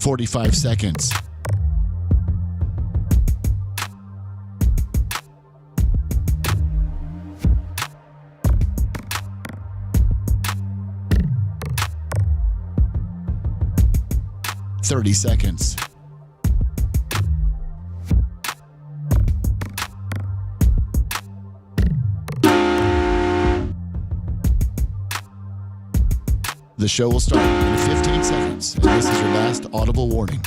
45 seconds. Seconds. The show will start in 15 seconds, and this is your last audible warning.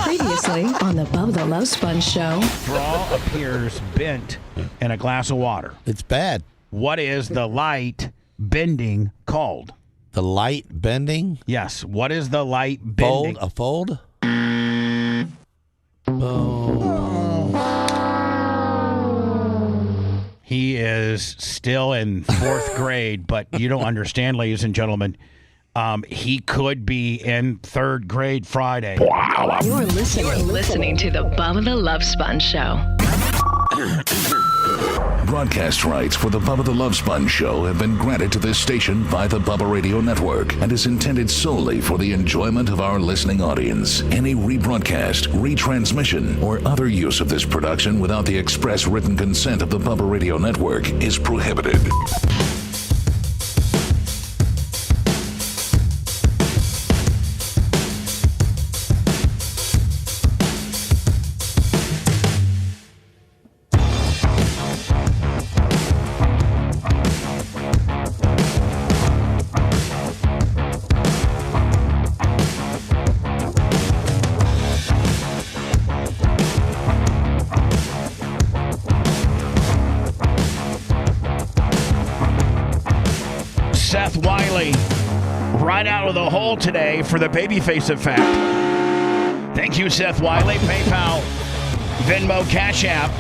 Previously on the Bubba the Love Sponge Show. Straw appears bent in a glass of water. It's bad. What is the light bending called? The light bending? Yes. What is the light bending? A fold? He is still in fourth grade, but you don't understand, ladies and gentlemen. He could be in third grade Friday. You're listening to the Bubba the Love Sponge Show. Broadcast rights for the Bubba the Love Sponge Show have been granted to this station by the Bubba Radio Network and is intended solely for the enjoyment of our listening audience. Any rebroadcast, retransmission, or other use of this production without the express written consent of the Bubba Radio Network is prohibited. Right out of the hole today for the Babyface effect. Thank you, Seth Wiley. PayPal, Venmo, Cash App,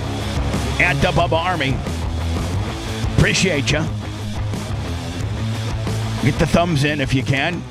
at the Bubba Army. Appreciate you. Get the thumbs in if you can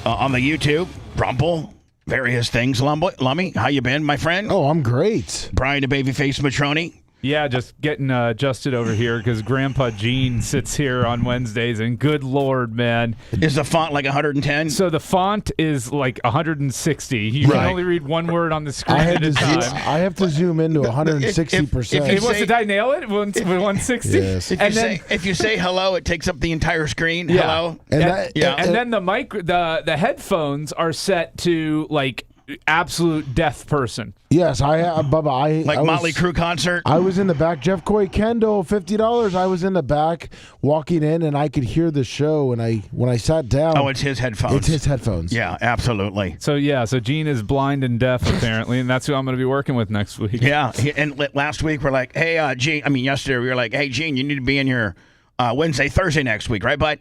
on the YouTube. Rumble, various things. Lummy, how you been, my friend? Oh, I'm great. Brian the Babyface Matroni. Yeah, just getting adjusted over here because Grandpa Gene sits here on Wednesdays, and good Lord, man. Is the font like 110? So the font is like 160. You can only read one word on the screen at a time. I have to zoom into 160%. Did I nail it? 160? Yes. If you say hello, it takes up the entire screen. Yeah. Hello? And then the headphones are set to like absolute deaf person. Yes, Bubba. Like Motley Crue concert? I was in the back. Jeff Coy Kendall, $50. I was in the back walking in, and I could hear the show. And when I sat down. Oh, it's his headphones. It's his headphones. Yeah, absolutely. So Gene is blind and deaf, apparently, and that's who I'm going to be working with next week. Yeah, and last week we're like, hey, yesterday we were like, hey, Gene, you need to be in here Wednesday, Thursday next week, right, bud?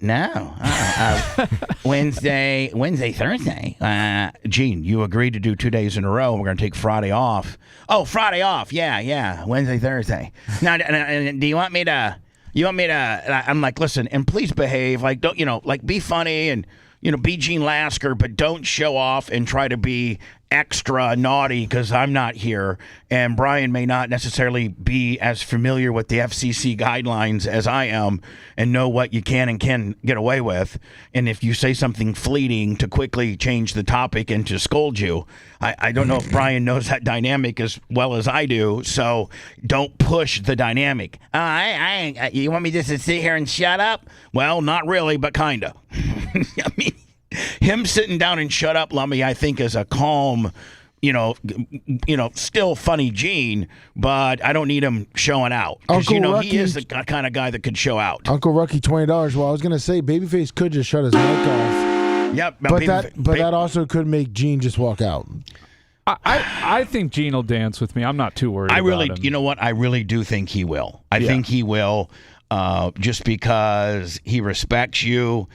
No. Wednesday, Thursday. Gene, you agreed to do 2 days in a row. We're going to take Friday off. Oh, Friday off. Yeah. Wednesday, Thursday. Now, do you want me to? I'm like, listen, and please behave. Like, don't be funny and be Gene Lasker, but don't show off and try to be extra naughty because I'm not here, and Brian may not necessarily be as familiar with the FCC guidelines as I am and know what you can and can get away with. And if you say something fleeting to quickly change the topic and to scold you, I don't know if Brian knows that dynamic as well as I do, so don't push the dynamic. You want me just to sit here and shut up? Well, not really, but kind of. I mean, him sitting down and shut up, Lummy, I think is a calm, still funny Gene, but I don't need him showing out. Because, he is the kind of guy that could show out. Uncle Rucky, $20. Well, I was going to say, Babyface could just shut his mic off. Yep. But that also could make Gene just walk out. I think Gene will dance with me. I'm not too worried about him. You know what? I really do think he will. I think he will just because he respects you.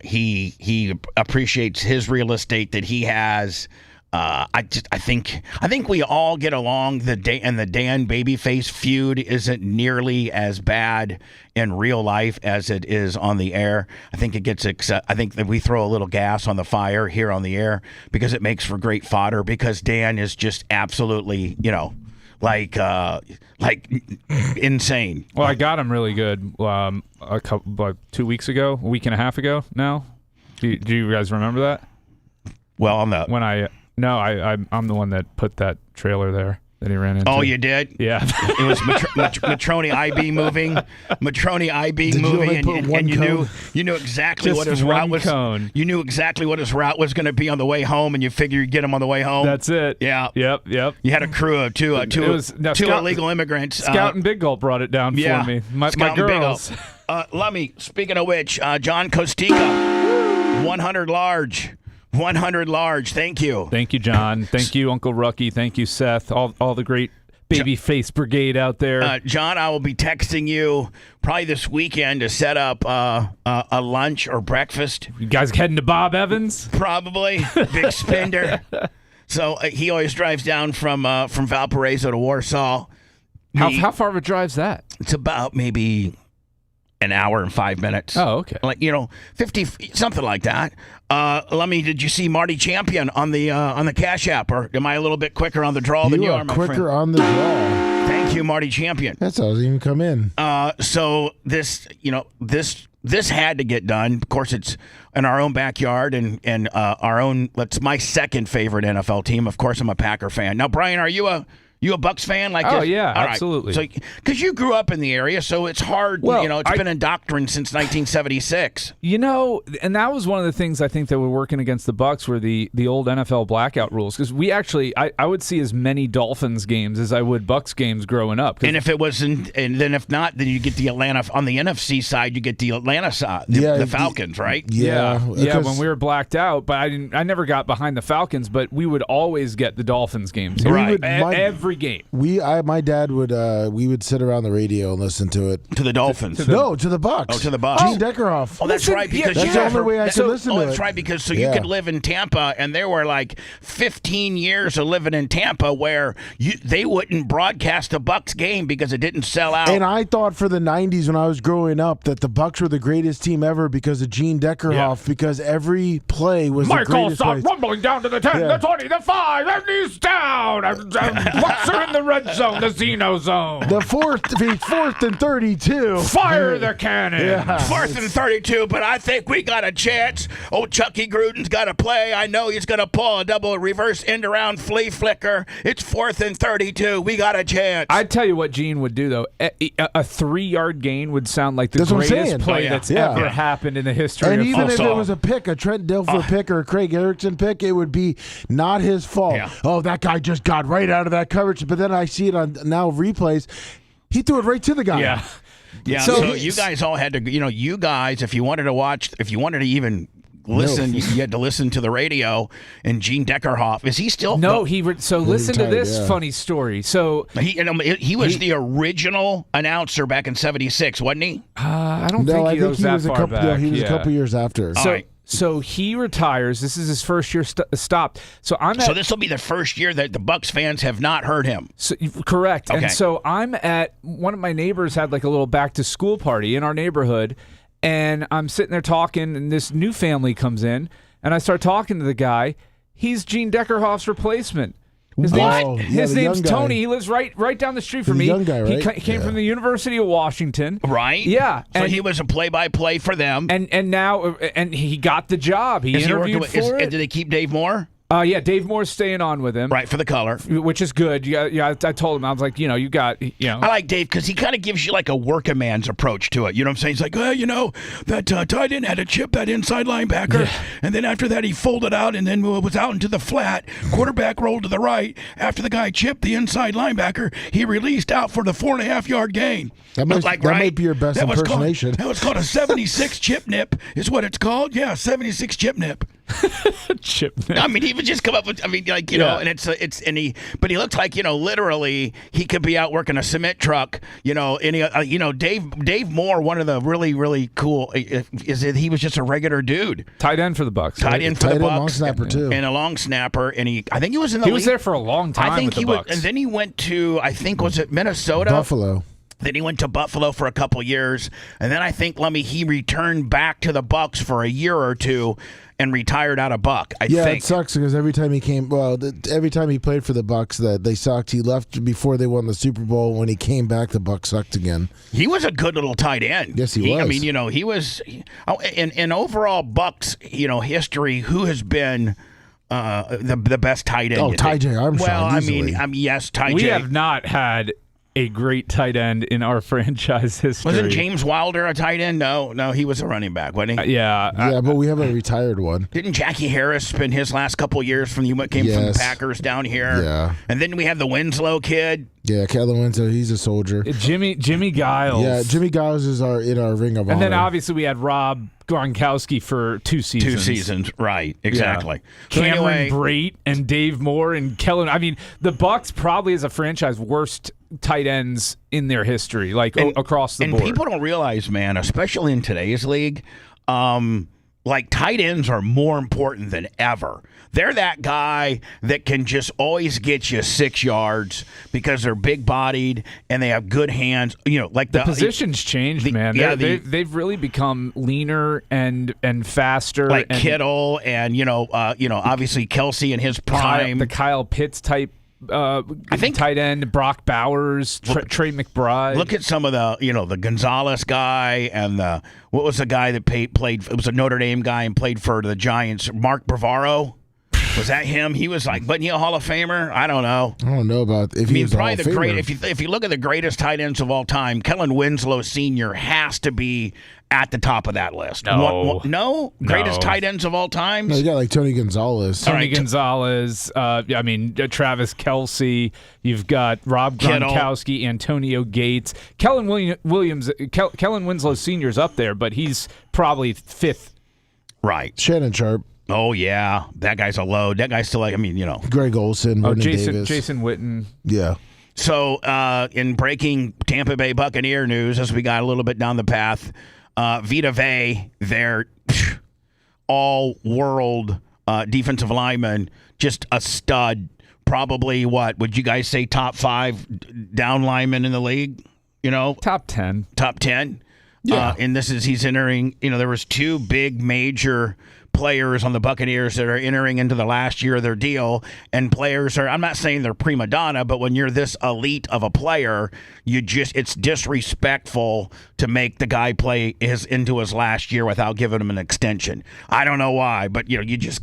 He appreciates his real estate that he has. I think we all get along. The Dan Babyface feud isn't nearly as bad in real life as it is on the air. I think I think that we throw a little gas on the fire here on the air because it makes for great fodder. Because Dan is just absolutely, like insane. Well, I got him really good a couple 2 weeks ago, a week and a half ago. Now, do you guys remember that? Well, on the when I'm the one that put that trailer there that he ran into. Oh, you did? Yeah. It was Matroni IB moving. Matroni IB moving, and you knew exactly Just what his route was. Cone. You knew exactly what his route was going to be on the way home, and you figured you'd get him on the way home. That's it. Yeah. Yep. You had a crew of two illegal immigrants. Scout and Big Gulp brought it down for me. My girls. Lummy, speaking of which, John Costiga, 100 large. 100 large. Thank you. Thank you, John. Thank you, Uncle Rucky. Thank you, Seth. All the great Babyface brigade out there. John, I will be texting you probably this weekend to set up a lunch or breakfast. You guys heading to Bob Evans? Probably. Big spender. So he always drives down from Valparaiso to Warsaw. How far of a drive's that? It's about maybe an hour and 5 minutes. Oh, okay. 50, something like that. Did you see Marty Champion on the Cash App, or am I a little bit quicker on the draw than you are, my friend? Quicker on the draw. Thank you, Marty Champion. That's how it doesn't even come in. So this had to get done. Of course, it's in our own backyard and our own. That's my second favorite NFL team. Of course, I'm a Packer fan. Now, Brian, are you a Bucks fan? Oh, yeah, all absolutely. Right. So, because you grew up in the area, so it's hard. Well, it's been indoctrined since 1976. And that was one of the things I think that were working against the Bucks were the old NFL blackout rules. Because we actually, I would see as many Dolphins games as I would Bucks games growing up. And if it wasn't, and then if not, then you get the Atlanta on the NFC side. You get the Atlanta side, the Falcons, right? Yeah. When we were blacked out, but I never got behind the Falcons, but we would always get the Dolphins games. Right. Every game. My dad would we would sit around the radio and listen to it. To the Dolphins. To the Bucks. Oh, to the Bucks. Gene Deckerhoff. Oh, that's right. Because that's the only way I could listen to it. That's right. Because you could live in Tampa, and there were like 15 years of living in Tampa where they wouldn't broadcast a Bucks game because it didn't sell out. And I thought for the 90s when I was growing up that the Bucks were the greatest team ever because of Gene Deckerhoff, because every play was the greatest play. Rumbling down to the 10, the 20, the 5, and he's down. Bucks are in the red zone, the Zeno zone. The fourth and 32. Fire the cannon. Yeah. 4th and 32, but I think we got a chance. Oh, Chucky Gruden's got to play. I know he's going to pull a double reverse end around flea flicker. It's 4th and 32. We got a chance. I'd tell you what Gene would do, though. A 3-yard gain would sound like the greatest play that's ever happened in the history and of even football. if it was a pick, a Trent Dilfer pick or a Craig Erickson pick, it would be not his fault. Yeah. Oh, that guy just got right out of that coverage. But then I see it on now replays. He threw it right to the guy. Yeah. Yeah, so you guys all had to, you guys, if you wanted to even listen, you had to listen to the radio. And Gene Deckerhoff, is he still? No, listen to this funny story. So he was the original announcer back in '76, wasn't he? I don't think he was that far back. Yeah, he was a couple years after. So he retires. This is his first year stopped. So this will be the first year that the Bucks fans have not heard him. So, correct. Okay. And so I'm at one of my neighbors had like a little back to school party in our neighborhood, and I'm sitting there talking, and this new family comes in, and I start talking to the guy. He's Gene Deckerhoff's replacement. His name's Tony. He lives right down the street from me. Young guy, right? He came from the University of Washington. Right. Yeah. So he was a play-by-play for them. And now he got the job. He interviewed for it. Did they keep Dave Moore? Yeah, Dave Moore's staying on with him. Right, for the color. Which is good. Yeah, I told him, I was like, you got. I like Dave because he kind of gives you like a working man's approach to it. You know what I'm saying? He's like, that tight end had to chip that inside linebacker. Yeah. And then after that, he folded out and then was out into the flat. Quarterback rolled to the right. After the guy chipped the inside linebacker, he released out for the 4.5-yard gain. That might be your best impersonation. That was called a 76 chip nip is what it's called. Yeah, 76 chip nip. Chip. I mean, he would just come up with, and he looked like, literally he could be out working a cement truck, Dave Moore, one of the really, really cool, is that he was just a regular dude. Tight end for the Bucs. Tight end for the Bucs. Long snapper, too. And a long snapper. And I think he was in the He league. was there for a long time I think with the Bucs. And then he went to, I think, was it Minnesota? Buffalo. Then he went to Buffalo for a couple years, and then I think, he returned back to the Bucs for a year or two and retired out of Buck. I think it sucks because every time he came, every time he played for the Bucs, that they sucked. He left before they won the Super Bowl. When he came back, the Bucs sucked again. He was a good little tight end. Yes, he was. I mean, he was. In overall Bucs, history, who has been the best tight end? Oh, Ty J. Armstrong. Well, easily. yes, Ty J. We have not had a great tight end in our franchise history. Wasn't James Wilder a tight end? No, he was a running back, wasn't he? Yeah, but we have a retired one. Didn't Jackie Harris spend his last couple years from the Packers down here? Yeah. And then we have the Winslow kid. Yeah, Callan Winslow, he's a soldier. Jimmy Giles. Yeah, Jimmy Giles is in our ring of honor. And then obviously we had Rob Gronkowski for 2 seasons. 2 seasons, right? Exactly. Yeah. So Cameron Brate and Dave Moore and Kellen. I mean, the Bucs probably as a franchise worst tight ends in their history, across the board. And people don't realize, man, especially in today's league, tight ends are more important than ever. They're that guy that can just always get you 6 yards because they're big-bodied and they have good hands. The positions changed, man. They've really become leaner and faster. Like Kittle and obviously Kelsey in his prime. The Kyle Pitts type. I think tight end Brock Bowers, Trey McBride. Look at some of the Gonzalez guy and what was the guy that played? It was a Notre Dame guy and played for the Giants. Mark Bavaro. Was that him? He was wasn't he a Hall of Famer? I don't know. I don't know about if he was probably a Hall the of great. Famer. If you look at the greatest tight ends of all time, Kellen Winslow Sr. has to be at the top of that list. No, greatest tight ends of all time. No, you got Tony Gonzalez. Gonzalez. Travis Kelce. You've got Rob Gronkowski, Antonio Gates, Kellen Winslow Sr.'s up there, but he's probably 5th. Right. Shannon Sharp. Oh, yeah. That guy's a load. That guy's still Greg Olson, Vernon Davis. Jason Witten. Yeah. So, in breaking Tampa Bay Buccaneer news, as we got a little bit down the path, Vita Vea, their all-world defensive lineman, just a stud. Probably, would you guys say top 5 down linemen in the league? Top 10. Top 10? Yeah. And he's entering, there was 2 big major players on the Buccaneers that are entering into the last year of their deal, and players I'm not saying they're prima donna, but when you're this elite of a player, it's disrespectful to make the guy play into his last year without giving him an extension. I don't know why, but I guess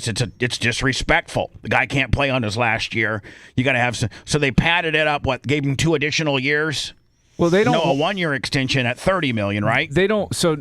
it's disrespectful. The guy can't play on his last year. You got to have so they padded it up. Gave him 2 additional years? Well, they don't. No, a 1-year extension at $30 million, right? They don't. So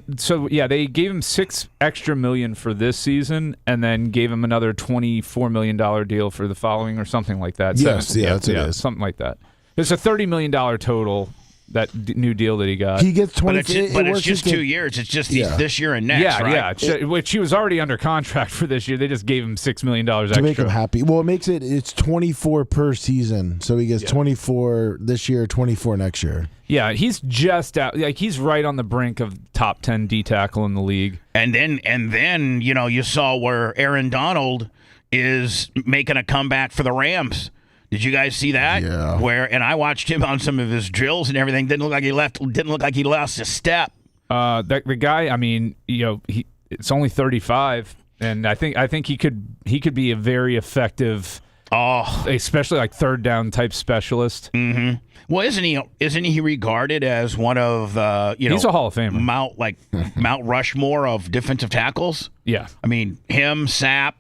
yeah, they gave him $6 extra million for this season, and then gave him another $24 million deal for the following, or something like that. Yes, it is something like that. It's a $30 million total. That new deal that he got. He gets 20. But it's just 2 years. It's just this year and next, right? Yeah, which he was already under contract for this year. They just gave him $6 million extra. To make him happy. Well, it's 24 per season. So he gets 24 this year, 24 next year. Yeah, he's just out. He's right on the brink of top 10 D tackle in the league. And then you saw where Aaron Donald is making a comeback for the Rams. Did you guys see that? Yeah. And I watched him on some of his drills and everything. Didn't look like he lost a step. The guy, it's only 35, and I think he could be a very effective, especially like third down type specialist. Mm-hmm. Well, isn't he regarded as one of he's a Hall of Famer, Mount Rushmore of defensive tackles? Yeah. I mean, him, Sapp.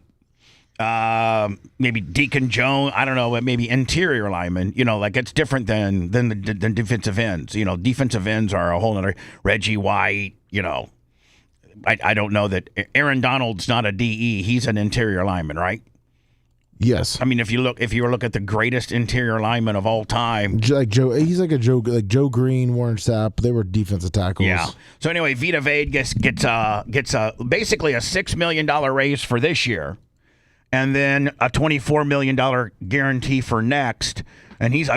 Maybe Deacon Jones, I don't know, but maybe interior linemen. It's different than the defensive ends. Defensive ends are a whole other. Reggie White. I don't know that Aaron Donald's not a DE. He's an interior lineman, right? Yes. I mean, if you look at the greatest interior lineman of all time, Like Joe, he's like Joe Green, Warren Sapp. They were defensive tackles. yeah. So anyway, Vita Vade gets basically a $6 million raise for this year, and then a $24 million guarantee for next. And he's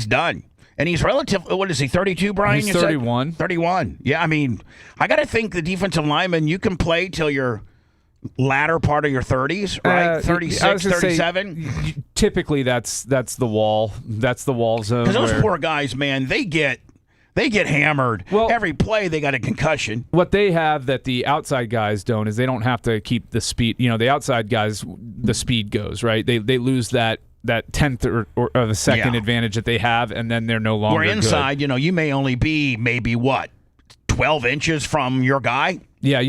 done. And he's what is he, 32, Brian? He's 31. 31. Yeah, I mean, I got to think the defensive lineman, you can play till your latter part of your 30s, right? 36, 37. Typically, that's the wall. That's the wall zone. Because those poor guys, man, they get hammered. Well, every play they got a concussion. What they have that the outside guys don't is they don't have to keep the speed. You know, the outside guys, the speed goes, right? They lose that tenth or of a second advantage that they have, and then they're no longer Where inside, good. you may only be maybe 12 inches from your guy. Yeah,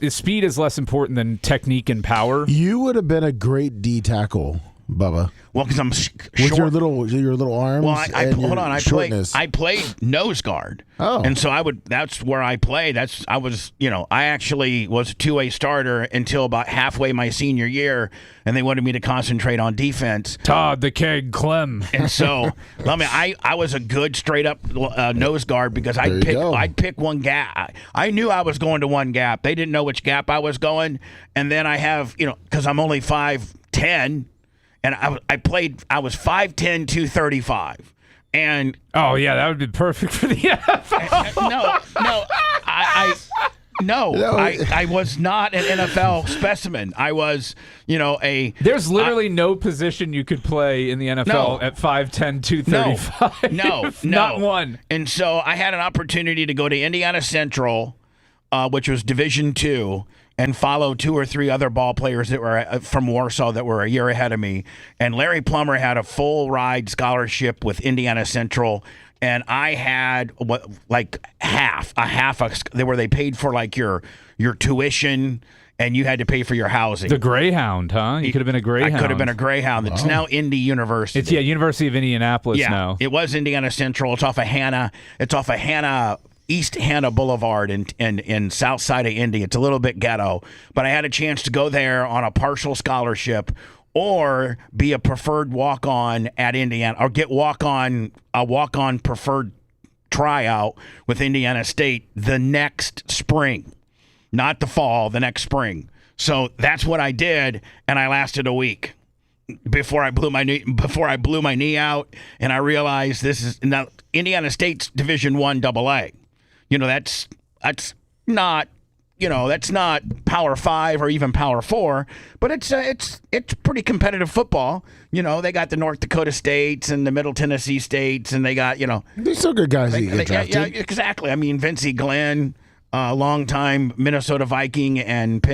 speed is less important than technique and power. You would have been a great D tackle, Bubba. Well, because I'm short. With your little arms. Well, I played nose guard. Oh, and so that's where I played. I actually was a two-way starter until about halfway my senior year, and they wanted me to concentrate on defense. Todd the Keg Clem. And so, I was a good straight-up nose guard because I'd pick one gap. I knew I was going to one gap. They didn't know which gap I was going, and then I have, because I'm only 5'10", and I was 5'10", 235. And oh yeah, that would be perfect for the NFL. I was not an NFL specimen. I was, There's literally no position you could play in the NFL at 5'10", 235. No, not one. And so I had an opportunity to go to Indiana Central, which was Division II, and follow two or three other ball players that were from Warsaw that were a year ahead of me. And Larry Plummer had a full ride scholarship with Indiana Central, and I had half where they paid for like your tuition, and you had to pay for your housing. The Greyhound, huh? You could have been a Greyhound. I could have been a Greyhound. It's now Indy University. It's University of Indianapolis now. It was Indiana Central. It's off of Hannah. East Hannah Boulevard in south side of Indy. It's a little bit ghetto, but I had a chance to go there on a partial scholarship or be a preferred walk-on at Indiana or get a walk-on preferred tryout with Indiana State the next spring, not the fall, the next spring. So that's what I did, and I lasted a week before I blew my knee out, and I realized this is now Indiana State's Division I AA. That's not Power 5 or even Power 4, but it's pretty competitive football. They got the North Dakota States and the Middle Tennessee States, and they got they're still good guys. Yeah, exactly. I mean, Vincey Glenn, longtime Minnesota Viking and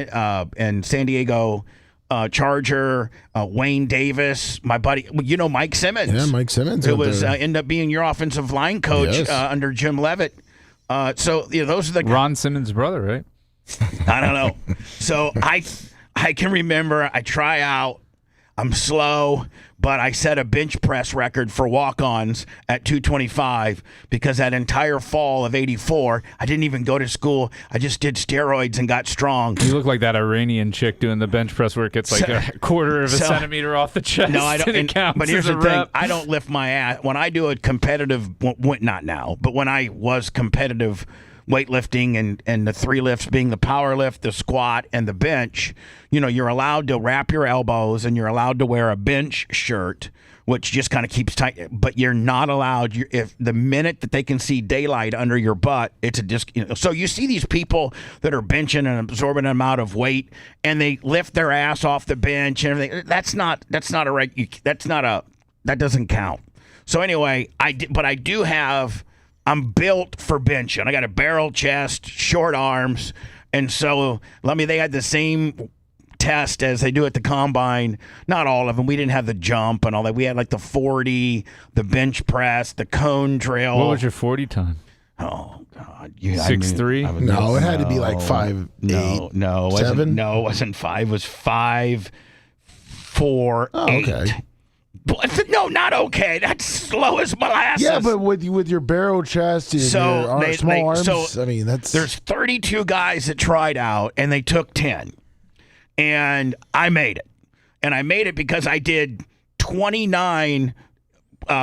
San Diego Charger, Wayne Davis, my buddy, Mike Simmons. Yeah, Mike Simmons. Who was ended up being your offensive line coach under Jim Leavitt. So those are the Ron Simmons' brother, right? I don't know. So I can remember I try out. I'm slow, but I set a bench press record for walk-ons at 225 because that entire fall of '84, I didn't even go to school. I just did steroids and got strong. You look like that Iranian chick doing the bench press where it gets like a quarter of a centimeter off the chest. No, I don't. But here's the thing: I don't lift my ass when I do a competitive. Not now, but when I was competitive weightlifting and the three lifts being the power lift, the squat, and the bench, you're allowed to wrap your elbows and you're allowed to wear a bench shirt, which just kind of keeps tight. But you're not allowed, if the minute that they can see daylight under your butt, it's a disc. So you see these people that are benching an absorbent amount of weight and they lift their ass off the bench and everything. That doesn't count. So anyway, I'm built for benching. I got a barrel chest, short arms, and so they had the same test as they do at the combine. Not all of them. We didn't have the jump and all that. We had like the 40, the bench press, the cone drill. What was your 40 time? Oh God, 6'3"? No, it had to be like 5'8". No, 7. No, it wasn't 5. It was 5'4", 8. Okay. No, not okay. That's slow as molasses. Yeah, but with your barrel chest and your small arms, that's... There's 32 guys that tried out, and they took 10. And I made it. and I made it because I did 29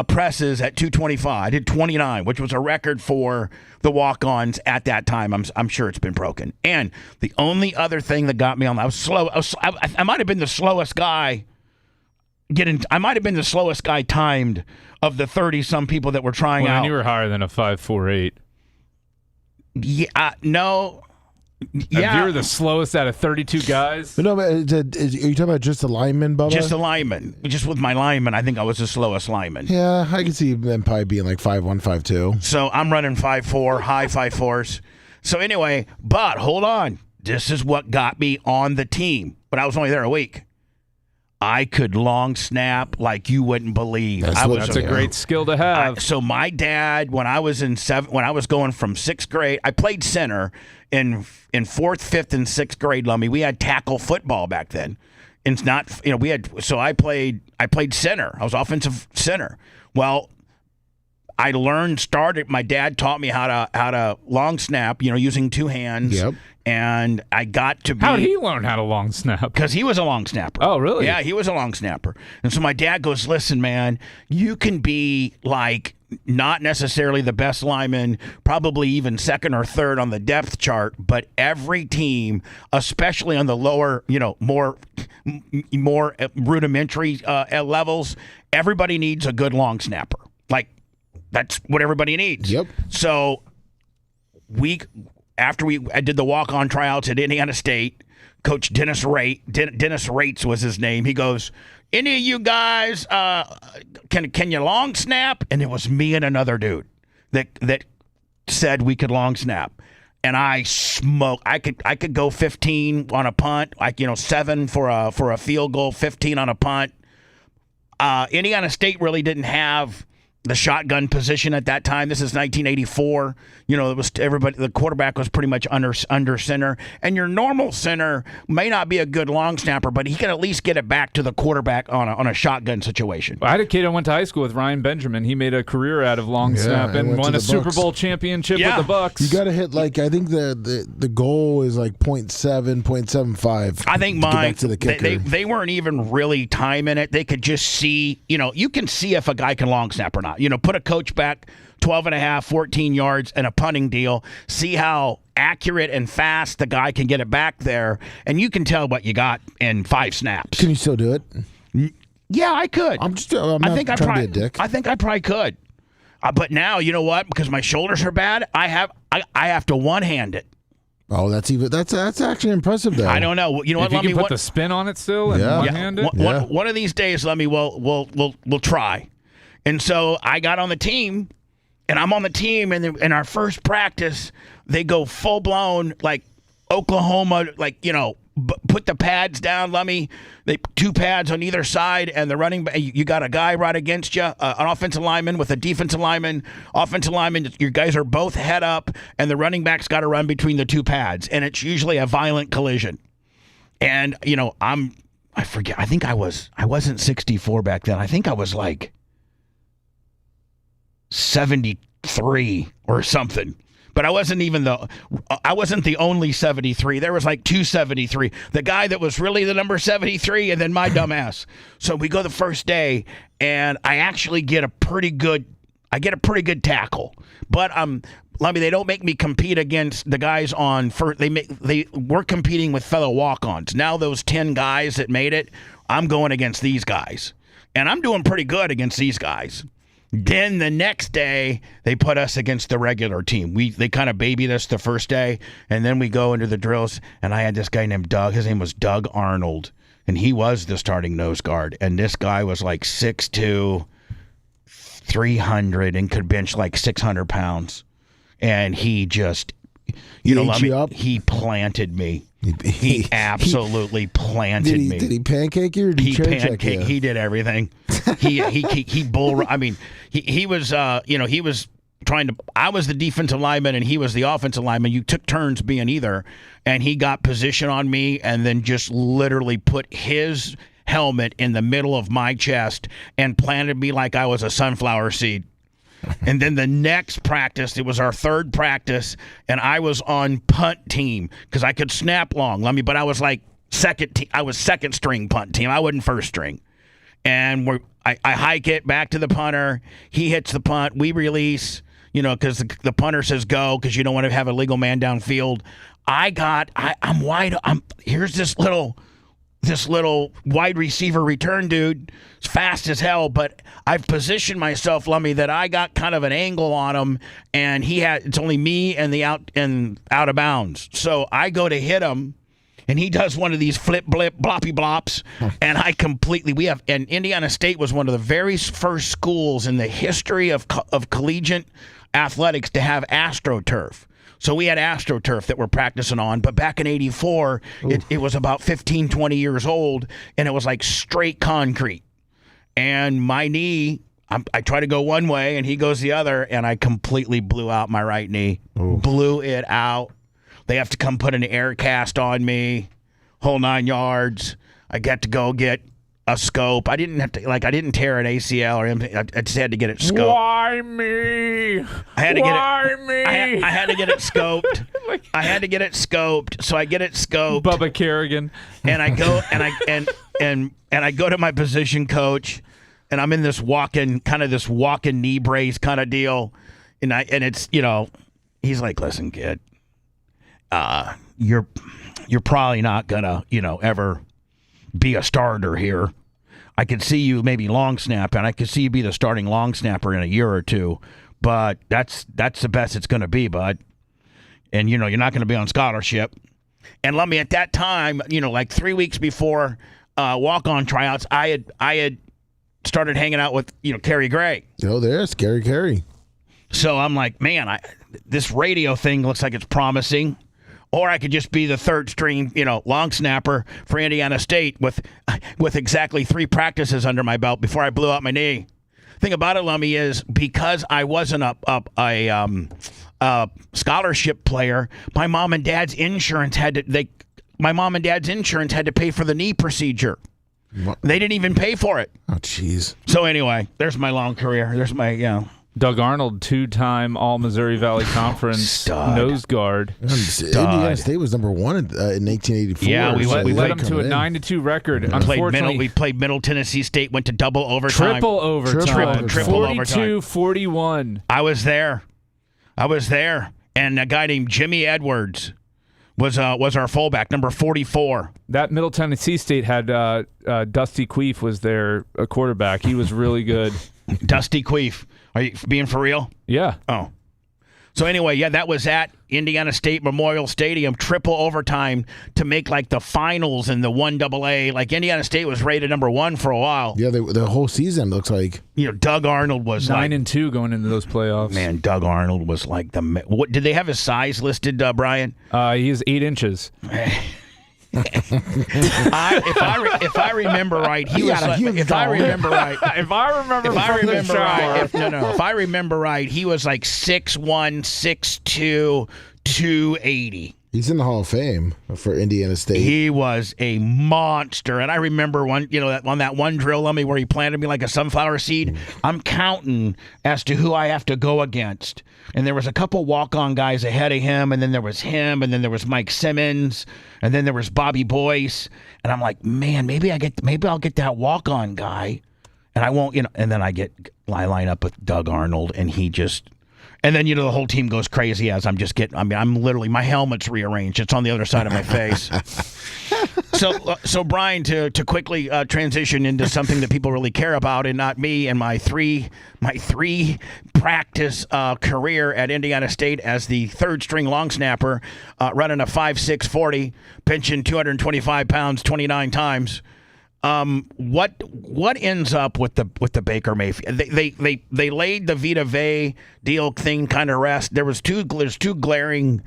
presses at 225. I did 29, which was a record for the walk-ons at that time. I'm sure it's been broken. And the only other thing that got me on, I was slow. I might have been the slowest guy. I might have been the slowest guy timed of the 30-some people that were trying out. And you were higher than a 5.48. Yeah, no. Yeah. If you were the slowest out of 32 guys. No, but are you talking about just a lineman, Bubba? Just a lineman. Just with my lineman, I think I was the slowest lineman. Yeah, I can see them probably being like 5'1", 5'2". So I'm running 5'4", high 5'4s. So anyway, but hold on. This is what got me on the team. But I was only there a week. I could long snap like you wouldn't believe. That's a great skill to have. So my dad, when I was going from 6th grade, I played center in 4th, 5th, and 6th grade. Lummy, we had tackle football back then. It's not, we had. So I played center. I was offensive center. Well, I my dad taught me how to long snap, using two hands. Yep. And I got to be. How did he learn how to long snap? Because he was a long snapper. Oh, really? Yeah, he was a long snapper. And so my dad goes, listen, man, you can be like not necessarily the best lineman, probably even second or third on the depth chart, but every team, especially on the lower, more rudimentary levels, everybody needs a good long snapper. Like, that's what everybody needs. Yep. So after I did the walk-on tryouts at Indiana State, Coach Dennis Rates was his name. He goes, any of you guys, can you long snap? And it was me and another dude that said we could long snap. And I smoked. I could go 15 on a punt, 7 for a field goal, 15 on a punt. Indiana State really didn't have the shotgun position at that time. This is 1984. It was everybody. The quarterback was pretty much under center, and your normal center may not be a good long snapper, but he can at least get it back to the quarterback on a shotgun situation. I had a kid I went to high school with, Ryan Benjamin. He made a career out of long snap and won a Super Bowl championship with the Bucks. You got to hit I think the goal is like 0.7, 0.75. I think back to the kicker. They weren't even really timing it. They could just see. You can see if a guy can long snap or not. Put a coach back 12 and a half, 14 yards and a punting deal. See how accurate and fast the guy can get it back there, and you can tell what you got in 5 snaps. Can you still do it? Yeah, I could. I'm not trying to be a dick. I think I probably could. But now, you know what? Because my shoulders are bad, I have to one-hand it. Oh, that's actually impressive, though. I don't know. You know what? If you can put the spin on it still and one-hand it? One of these days, we'll try. And so I got on the team, and I'm on the team, and in our first practice, they go full-blown, like Oklahoma, put the pads down, Lummy. They 2 pads on either side, and the running back, you got a guy right against you, an offensive lineman with a defensive lineman. Offensive lineman, your guys are both head up, and the running back's got to run between the 2 pads, and it's usually a violent collision. And, I forget, I think I wasn't 64 back then. I think I was like 73 or something. But I wasn't the only 73. There was like 273. The guy that was really the number 73, and then my dumb ass. So we go the first day, and I actually get a pretty good tackle. But Lummy, they don't make me compete against the guys on first. We're competing with fellow walk-ons. Now those 10 guys that made it, I'm going against these guys. And I'm doing pretty good against these guys. Then the next day, they put us against the regular team. They kind of babied us the first day, and then we go into the drills, and I had this guy named Doug. His name was Doug Arnold, and he was the starting nose guard. And this guy was like 6'2", 300, and could bench like 600 pounds. And he just, he planted me. He absolutely planted me. Did he pancake you or did he chair check you? He did everything. He bull. I mean, he was he was trying to. I was the defensive lineman and he was the offensive lineman. You took turns being either, and he got position on me and then just literally put his helmet in the middle of my chest and planted me like I was a sunflower seed. And then the next practice, it was our third practice, and I was on punt team because I could snap long, but I was like I was second string punt team. I wasn't first string. And I hike it back to the punter. He hits the punt. We release, because the punter says go because you don't want to have a legal man downfield. I'm wide. Here's this little wide receiver return dude. It's fast as hell, but I've positioned myself, Lummy, that I got kind of an angle on him, and it's only me and the out of bounds. So I go to hit him, and he does one of these flip blip bloppy blops, and and Indiana State was one of the very first schools in the history of collegiate athletics to have AstroTurf. So we had AstroTurf that we're practicing on, but back in 84, it was about 15, 20 years old, and it was like straight concrete. And my knee, I try to go one way, and he goes the other, and I completely blew out my right knee. Ooh. Blew it out. They have to come put an air cast on me, whole 9 yards. I get to go get a scope. I didn't tear an ACL or anything. I just had to get it scoped. Why me? I had to get it scoped. I had to get it scoped. So I get it scoped. Bubba Kerrigan. And I go and I go to my position coach, and I'm in this walking knee brace kind of deal. And it's, he's like, listen, kid, you're probably not gonna, ever be a starter here. I could see you maybe long snap, and I could see you be the starting long snapper in a year or two, but that's the best it's going to be, bud. And, you're not going to be on scholarship. And let me, at that time, like 3 weeks before walk-on tryouts, I had started hanging out with, Kerry Gray. Oh, there's Scary Kerry. So I'm like, man, this radio thing looks like it's promising. Or I could just be the third string, long snapper for Indiana State with exactly 3 practices under my belt before I blew out my knee. Thing about it, Lummy, is because I wasn't a scholarship player, my mom and dad's insurance had to pay for the knee procedure. What? They didn't even pay for it. Oh, jeez. So anyway, there's my long career. There's my Doug Arnold, 2-time All-Missouri Valley Conference nose guard. Indiana State was number 1 in 1884. Yeah, we led them to a 9-2 record. Unfortunately, we played Middle Tennessee State, went to double overtime. Triple overtime. Triple overtime. 42-41. I was there. And a guy named Jimmy Edwards was our fullback, number 44. That Middle Tennessee State had Dusty Queef was their quarterback. He was really good. Dusty Queef. Are you being for real? Yeah. Oh. So anyway, that was at Indiana State Memorial Stadium, triple overtime to make like the finals in the 1AA. Like Indiana State was rated number 1 for a while. Yeah, the whole season looks like. Doug Arnold was 9-2 going into those playoffs. Man, Doug Arnold was like what did they have his size listed, Brian? He is 8 inches. If I remember right, he was. If I remember right, he was like 6'1", 6'2", 280. He's in the Hall of Fame for Indiana State. He was a monster, and I remember on that one drill, Lummy, where he planted me like a sunflower seed. I'm counting as to who I have to go against, and there was a couple walk-on guys ahead of him, and then there was him, and then there was Mike Simmons, and then there was Bobby Boyce, and I'm like, man, maybe I'll get that walk-on guy, and I won't, and then I line up with Doug Arnold, and he just. And then, the whole team goes crazy as I'm literally, my helmet's rearranged. It's on the other side of my face. So Brian, to quickly transition into something that people really care about and not me and my three practice career at Indiana State as the third string long snapper, running a 5.6 40, benching 225 pounds 29 times. What ends up with the Baker Mayfield? They laid the Vita deal thing kind of rest. There's two glaring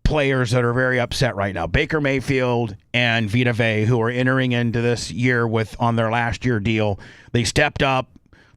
players that are very upset right now. Baker Mayfield and Vita who are entering into this year on their last year deal. They stepped up.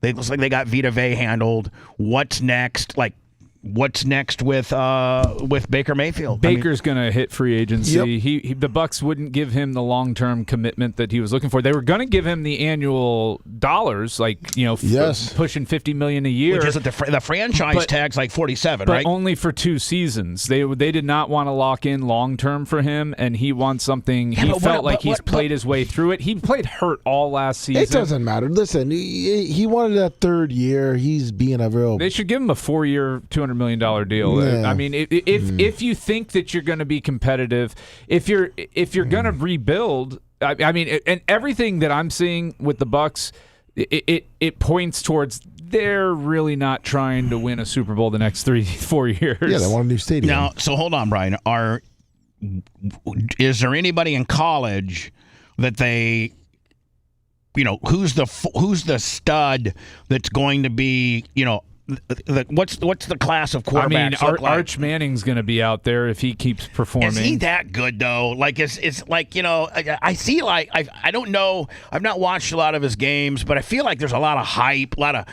It looks like they got Vita handled. What's next? Like, what's next with Baker Mayfield? Baker's going to hit free agency. Yep. The Bucs wouldn't give him the long-term commitment that he was looking for. They were going to give him the annual dollars, like pushing $50 million a year. Which is the franchise tag's like 47, but right? only for 2 seasons. They did not want to lock in long-term for him, and he wants something. He felt like he's played his way through it. He played hurt all last season. It doesn't matter. Listen, he wanted that 3rd year. He's being a real. They should give him a 4-year, $200 million deal. Yeah. I mean, if you think that you're going to be competitive, if you're going to rebuild, I mean, and everything that I'm seeing with the Bucs, it points towards they're really not trying to win a Super Bowl the next 3-4 years. Yeah, they want a new stadium. Now, so hold on, Brian. Is there anybody in college that they, who's the stud that's going to be, what's the class of quarterbacks? I mean, Arch Manning's going to be out there if he keeps performing. Is he that good though? Like it's like I see I don't know. I've not watched a lot of his games, but I feel like there's a lot of hype, a lot of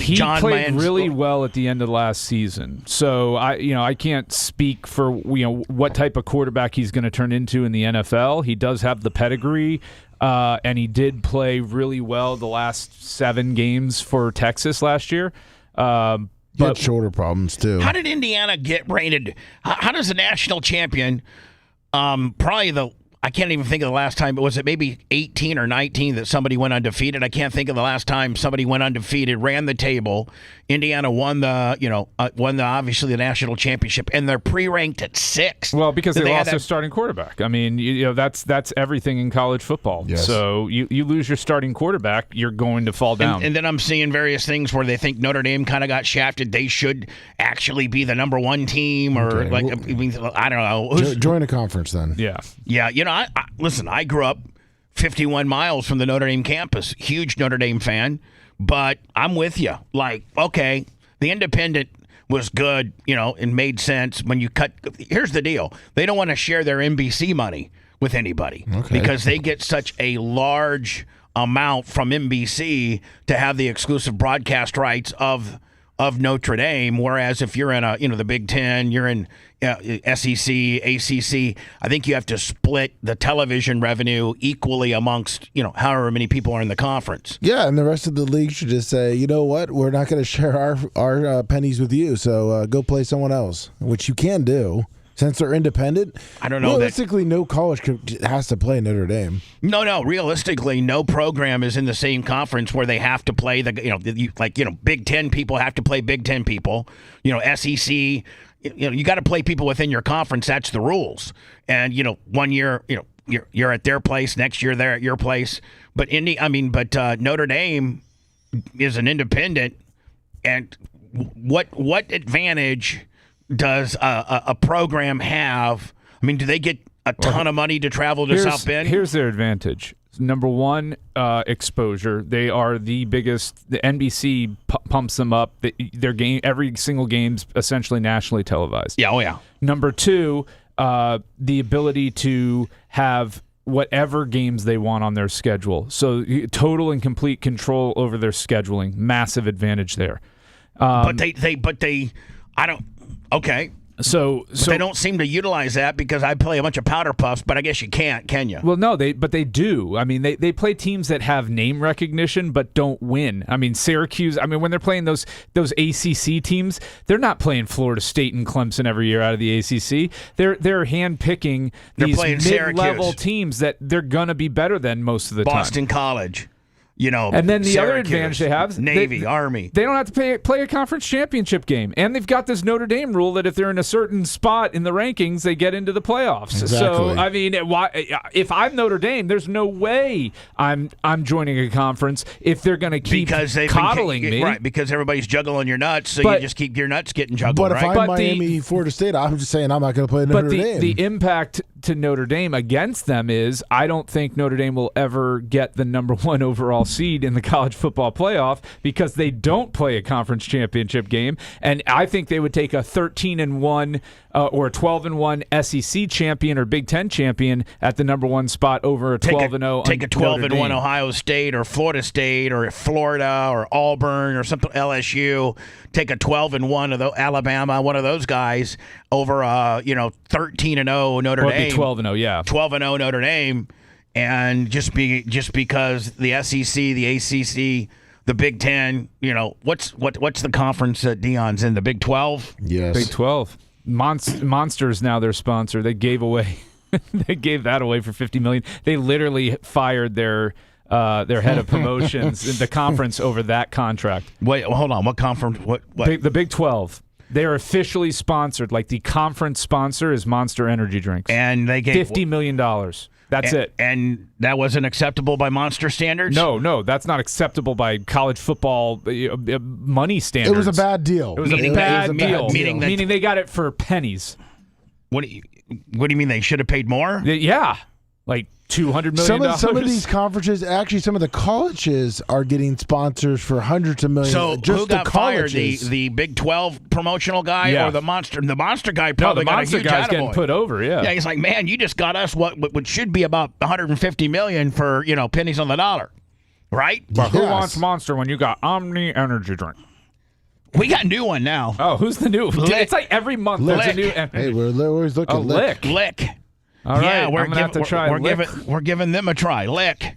he John played Mann's, really well at the end of last season. So I can't speak for what type of quarterback he's going to turn into in the NFL. He does have the pedigree. And he did play really well the last 7 games for Texas last year. But shoulder problems too. How did Indiana get rated? How does a national champion, probably I can't even think of the last time, but was it maybe 18 or 19 that somebody went undefeated? I can't think of the last time somebody went undefeated, ran the table. Indiana won obviously the national championship, and they're pre-ranked at 6. Well, because they lost their starting quarterback. I mean, that's everything in college football. Yes. So you lose your starting quarterback, you're going to fall down. And then I'm seeing various things where they think Notre Dame kind of got shafted. They should actually be the number 1 team, or I don't know. Join a conference then. Yeah. Yeah, listen, I grew up 51 miles from the Notre Dame campus. Huge Notre Dame fan, but I'm with you. Like, okay, the Independent was good, and made sense when you cut. Here's the deal. They don't want to share their NBC money with anybody because they get such a large amount from NBC to have the exclusive broadcast rights of Notre Dame, whereas if you're in the Big Ten, you're in SEC, ACC, I think you have to split the television revenue equally amongst however many people are in the conference. Yeah, and the rest of the league should just say, you know what, we're not going to share our pennies with you, so go play someone else, which you can do. Since they're independent, I don't know. Realistically, no college has to play Notre Dame. No. Realistically, no program is in the same conference where they have to play Big Ten people have to play Big Ten people. SEC, you got to play people within your conference. That's the rules. And 1 year, you're at their place. Next year, they're at your place. But Notre Dame is an independent, and what advantage does a program have? I mean, do they get a ton of money to travel to South Bend? Here's their advantage. Number 1, exposure. They are the biggest. The NBC pumps them up. Their game, every single game's essentially nationally televised. Yeah, oh yeah. Number 2, the ability to have whatever games they want on their schedule. So total and complete control over their scheduling. Massive advantage there. But they, I don't. Okay. So they don't seem to utilize that because I play a bunch of powder puffs, but I guess you can't, can you? Well, no, but they do. I mean, they play teams that have name recognition but don't win. I mean, Syracuse, when they're playing those ACC teams, they're not playing Florida State and Clemson every year out of the ACC. They're handpicking these mid-level teams that they're going to be better than most of the time. Boston College. And then the other advantage they have, Navy, Army. They don't have to play a conference championship game. And they've got this Notre Dame rule that if they're in a certain spot in the rankings, they get into the playoffs. Exactly. So, if I'm Notre Dame, there's no way I'm joining a conference if they're going to keep coddling me. Right, because everybody's juggling your nuts, so you just keep your nuts getting juggled, But if I'm Miami, Florida State, I'm just saying I'm not going to play Notre Dame. The impact to Notre Dame against them is I don't think Notre Dame will ever get the number 1 overall seed in the college football playoff because they don't play a conference championship game. And I think they would take a 13-1 or a 12-1 SEC champion or Big Ten champion at the number 1 spot over a 12-0. Take a 12-1 Ohio State or Florida State or Florida or Auburn or something, LSU. Take a 12-1 of the Alabama, one of those guys over 13-0 Notre Dame. 12-0, yeah. 12-0 Notre Dame, and just because the SEC, the ACC, the Big Ten, what's the conference that Dion's in? The Big 12? Yes. Big 12. Monster's now their sponsor. They gave that away for $50 million. They literally fired their head of promotions in the conference over that contract. Wait, hold on. What conference? What? The Big 12. They are officially sponsored. Like the conference sponsor is Monster Energy Drinks. And they gave $50 million. That's it. And that wasn't acceptable by Monster standards? No, that's not acceptable by college football money standards. It was a bad deal. It was a bad deal. Meaning they got it for pennies. What do you mean they should have paid more? Yeah. Like $200 million. Some of these conferences, actually, some of the colleges are getting sponsors for hundreds of millions. So just who got fired? colleges. The Big 12 promotional guy or the Monster? The Monster guy No, probably the got Monster a huge guy's attaboy. getting put over, yeah. Yeah, he's like, man, you just got us what should be about $150 million for pennies on the dollar, right? But who Yes. wants Monster when you got Omni Energy Drink? We got a new one now. Oh, who's the new? Lick. It's like every month there's a new. Hey, we're always looking. Oh, Lick. Lick. All right, Yeah, I'm going to have to try Lick. We're giving them a try. Lick.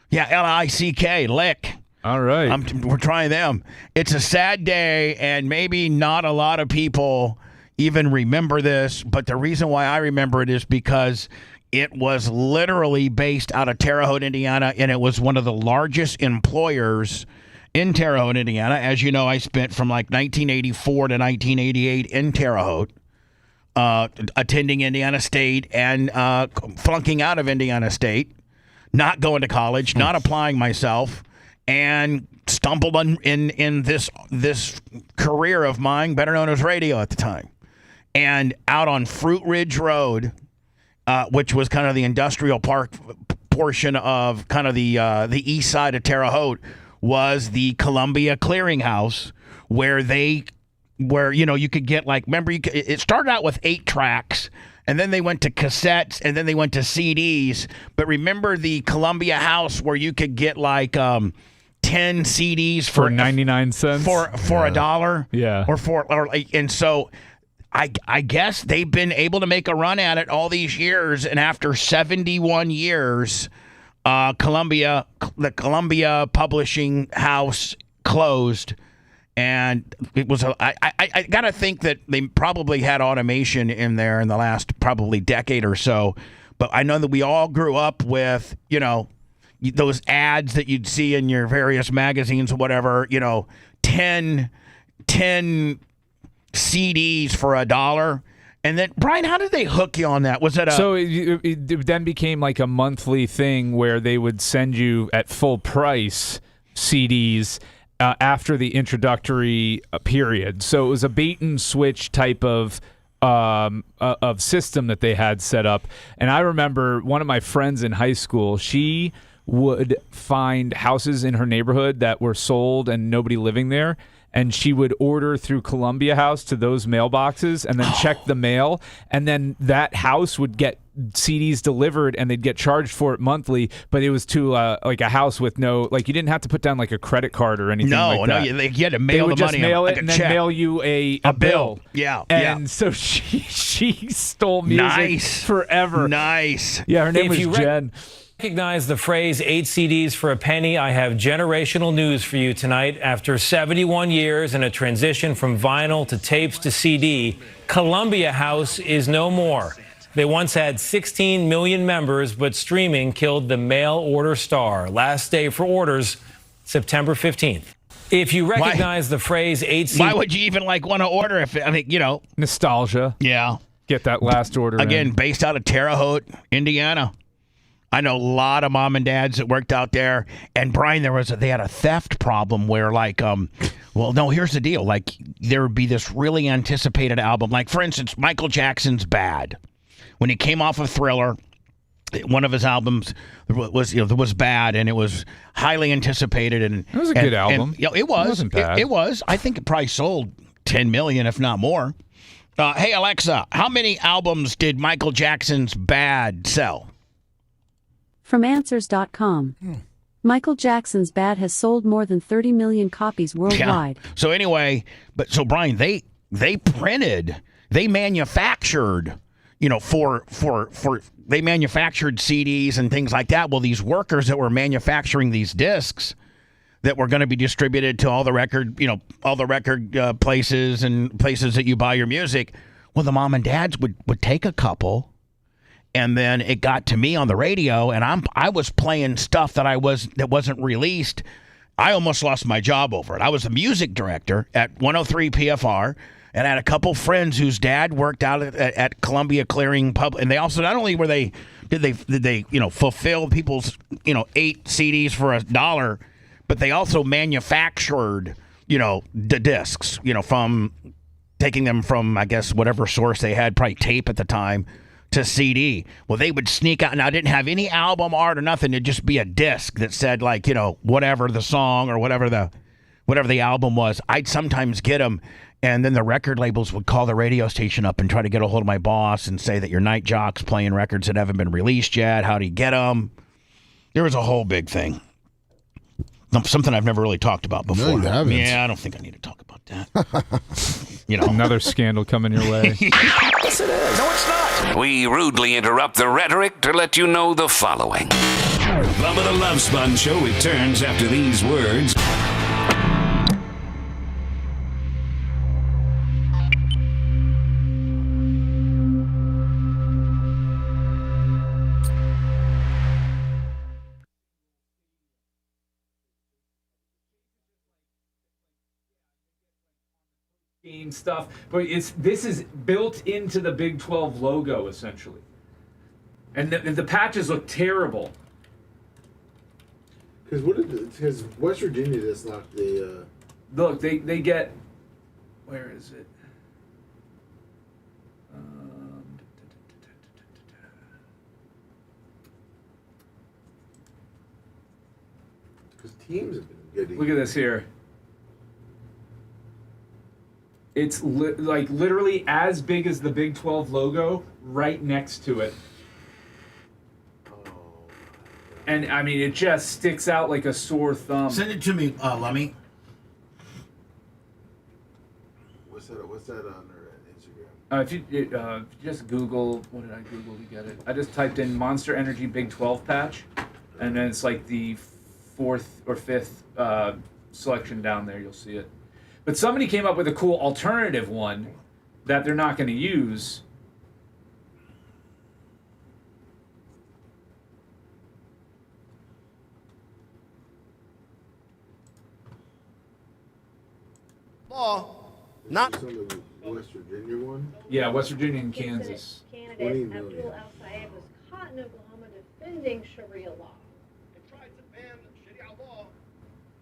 Yeah, L-I-C-K. Lick. All right. We're trying them. It's a sad day, and maybe not a lot of people even remember this, but the reason why I remember it is because it was literally based out of Terre Haute, Indiana, and it was one of the largest employers in Terre Haute, Indiana. As you know, I spent from like 1984 to 1988 in Terre Haute, attending Indiana State and flunking out of Indiana State, not going to college, not applying myself, and stumbled in this career of mine, better known as radio at the time. And out on Fruit Ridge Road, which was kind of the industrial park portion of kind of the east side of Terre Haute, was the Columbia Clearinghouse, where you could get it started out with 8 tracks, and then they went to cassettes, and then they went to CDs. But remember the Columbia House where you could get 10 CDs for 99 cents for $1, yeah, and so I guess they've been able to make a run at it all these years, and after 71 years, the Columbia Publishing House closed. And it was I got to think that they probably had automation in there in the last probably decade or so. But I know that we all grew up with, those ads that you'd see in your various magazines or whatever, 10 CDs for $1. And then, Brian, how did they hook you on that? Was it So it then became like a monthly thing where they would send you at full price CDs after the introductory period. So it was a bait and switch type of system that they had set up. And I remember one of my friends in high school, she would find houses in her neighborhood that were sold and nobody living there. And she would order through Columbia House to those mailboxes and then check the mail. And then that house would get CDs delivered and they'd get charged for it monthly. But it was to a house with no, you didn't have to put down a credit card or anything like that. No, you had to mail the money. They would just mail it and check. then mail you a bill. Yeah. And so she stole music forever. Nice. Yeah, her name was Jen. Recognize the phrase 8 CDs for a penny. I have generational news for you tonight. After 71 years and a transition from vinyl to tapes to CD, Columbia House is no more. They once had 16 million members, but streaming killed the mail order star. Last day for orders, September 15th. If you recognize the phrase 8 CDs... Why would you even want to order if, Nostalgia. Yeah. Get that last order Again, based out of Terre Haute, Indiana. I know a lot of mom and dads that worked out there. And Brian, they had a theft problem where here's the deal. There would be this really anticipated album. For instance, Michael Jackson's Bad. when he came off of Thriller. One of his albums was bad, and it was highly anticipated. And it was a good album. It was. It wasn't bad. It was. I think it probably sold 10 million, if not more. Hey, Alexa, how many albums did Michael Jackson's Bad sell? From Answers.com. Michael Jackson's Bad has sold more than 30 million copies worldwide. Yeah. So anyway, Brian, they manufactured, they manufactured CDs and things like that. Well, these workers that were manufacturing these discs that were going to be distributed to all the record places and places that you buy your music. Well, the mom and dads would take a couple, and then it got to me on the radio, and I was playing stuff that wasn't released. I almost lost my job over it. I was a music director at 103 PFR. And I had a couple friends whose dad worked out at Columbia Clearing Pub, and they also not only did they fulfill people's 8 CDs for $1, but they also manufactured the discs from taking them from, I guess, whatever source they had, probably tape at the time, to CD. Well, they would sneak out, and I didn't have any album art or nothing. It'd just be a disc that said whatever the song or whatever the album was. I'd sometimes get them. And then the record labels would call the radio station up and try to get a hold of my boss and say that your night jock's playing records that haven't been released yet. How do you get them? There was a whole big thing. Something I've never really talked about before. No, you haven't. Yeah, I don't think I need to talk about that. Another scandal coming your way. Yes, it is. No, it's not. We rudely interrupt the rhetoric to let you know the following. Bubba the Love Sponge Show returns after these words. Stuff, but this is built into the Big 12 logo essentially, and the patches look terrible. Because West Virginia just locked the. Look, they get. Where is it? Because teams have been getting. Look at this here. It's literally as big as the Big 12 logo right next to it. And, I mean, it just sticks out like a sore thumb. Send it to me, Lummy. What's that on their Instagram? If you just Google, what did I Google to get it? I just typed in Monster Energy Big 12 patch, and then it's like the 4th or 5th selection down there. You'll see it. But somebody came up with a cool alternative one that they're not going to use. Law, not the West Virginia one. Yeah, West Virginia and Kansas. Candidate Abdul Al-Sayed was caught in Oklahoma defending Sharia law. They tried to ban Sharia law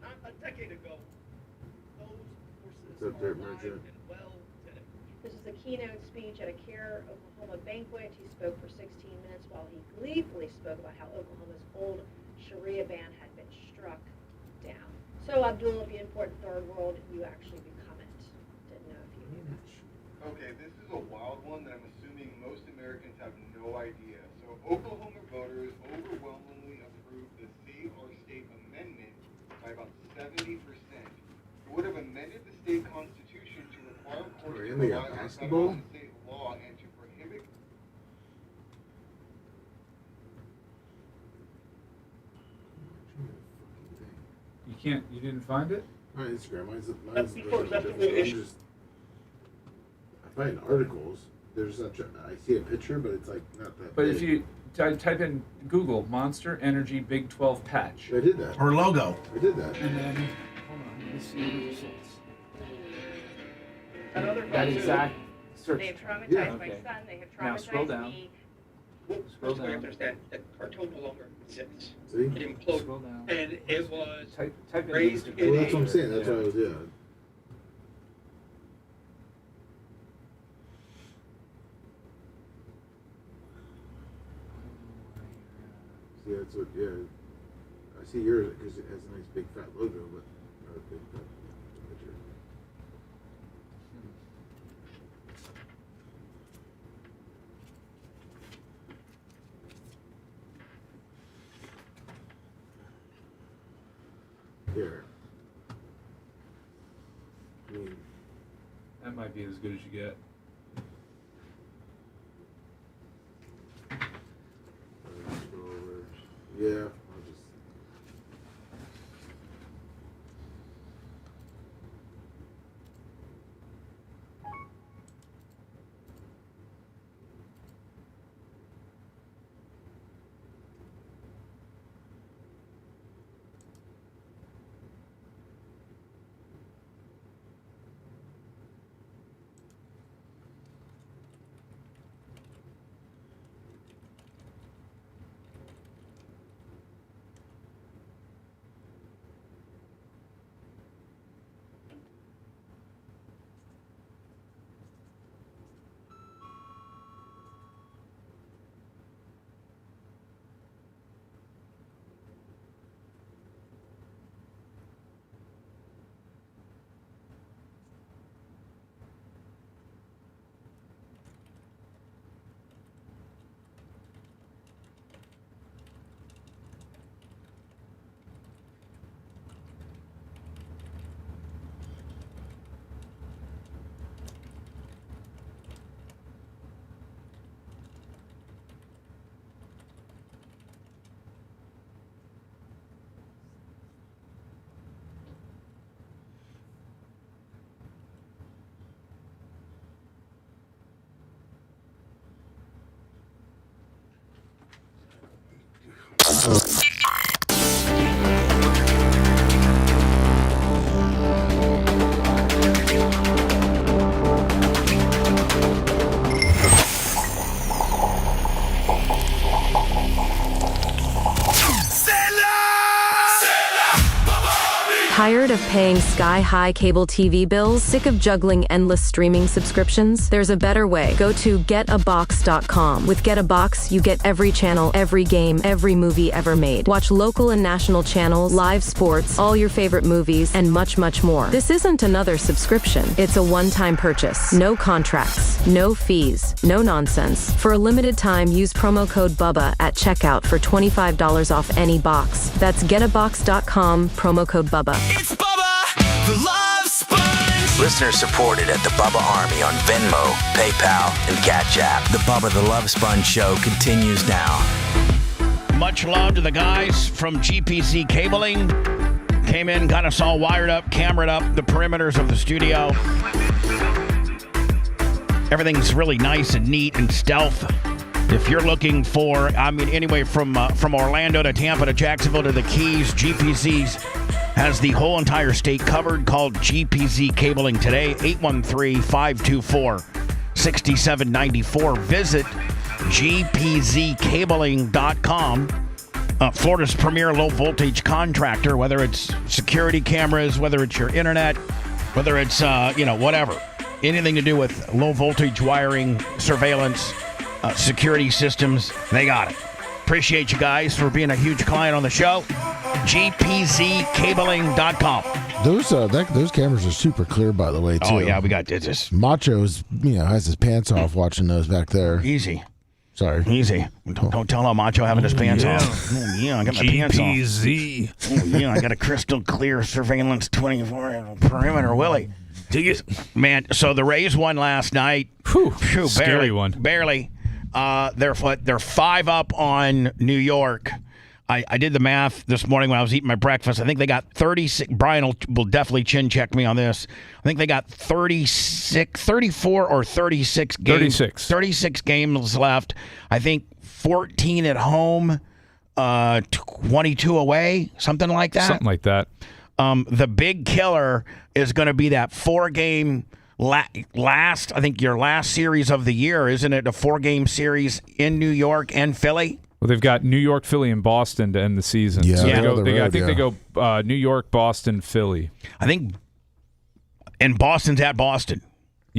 not a decade ago. This is a keynote speech at a CARE Oklahoma banquet. He spoke for 16 minutes while he gleefully spoke about how Oklahoma's old Sharia ban had been struck down. So, Abdul, if you import third world, you actually become it. Didn't know if you knew that. Okay, this is a wild one that I'm assuming most Americans have no idea. So, Oklahoma voters overwhelmingly approved the Save Our State Amendment by about 70%. It would have amended the state constitution to require courts to rely on federal and state law and to prohibit. You didn't find it? My Instagram. Mine's I find articles. There's not. I see a picture, but it's like not that. But big. if you type in Google Monster Energy Big 12 patch. I did that. Or logo. I did that. And then, hold on, let me see the results. That exact search. They have traumatized Yeah. my Okay. son. They have Now scroll traumatized down. me. Scroll down. That cartoon no longer exists. See? It imploded. Scroll down. And it was Type in raised Instagram. in Well, that's what I'm saying. That's Yeah. what I was. Yeah. Yeah, that's what. Yeah, I see yours because it has a nice big fat logo, but not a big fat picture. Here. I mean, That might be as good as you get. yeah, I'll just. Tired of paying sky-high cable TV bills? Sick of juggling endless streaming subscriptions? There's a better way. Go to getabox.com. With Get a Box, you get every channel, every game, every movie ever made. Watch local and national channels, live sports, all your favorite movies, and much, much more. This isn't another subscription. It's a one-time purchase. No contracts, no fees, no nonsense. For a limited time, use promo code Bubba at checkout for $25 off any box. That's getabox.com, promo code Bubba. It's Bubba, the Love Sponge. Listener supported at the Bubba Army on Venmo, PayPal, and Cash App. The Bubba the Love Sponge show continues now. Much love to the guys from GPC Cabling. Came in, got us all wired up, cameraed up, the perimeters of the studio. Everything's really nice and neat and stealth. If you're looking for, anyway, from Orlando to Tampa to Jacksonville to the Keys, GPC's has the whole entire state covered. Called GPC Cabling today, 813-524-6794. Visit gpzcabling.com. Florida's premier low-voltage contractor, whether it's security cameras, whether it's your internet, whether it's, whatever. Anything to do with low-voltage wiring, surveillance, security systems, they got it. Appreciate you guys for being a huge client on the show. gpzcabling.com. Those cameras are super clear, by the way, too. Oh, yeah, we got this. Macho's, has his pants off watching those back there. Easy. Sorry. Easy. Don't tell him Macho having his pants off. Oh, yeah, I got my pants off. GPZ. Oh, yeah, I got a crystal clear surveillance 24 perimeter Willie. Man, so the Rays won last night. Whew, barely, scary one. Barely. They're 5 up on New York. I did the math this morning when I was eating my breakfast. I think they got 36. Brian will definitely chin check me on this. I think they got 34 or 36 games. 36 games left. I think 14 at home, 22 away, something like that. Something like that. The big killer is going to be that 4-game last, I think your last series of the year, isn't it? A 4-game series in New York and Philly. Well, they've got New York, Philly, and Boston to end the season. Yeah, so I think they go New York, Boston, Philly. I think, and Boston's at Boston.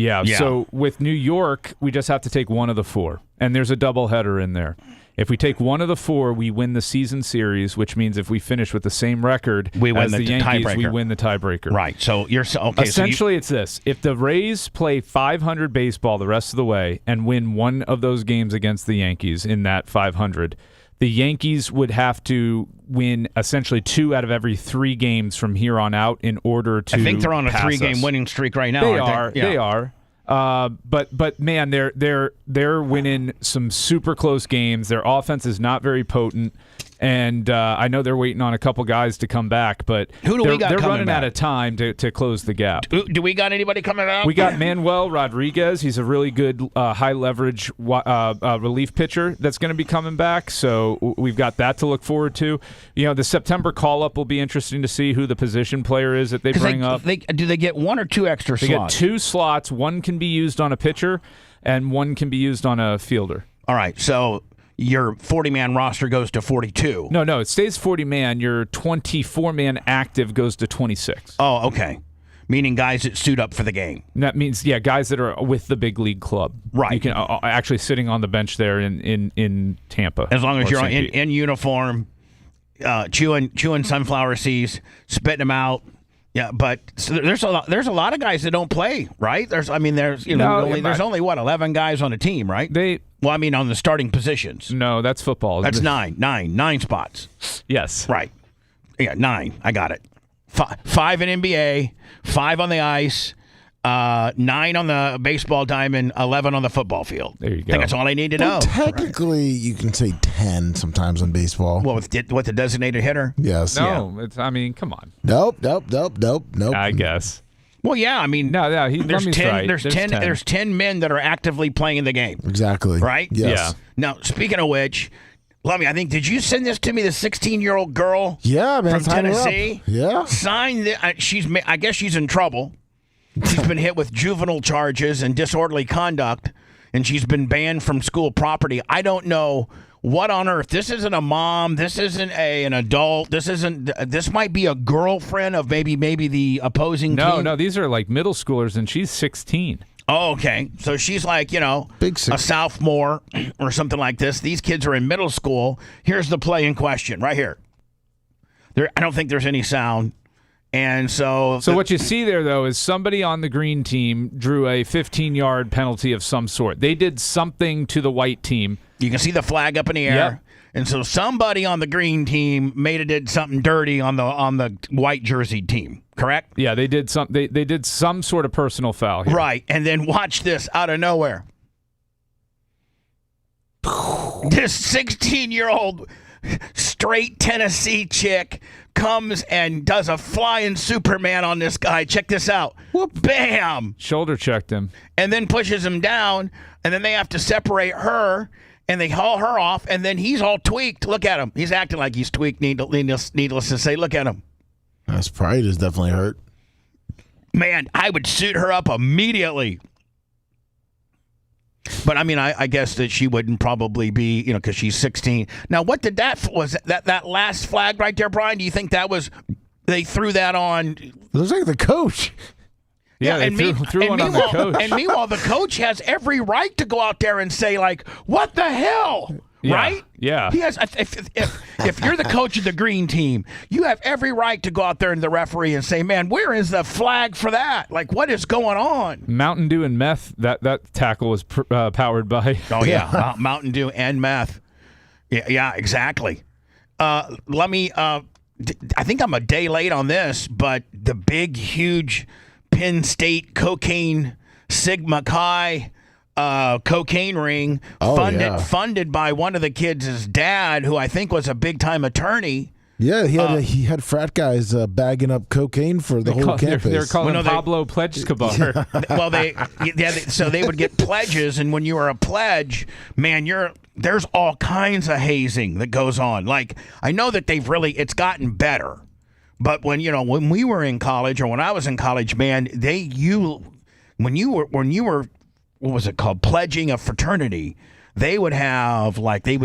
Yeah. So with New York, we just have to take one of the 4, and there's a doubleheader in there. If we take one of the 4, we win the season series, which means if we finish with the same record we win as the Yankees, we win the tiebreaker. Right. So you're okay. Essentially, it's this: if the Rays play 500 baseball the rest of the way and win one of those games against the Yankees in that 500, the Yankees would have to win essentially 2 out of every 3 games from here on out in order to. I think they're on a pass 3-game us. winning streak right now. They aren't are. They are. But man, they're winning some super close games. Their offense is not very potent, and I know they're waiting on a couple guys to come back. But who do we got they're coming running back? out of time to close the gap. Do we got anybody coming back? We got Manuel Rodriguez. He's a really good high leverage relief pitcher that's going to be coming back. So we've got that to look forward to. You know, the September call up will be interesting to see who the position player is that they bring up. Do they get 1 or 2 extra They slots? get 2 slots. One can be used on a pitcher, and one can be used on a fielder. All right, so your 40-man roster goes to 42. No, it stays 40-man. Your 24-man active goes to 26. Oh, okay. Meaning guys that suit up for the game. And that means, guys that are with the big league club. Right. You can actually sitting on the bench there in Tampa. As long as or you're St. Pete. in uniform, chewing sunflower seeds, spitting them out. Yeah, but so there's a lot of guys that don't play, right? There's there's 11 guys on a team, right? On the starting positions. No, that's football. That's nine spots. Yes, right. Yeah, 9. I got it. 5 in NBA, 5 on the ice, 9 on the baseball diamond, 11 on the football field. There you go. I think that's all I need to know. Technically, you can say 10 sometimes on baseball. Well, with the designated hitter? Yes. No, come on. Nope. I guess. Well, yeah, there's 10. Right. There's 10 men that are actively playing the game. Exactly. Right? Yes. Yeah. Now, speaking of which, Lummy, I think, did you send this to me, the 16-year-old girl man, from Tennessee? Yeah. Signed I guess she's in trouble. She's been hit with juvenile charges and disorderly conduct, and she's been banned from school property. I don't know what on earth. This isn't a mom. This isn't an adult. This might be a girlfriend of maybe the opposing team. No, these are like middle schoolers, and she's 16. Oh, okay. So she's like, a sophomore or something like this. These kids are in middle school. Here's the play in question right here. I don't think there's any sound. And so what you see there, though, is somebody on the green team drew a 15-yard penalty of some sort. They did something to the white team. You can see the flag up in the air. Yep. And so somebody on the green team did something dirty on the white jersey team, correct? Yeah, they did some sort of personal foul here. Right. And then watch this out of nowhere. This 16-year-old straight Tennessee chick comes and does a flying Superman on this guy. Check this out. Whoop. Bam. Shoulder checked him. And then pushes him down, and then they have to separate her, and they haul her off, and then he's all tweaked. Look at him. He's acting like he's tweaked, needless to say. Look at him. His pride is definitely hurt. Man, I would suit her up immediately. But, I guess that she wouldn't probably be, because she's 16. Now, what did was that last flag right there, Brian? Do you think that was, they threw that on? It looks like the coach. Yeah, they threw one on the coach. And meanwhile, the coach has every right to go out there and say, like, what the hell? Yeah, right? Yeah. He has. If you're the coach of the green team, you have every right to go out there and the referee and say, "Man, where is the flag for that? Like, what is going on?" Mountain Dew and meth. That tackle was powered by. Oh yeah, Mountain Dew and meth. Yeah, exactly. Let me. I think I'm a day late on this, but the big, huge Penn State cocaine Sigma Chi. Cocaine ring funded by one of the kids' dad, who I think was a big-time attorney. Yeah, he had frat guys bagging up cocaine for the whole campus. They're calling Pablo Pledge Escobar. Yeah. So they would get pledges, and when you were a pledge, man, there's all kinds of hazing that goes on. Like, I know that it's gotten better, but when we were in college, or when I was in college, man, when you were what was it called? Pledging a fraternity. They would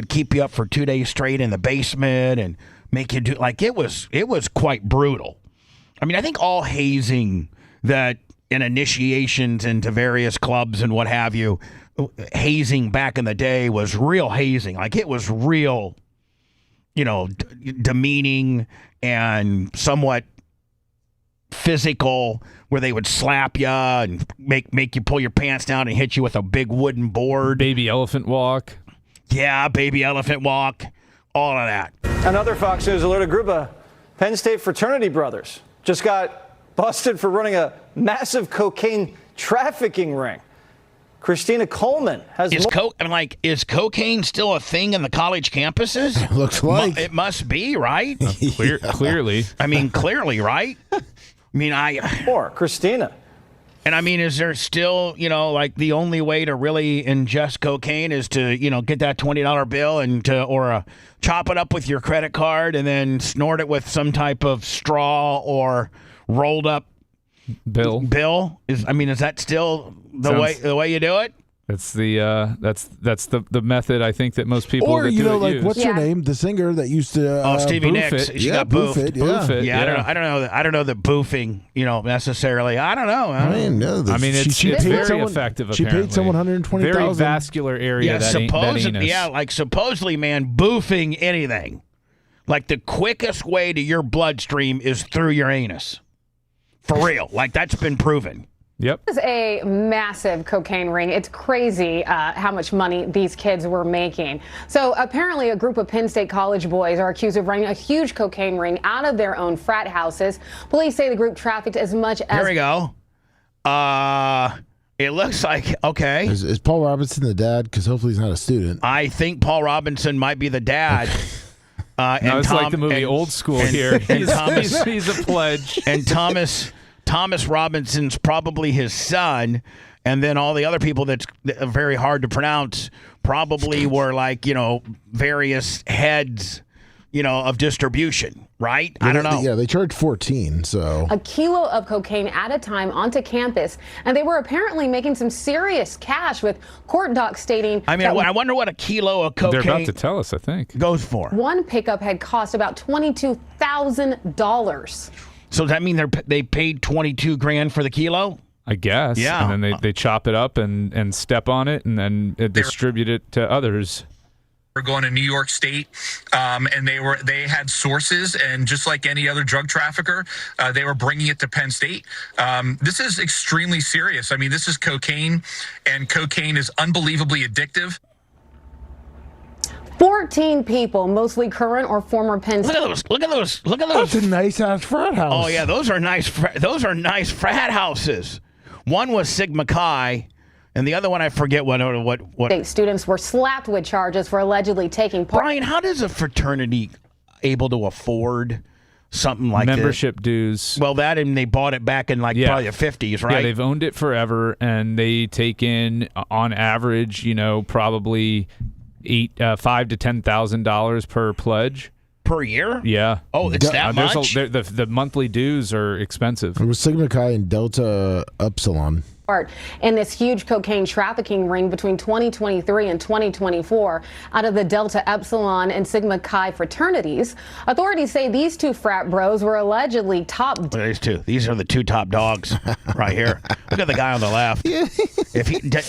keep you up for 2 days straight in the basement and make you do it was quite brutal. I think all hazing that and initiations into various clubs and what have you. Hazing back in the day was real hazing. Like, it was real, demeaning and somewhat physical, where they would slap you and make you pull your pants down and hit you with a big wooden board. Baby elephant walk. Yeah, baby elephant walk. All of that. Another Fox News alert, a group of Penn State fraternity brothers just got busted for running a massive cocaine trafficking ring. Christina Coleman has... Is cocaine still a thing in the college campuses? Looks like. It must be, right? Clearly. I mean, clearly, right? Or Christina. And I mean, is there still, the only way to really ingest cocaine is to, get that $20 bill or chop it up with your credit card and then snort it with some type of straw or rolled up bill? Is that still the way you do it? That's the method I think that most people that do it use. What's her name? The singer that used to Stevie Nicks. She got boofed. Boofed. I don't know the boofing, necessarily. I don't know. It's very effective. She paid someone $120,000. Very vascular area. Supposedly, man, boofing anything. Like, the quickest way to your bloodstream is through your anus. For real. Like, that's been proven. Yep. This is a massive cocaine ring. It's crazy how much money these kids were making. So apparently a group of Penn State college boys are accused of running a huge cocaine ring out of their own frat houses. Police say the group trafficked as much as... Here we go. It looks like, okay. Is Paul Robinson the dad? Because hopefully he's not a student. I think Paul Robinson might be the dad. No, it's like the movie Old School here. He's a pledge. And Thomas Robinson's probably his son, and then all the other people that's very hard to pronounce probably were various heads, of distribution, right? I don't know. Yeah, they charged 14, so. A kilo of cocaine at a time onto campus, and they were apparently making some serious cash, with court docs stating... I wonder what a kilo of cocaine... They're about to tell us, I think. ...goes for. One pickup had cost about $22,000. So does that mean they paid $22,000 for the kilo? I guess. Yeah. And then they chop it up and step on it and then distribute it to others. We're going to New York State, and they had sources, and just like any other drug trafficker, they were bringing it to Penn State. This is extremely serious. I mean, this is cocaine, and cocaine is unbelievably addictive. 14 people, mostly current or former Penn State. Look at those. That's a nice ass frat house. Oh yeah, those are nice frat houses. One was Sigma Chi, and the other one I forget what. State students were slapped with charges for allegedly taking part. Brian, how does a fraternity able to afford something like membership dues? Well, that, and they bought it back in probably the 50s, right? Yeah, they've owned it forever, and they take in on average, probably $5,000 to $10,000 per pledge per year. Yeah. Oh, it's that much. The monthly dues are expensive. It was Sigma Chi and Delta Upsilon. In this huge cocaine trafficking ring between 2023 and 2024 out of the Delta Epsilon and Sigma Chi fraternities. Authorities say these two frat bros were allegedly top. Look at these two. These are the two top dogs right here. Look at the guy on the left.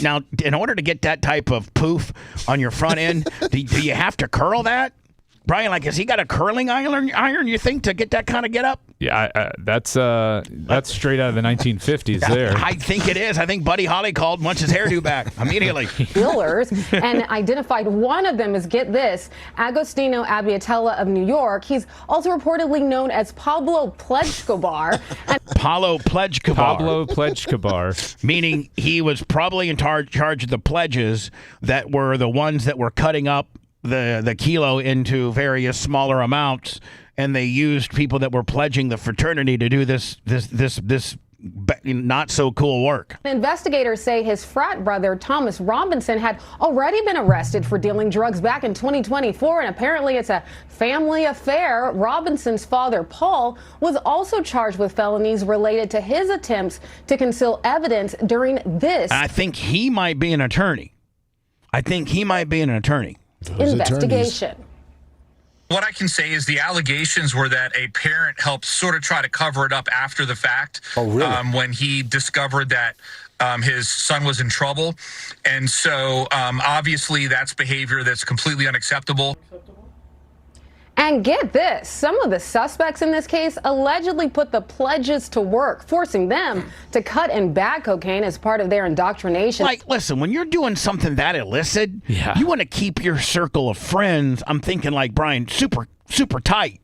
Now, in order to get that type of poof on your front end, do you have to curl that? Brian, has he got a curling iron, you think, to get that kind of get up? Yeah, that's straight out of the 1950s there. I think it is. I think Buddy Holly wants his hairdo back immediately. Dealers, and identified one of them as, get this, Agostino Abiatella of New York. He's also reportedly known as Pablo Plejkobar. Pablo Plejkobar. Meaning he was probably in charge of the pledges that were the ones that were cutting up the kilo into various smaller amounts, and they used people that were pledging the fraternity to do this not so cool work. Investigators say his frat brother Thomas Robinson had already been arrested for dealing drugs back in 2024, and apparently it's a family affair. Robinson's father, Paul, was also charged with felonies related to his attempts to conceal evidence during this. I think he might be an attorney. Investigation. What I can say is the allegations were that a parent helped sort of try to cover it up after the fact. Oh, really? When he discovered that his son was in trouble. And so obviously that's behavior that's completely unacceptable. And get this, some of the suspects in this case allegedly put the pledges to work, forcing them to cut and bag cocaine as part of their indoctrination. Like, listen, when you're doing something that illicit, you want to keep your circle of friends, I'm thinking like Brian, super, super tight.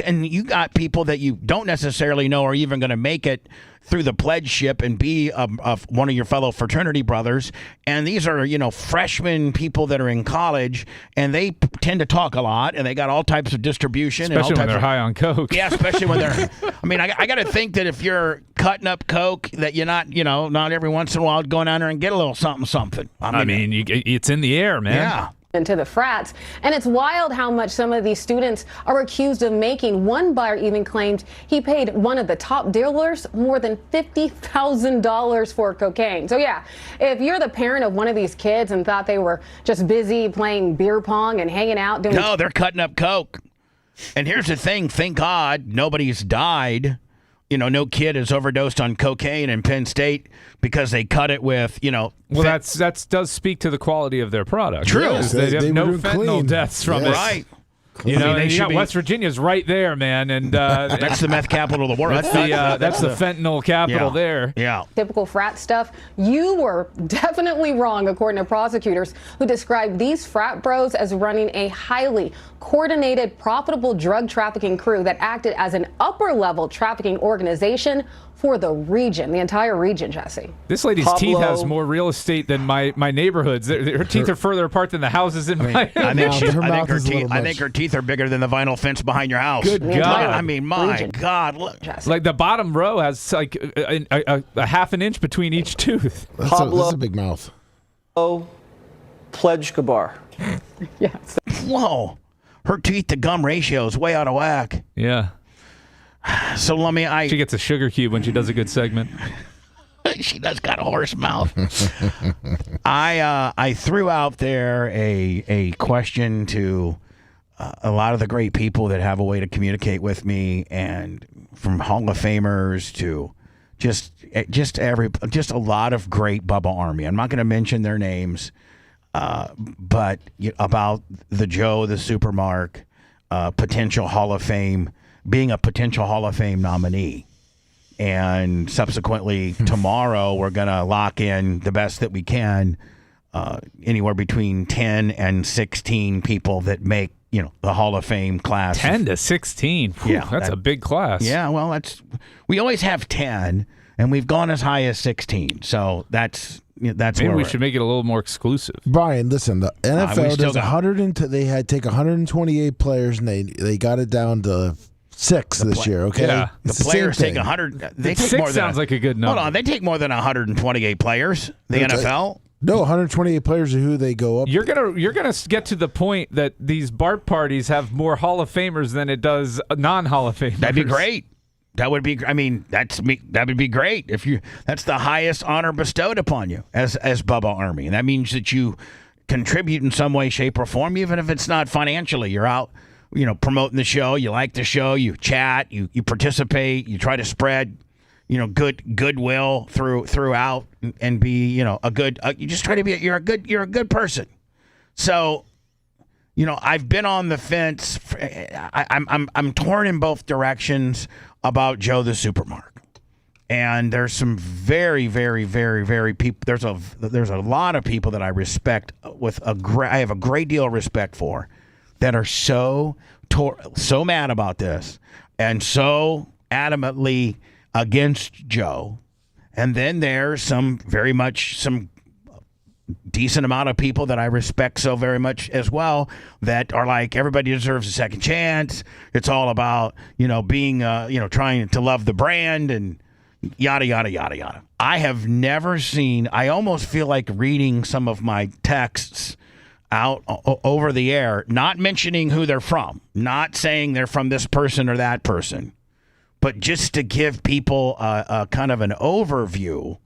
And you got people that you don't necessarily know are even going to make it through the pledgeship and be one of your fellow fraternity brothers. And these are, freshmen people that are in college, and they tend to talk a lot, and they got all types of distribution. Especially when they're high on coke. Yeah, especially when they're... I mean, I got to think that if you're cutting up coke, that you're not, not every once in a while going down there and get a little something. I mean, it's in the air, man. Yeah. Into the frats. And it's wild how much some of these students are accused of making. One buyer even claimed he paid one of the top dealers more than $50,000 for cocaine. So yeah, if you're the parent of one of these kids and thought they were just busy playing beer pong and hanging out doing... No, they're cutting up coke. And here's the thing, thank God nobody's died. No kid has overdosed on cocaine in Penn State because they cut it with, Well, that does speak to the quality of their product. True. Yes, they have no fentanyl clean. deaths from it. Right. You got West Virginia's right there, man, and that's the meth capital of the world. That's the fentanyl capital there. Yeah. Typical frat stuff. You were definitely wrong, according to prosecutors who described these frat bros as running a highly coordinated, profitable drug trafficking crew that acted as an upper-level trafficking organization for the region, the entire region, Jesse. This lady's teeth has more real estate than my neighborhoods. Her teeth are further apart than the houses in my I think her teeth are bigger than the vinyl fence behind your house. Good God. I mean, my God. Look. Like the bottom row has like a half an inch between each tooth. That's a big mouth. Oh, Pledge Gabar. Yes. Whoa. Her teeth to gum ratio is way out of whack. Yeah. So she gets a sugar cube when she does a good segment. She does got a horse mouth. I threw out there a question to a lot of the great people that have a way to communicate with me, and from Hall of Famers to just a lot of great Bubba Army. I'm not going to mention their names, but about the Joe, the Supermark, potential Hall of Fame. Being a potential Hall of Fame nominee. And subsequently, tomorrow, we're going to lock in the best that we can, anywhere between 10 and 16 people that make, the Hall of Fame class. 10 to 16? Whew, yeah. That's a big class. Yeah, well, we always have 10, and we've gone as high as 16. So that's maybe we should make it a little more exclusive. Brian, listen, the NFL does they had take 128 players, and they got it down to 6 this year, okay? Yeah. The players take 100. They take 6 more sounds like a good number. Hold on, they take more than 128 players. The NFL. No, 128 players are who they go up. You're gonna get to the point that these BART parties have more Hall of Famers than it does non-Hall of Famers. That'd be great. That would be. I mean, that would be great if you. That's the highest honor bestowed upon you as Bubba Army, and that means that you contribute in some way, shape, or form, even if it's not financially. You're out. Promoting the show, you like the show, you chat, you participate, you try to spread, goodwill throughout, and be, a good. You just try to be. You're a good person. So, I've been on the fence. I'm torn in both directions about Joe the Supermark, and there's some very, very, very, very people. There's a lot of people that I respect I have a great deal of respect for. That are so mad about this and so adamantly against Joe. And then there's some decent amount of people that I respect so very much as well that are like, everybody deserves a second chance. It's all about, being, trying to love the brand and yada, yada, yada, yada. I have never seen, I almost feel like reading some of my texts out over the air, not mentioning who they're from, not saying they're from this person or that person, but just to give people a kind of an overview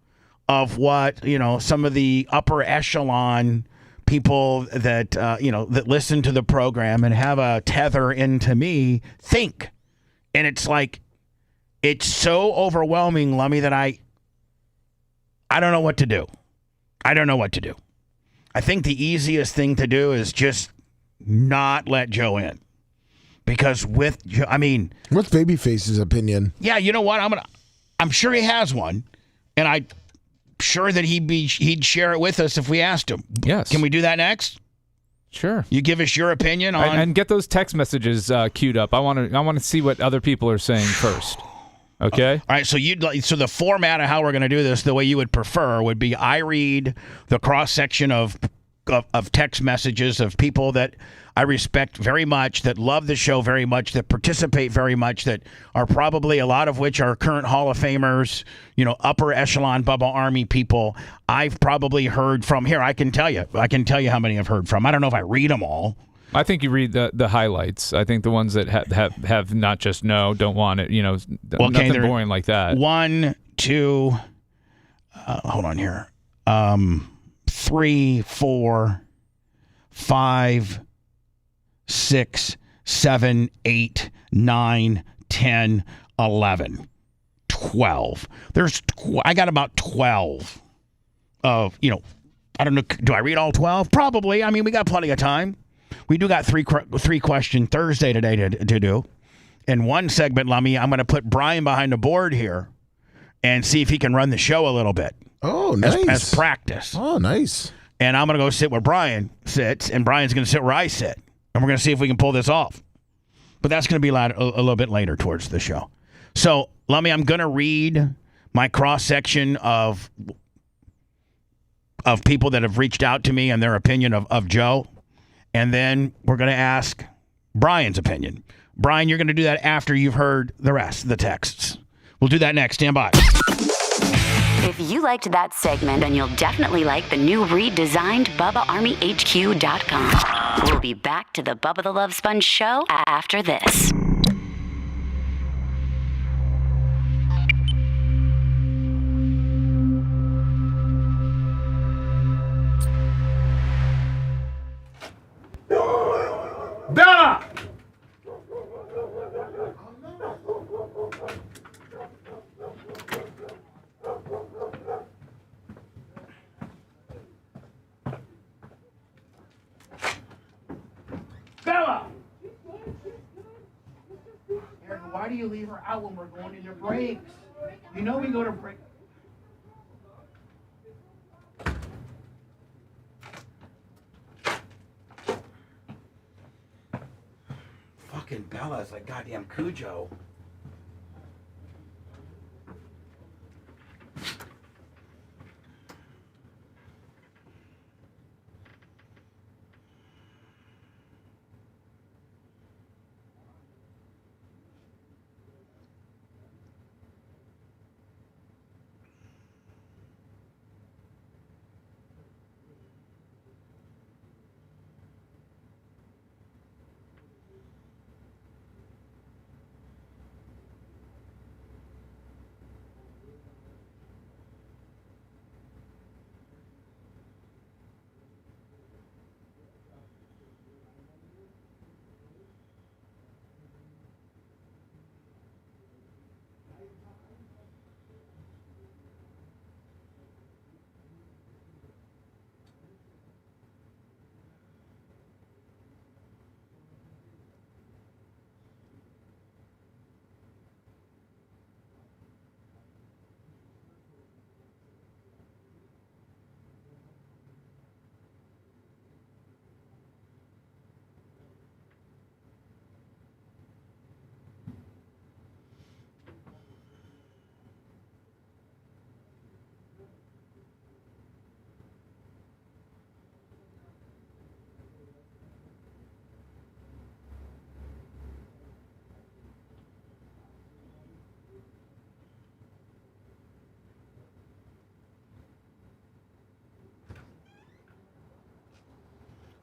of what, some of the upper echelon people that that listen to the program and have a tether into me think. And it's like, it's so overwhelming, Lummy, that I don't know what to do. I don't know what to do. I think the easiest thing to do is just not let Joe in. Because what's Babyface's opinion? Yeah, you know what? I'm sure he has one, and I'm sure that he'd share it with us if we asked him. Yes. Can we do that next? Sure. You give us your opinion on and get those text messages queued up. I want to see what other people are saying first. Okay. All right. So so the format of how we're going to do this, the way you would prefer, would be I read the cross section of text messages of people that I respect very much, that love the show very much, that participate very much, that are probably a lot of which are current Hall of Famers, upper echelon Bubba Army people. I've probably heard from here. I can tell you how many I've heard from. I don't know if I read them all. I think you read the highlights. I think the ones that have not just don't want it, nothing boring like that. 1, 2, hold on here. 3, 4, 5, 6, 7, 8, 9, 10, 11, 12. I got about 12 of, I don't know. Do I read all 12? Probably. I mean, we got plenty of time. We do got three question Thursday today to do. In one segment, Lummy, I'm going to put Brian behind the board here and see if he can run the show a little bit. Oh, nice. As practice. Oh, nice. And I'm going to go sit where Brian sits, and Brian's going to sit where I sit. And we're going to see if we can pull this off. But that's going to be a little bit later towards the show. So, Lummy, I'm going to read my cross-section of people that have reached out to me and their opinion of Joe. And then we're going to ask Brian's opinion. Brian, you're going to do that after you've heard the rest of the texts. We'll do that next. Stand by. If you liked that segment, then you'll definitely like the new redesigned BubbaArmyHQ.com. We'll be back to the Bubba the Love Sponge show after this. Bella! Bella! Erica, why do you leave her out when we're going into breaks? We go to break. Fucking Bella is like goddamn Cujo.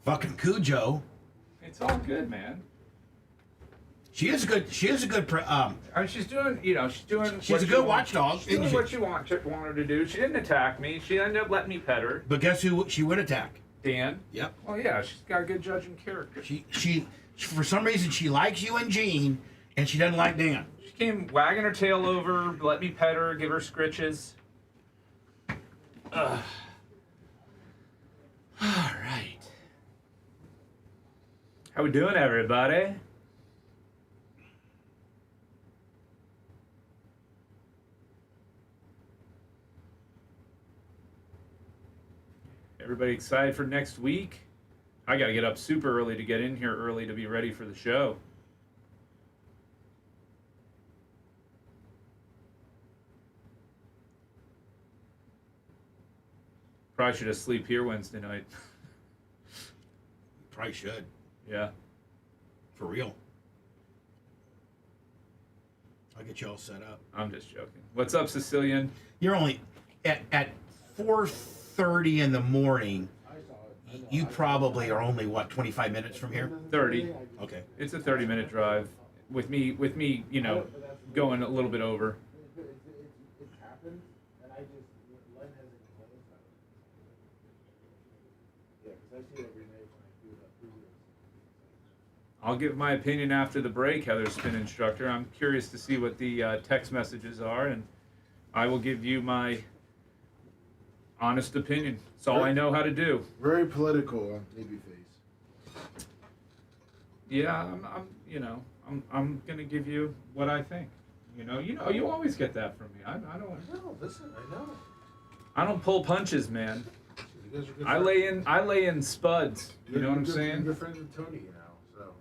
Fucking Cujo. It's all good, man. She is a good. she's doing. She's a good watchdog. She's doing what you want her to do. She didn't attack me. She ended up letting me pet her. But guess who she would attack? Dan? Yep. Oh, yeah, she's got a good judging character. She for some reason, she likes you and Gene, and she doesn't like Dan. She came wagging her tail over, let me pet her, give her scritches. All right. How we doing, everybody? Everybody excited for next week? I got to get up super early to get in here early to be ready for the show. Probably should have sleep here Wednesday night. Probably should. Yeah. For real. I'll get you all set up. I'm just joking. What's up, Sicilian? You're only at 4:30 in the morning. You probably are only, what, 25 minutes from here? 30. Okay. It's a 30-minute drive. With me, you know, going a little bit over. I'll give my opinion after the break, Heather Spin Instructor. I'm curious to see what the text messages are, and I will give you my honest opinion. It's all I know how to do. Very political on Babyface. Yeah, I'm gonna give you what I think. You always get that from me. I don't. No, listen, I know. I don't pull punches, man. You guys are good I lay in spuds. You know what I'm saying? You're friends with Tony, so.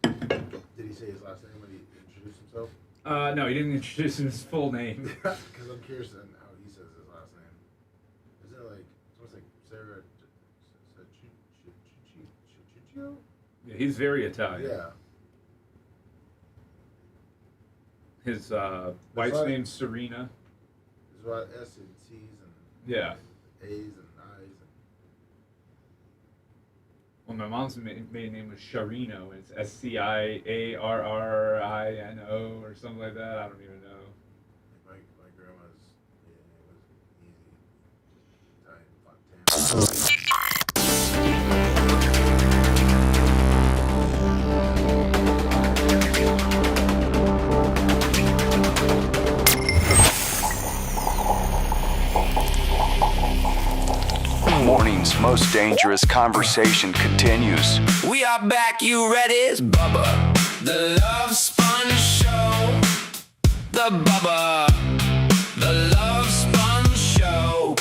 Did he say his last name when he introduced himself? No, he didn't introduce his full name. Because I'm curious on how he says his last name. Is it like, it's almost like Sarah Chuccio? Yeah, he's very Italian. Yeah. His wife's name's Serena. There's a lot of S and C's and Yeah. A's and I's. Well, my mom's maiden name was Sharino. It's Sciarrino or something like that. I don't even know. My grandma's name was easy. Italian. Morning's most dangerous conversation continues. We are back, you ready? It's Bubba, the Love Sponge Show. The Bubba, the Love Sponge Show.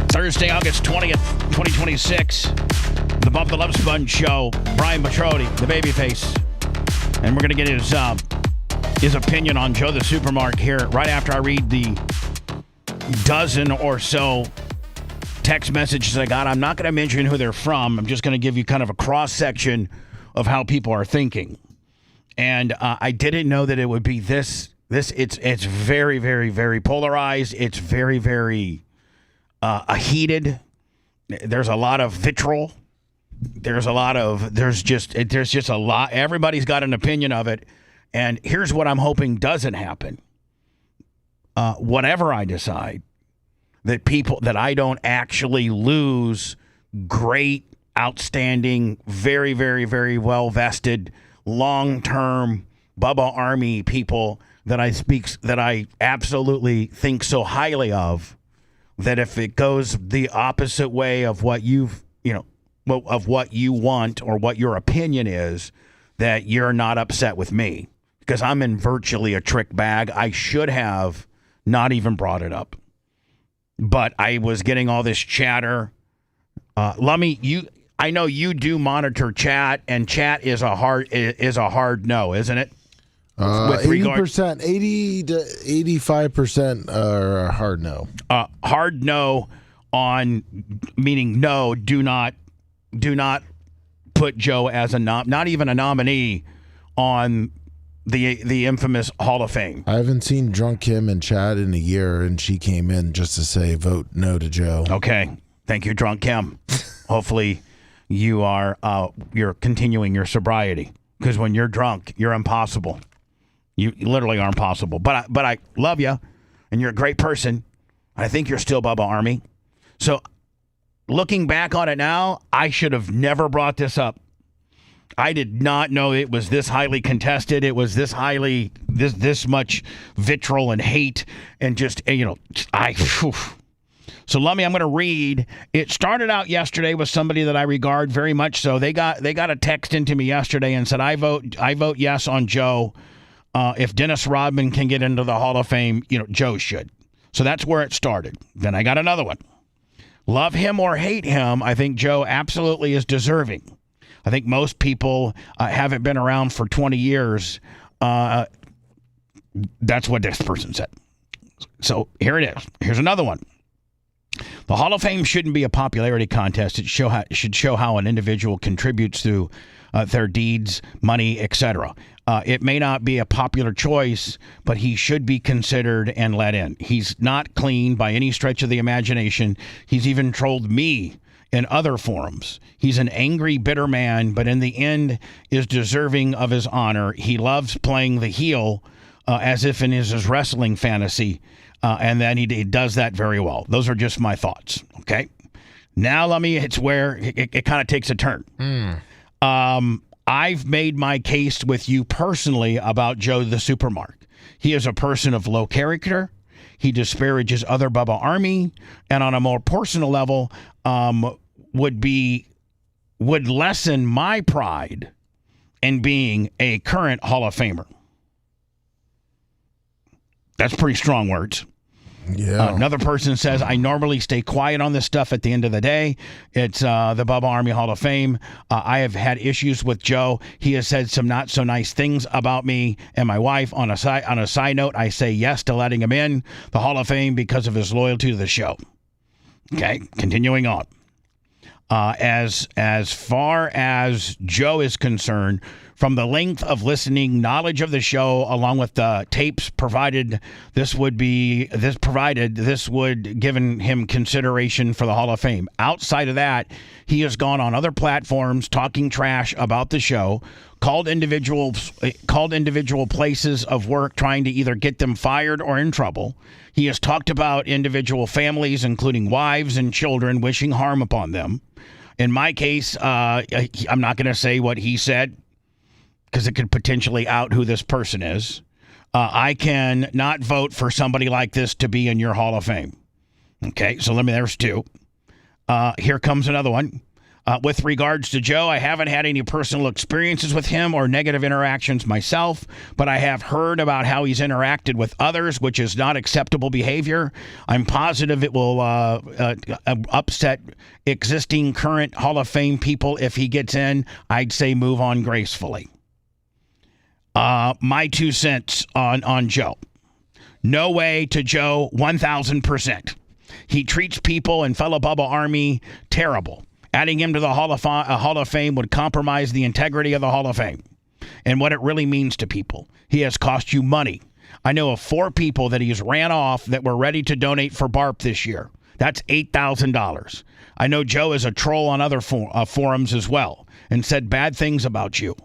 Thursday, August 20th, 2026. The Bubba the Love Sponge Show. Brian Petrodi, the Babyface. And we're going to get his opinion on Joe the Supermark here right after I read the dozen or so text messages I got. I'm not going to mention who they're from. I'm just going to give you kind of a cross-section of how people are thinking. And I didn't know that it would be this. It's very, very, very polarized. It's very, very heated. There's a lot of vitriol. There's just a lot. Everybody's got an opinion of it. And here's what I'm hoping doesn't happen. Whatever I decide, that I don't actually lose great, outstanding, very, very, very well-vested, long-term Bubba Army people that I absolutely think so highly of, that if it goes the opposite way of what of what you want or what your opinion is, that you're not upset with me. Because I'm in virtually a trick bag. I should have not even brought it up. But I was getting all this chatter. I know you do monitor chat, and chat is a hard no, isn't it? 80%, 80 to 85% are a hard no. Hard no on meaning no. Do not put Joe as not even a nominee on the infamous Hall of Fame. I haven't seen Drunk Kim and Chad in a year, and she came in just to say vote no to Joe. Okay, thank you, Drunk Kim. Hopefully, you're continuing your sobriety, because when you're drunk, you're impossible. You literally are impossible. But I love you, and you're a great person. I think you're still Bubba Army. So looking back on it now, I should have never brought this up. I did not know it was this highly contested. It was this much vitriol and hate and just, So, Lummy, I'm going to read. It started out yesterday with somebody that I regard very much so. They got a text into me yesterday and said, I vote yes on Joe. If Dennis Rodman can get into the Hall of Fame, Joe should. So that's where it started. Then I got another one. Love him or hate him, I think Joe absolutely is deserving. I think most people haven't been around for 20 years. That's what this person said. So here it is. Here's another one. The Hall of Fame shouldn't be a popularity contest. It should show how an individual contributes through their deeds, money, etc. It may not be a popular choice, but he should be considered and let in. He's not clean by any stretch of the imagination. He's even trolled me in other forums. He's an angry, bitter man, but in the end is deserving of his honor. He loves playing the heel as if in his wrestling fantasy. And then he does that very well. Those are just my thoughts. Okay. Now, it's where it kind of takes a turn. I've made my case with you personally about Joe the Supermark. He is a person of low character. He disparages other Bubba Army. And on a more personal level, would lessen my pride in being a current Hall of Famer. That's pretty strong words. Yeah. Another person says, I normally stay quiet on this stuff at the end of the day. It's the Bubba Army Hall of Fame. I have had issues with Joe. He has said some not so nice things about me and my wife. On a side note, I say yes to letting him in the Hall of Fame because of his loyalty to the show. Okay, continuing on. As far as Joe is concerned, from the length of listening, knowledge of the show, along with the tapes provided, this would given him consideration for the Hall of Fame. Outside of that, he has gone on other platforms talking trash about the show, called individual places of work trying to either get them fired or in trouble. He has talked about individual families, including wives and children, wishing harm upon them. In my case, I'm not going to say what he said, because it could potentially out who this person is. I can not vote for somebody like this to be in your Hall of Fame. Okay, so there's two. Here comes another one. With regards to Joe, I haven't had any personal experiences with him or negative interactions myself, but I have heard about how he's interacted with others, which is not acceptable behavior. I'm positive it will upset existing current Hall of Fame people if he gets in. I'd say move on gracefully. My 2 cents on Joe. No way to Joe, 1,000%. He treats people and fellow Bubba Army terrible. Adding him to the Hall of Fame would compromise the integrity of the Hall of Fame and what it really means to people. He has cost you money. I know of 4 people that he's ran off that were ready to donate for BARP this year. That's $8,000. I know Joe is a troll on other forums as well and said bad things about you.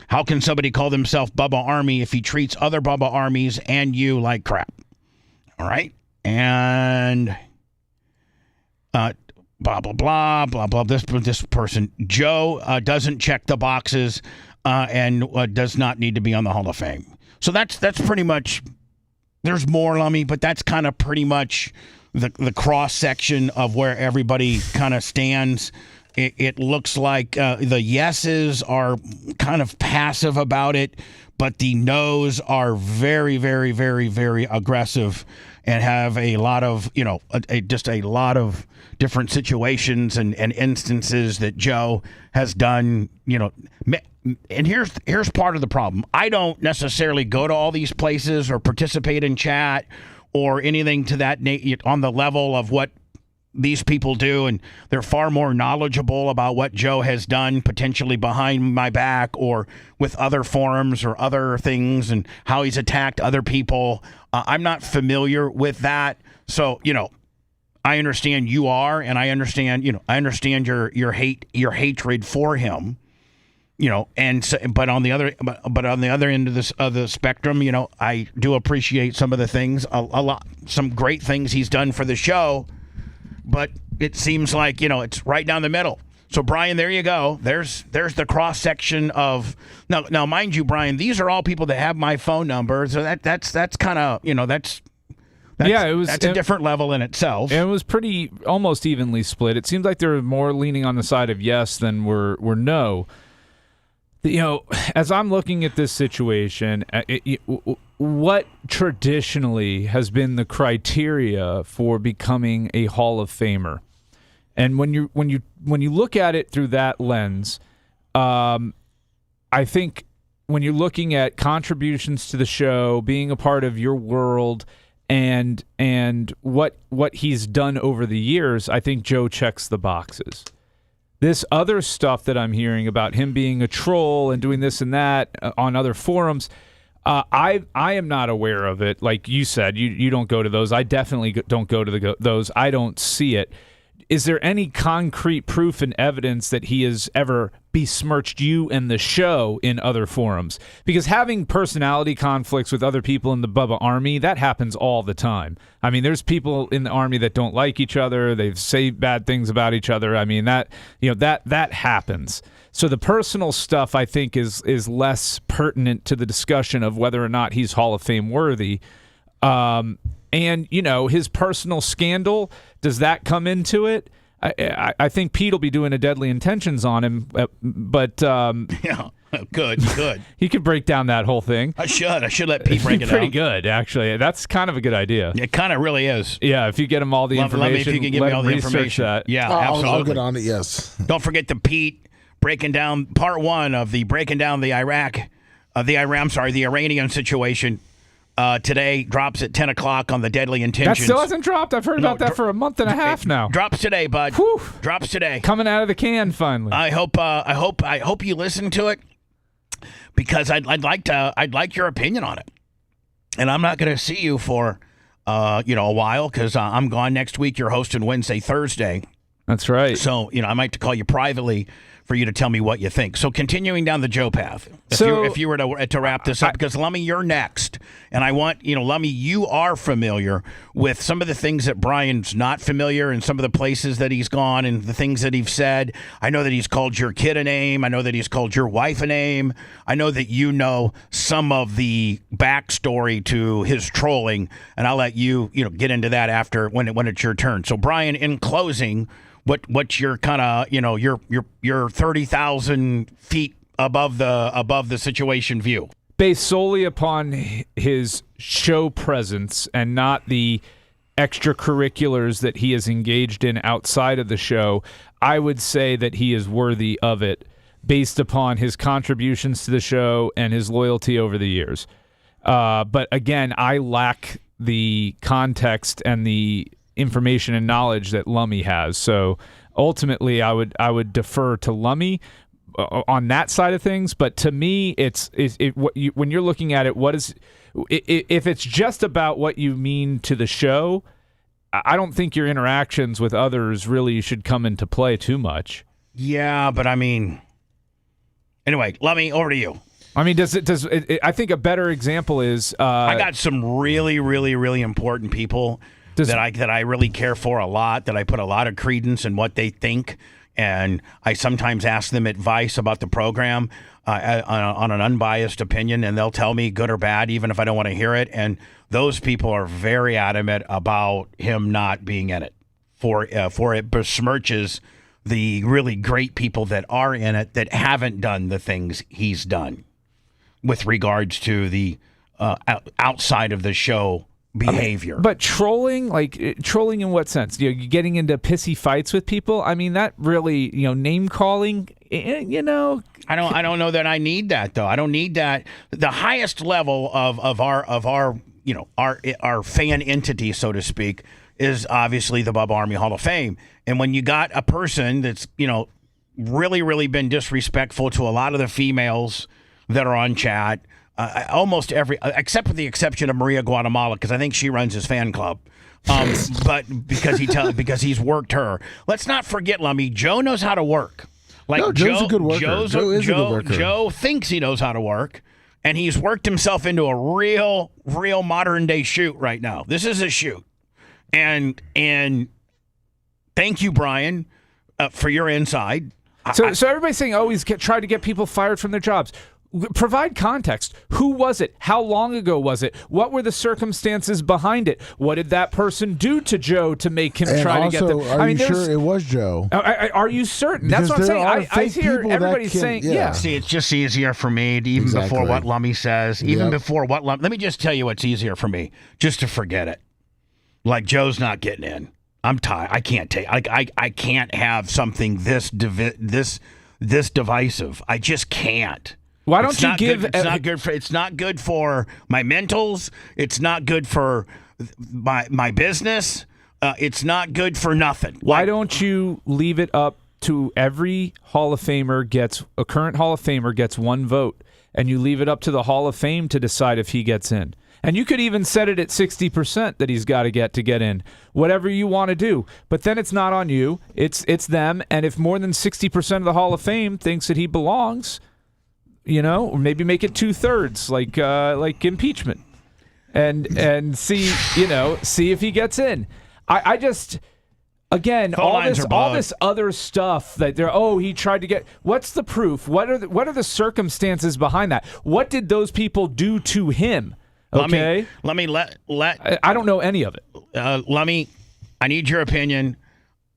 How can somebody call themselves Bubba Army if he treats other Bubba Armies and you like crap? All right. And blah, blah, blah, blah, blah. This person, Joe, doesn't check the boxes and does not need to be on the Hall of Fame. So that's pretty much, there's more, Lummy, but that's kind of pretty much the cross section of where everybody kind of stands. It looks like the yeses are kind of passive about it, but the no's are very, very, very, very aggressive and have a lot of, just a lot of different situations and instances that Joe has done, And here's part of the problem. I don't necessarily go to all these places or participate in chat or anything to that on the level of what these people do, and they're far more knowledgeable about what Joe has done potentially behind my back or with other forums or other things and how he's attacked other people. I'm not familiar with that. So, I understand you are, and I understand your hatred for him. and so, but on the other end of the spectrum, I do appreciate some of the things a lot, some great things he's done for the show, but it seems like it's right down the middle. So Brian, there you go. There's the cross section of now, mind you, Brian, these are all people that have my phone number, so that's kind of that's a different level in itself. It was pretty almost evenly split. It seems like they were more leaning on the side of yes than were no. As I'm looking at this situation, what traditionally has been the criteria for becoming a Hall of Famer? And when you look at it through that lens, I think when you're looking at contributions to the show, being a part of your world, and what he's done over the years, I think Joe checks the boxes. This other stuff that I'm hearing about him being a troll and doing this and that on other forums, I am not aware of it. Like you said, you don't go to those. I definitely don't go to those. I don't see it. Is there any concrete proof and evidence that he has ever besmirched you and the show in other forums? Because having personality conflicts with other people in the Bubba Army, that happens all the time. I mean, there's people in the Army that don't like each other. They say bad things about each other. I mean, that happens. So the personal stuff, I think, is less pertinent to the discussion of whether or not he's Hall of Fame worthy. And, his personal scandal, does that come into it? I think Pete will be doing a Deadly Intentions on him, but yeah, good. He could break down that whole thing. I should let Pete break it down. Pretty good, actually. That's kind of a good idea. It kind of really is. Yeah, if you get him all the information, let me if you can give me all the information. That. Yeah, absolutely. I'll get on it. Yes. Don't forget the Pete breaking down part 1 of the breaking down the Iranian situation. Today drops at 10 o'clock on the Deadly Intentions. That still hasn't dropped. I've heard about that for a month and a half now. Drops today, bud. Whew. Drops today. Coming out of the can finally. I hope you listen to it, because I'd like your opinion on it. And I'm not going to see you for a while, because I'm gone next week. You're hosting Wednesday, Thursday. That's right. So I might have to call you privately for you to tell me what you think. So continuing down the Joe path, if you were to wrap this up, because Lummy, you're next, and I want Lummy, you are familiar with some of the things that Brian's not familiar, and some of the places that he's gone, and the things that he's said. I know that he's called your kid a name. I know that he's called your wife a name. I know that some of the backstory to his trolling, and I'll let you get into that after when it's your turn. So Brian, in closing, what's your kind of your 30,000 feet above the situation view, based solely upon his show presence and not the extracurriculars that he is engaged in outside of the show? I would say that he is worthy of it based upon his contributions to the show and his loyalty over the years. But again, I lack the context and the information and knowledge that Lummy has. So ultimately, I would defer to Lummy on that side of things. But to me, when you're looking at it, if it's just about what you mean to the show, I don't think your interactions with others really should come into play too much. Yeah, but I mean, anyway, Lummy, over to you. I mean, I think a better example is I got some really, really, really important people that I really care for a lot, that I put a lot of credence in what they think, and I sometimes ask them advice about the program on an unbiased opinion, and they'll tell me good or bad, even if I don't want to hear it. And those people are very adamant about him not being in it, for it besmirches the really great people that are in it that haven't done the things he's done with regards to the outside of the show behavior. But trolling in what sense? You're getting into pissy fights with people. I mean, that really, name calling. I don't know that I need that, though. I don't need that. The highest level of our fan entity, so to speak, is obviously the Bubba Army Hall of Fame. And when you got a person that's really, really been disrespectful to a lot of the females that are on chat. Almost every, except for the exception of Maria Guatemala, because I think she runs his fan club. But because he's worked her. Let's not forget, Lummy, Joe knows how to work. Like No, Joe's a good worker. Joe is a good worker. Joe thinks he knows how to work, and he's worked himself into a real modern day shoot right now. This is a shoot, and thank you, Brian, for your inside. So everybody's saying, oh, he's tried to get people fired from their jobs. Provide context. Who was it? How long ago was it? What were the circumstances behind it? What did that person do to Joe to make him try to get them? Are you sure it was Joe? Are you certain? That's what I'm saying. I hear everybody saying, yeah. See, it's just easier for me, before what Lummy says, before what Lummy. Let me just tell you what's easier for me, just to forget it. Like, Joe's not getting in. I'm tired. I can't take. I can't have something this divisive. I just can't. Why don't you give? It's not good for. It's not good for my mentals. It's not good for my business. It's not good for nothing. Why don't you leave it up to every Hall of Famer a current Hall of Famer gets one vote, and you leave it up to the Hall of Fame to decide if he gets in. And you could even set it at 60% that he's got to get in. Whatever you want to do. But then it's not on you. It's them. And if more than 60% of the Hall of Fame thinks that he belongs, or maybe make it 2/3, like impeachment, and see if he gets in. I just, again, all this other stuff that he tried to get. What's the proof? What are the circumstances behind that? What did those people do to him? Okay, I don't know any of it. I need your opinion.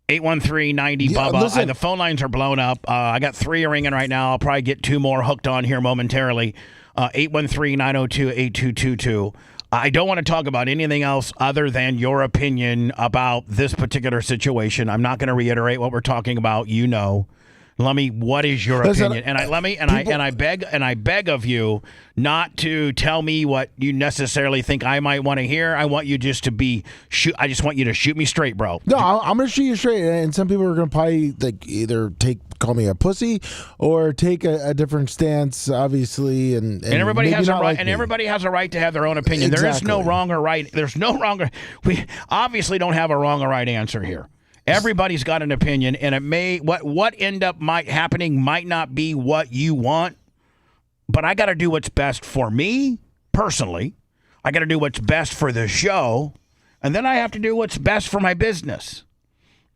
813-90-BUBBA. The phone lines are blown up. I got 3 ringing right now. I'll probably get 2 more hooked on here momentarily. 813-902-8222. I don't want to talk about anything else other than your opinion about this particular situation. I'm not going to reiterate what we're talking about. Lummy, what is your opinion? And I beg of you not to tell me what you necessarily think I might want to hear. I want you just to I just want you to shoot me straight, bro. No, I'm going to shoot you straight. And some people are going to probably either call me a pussy or take a different stance, obviously. And everybody has a right. Like and everybody has a right to have their own opinion. Exactly. There is no wrong or right. There's no wrong. We obviously don't have a wrong or right answer here. Everybody's got an opinion, and it may what end up happening might not be what you want, but I got to do what's best for me personally. I got to do what's best for the show, and then I have to do what's best for my business.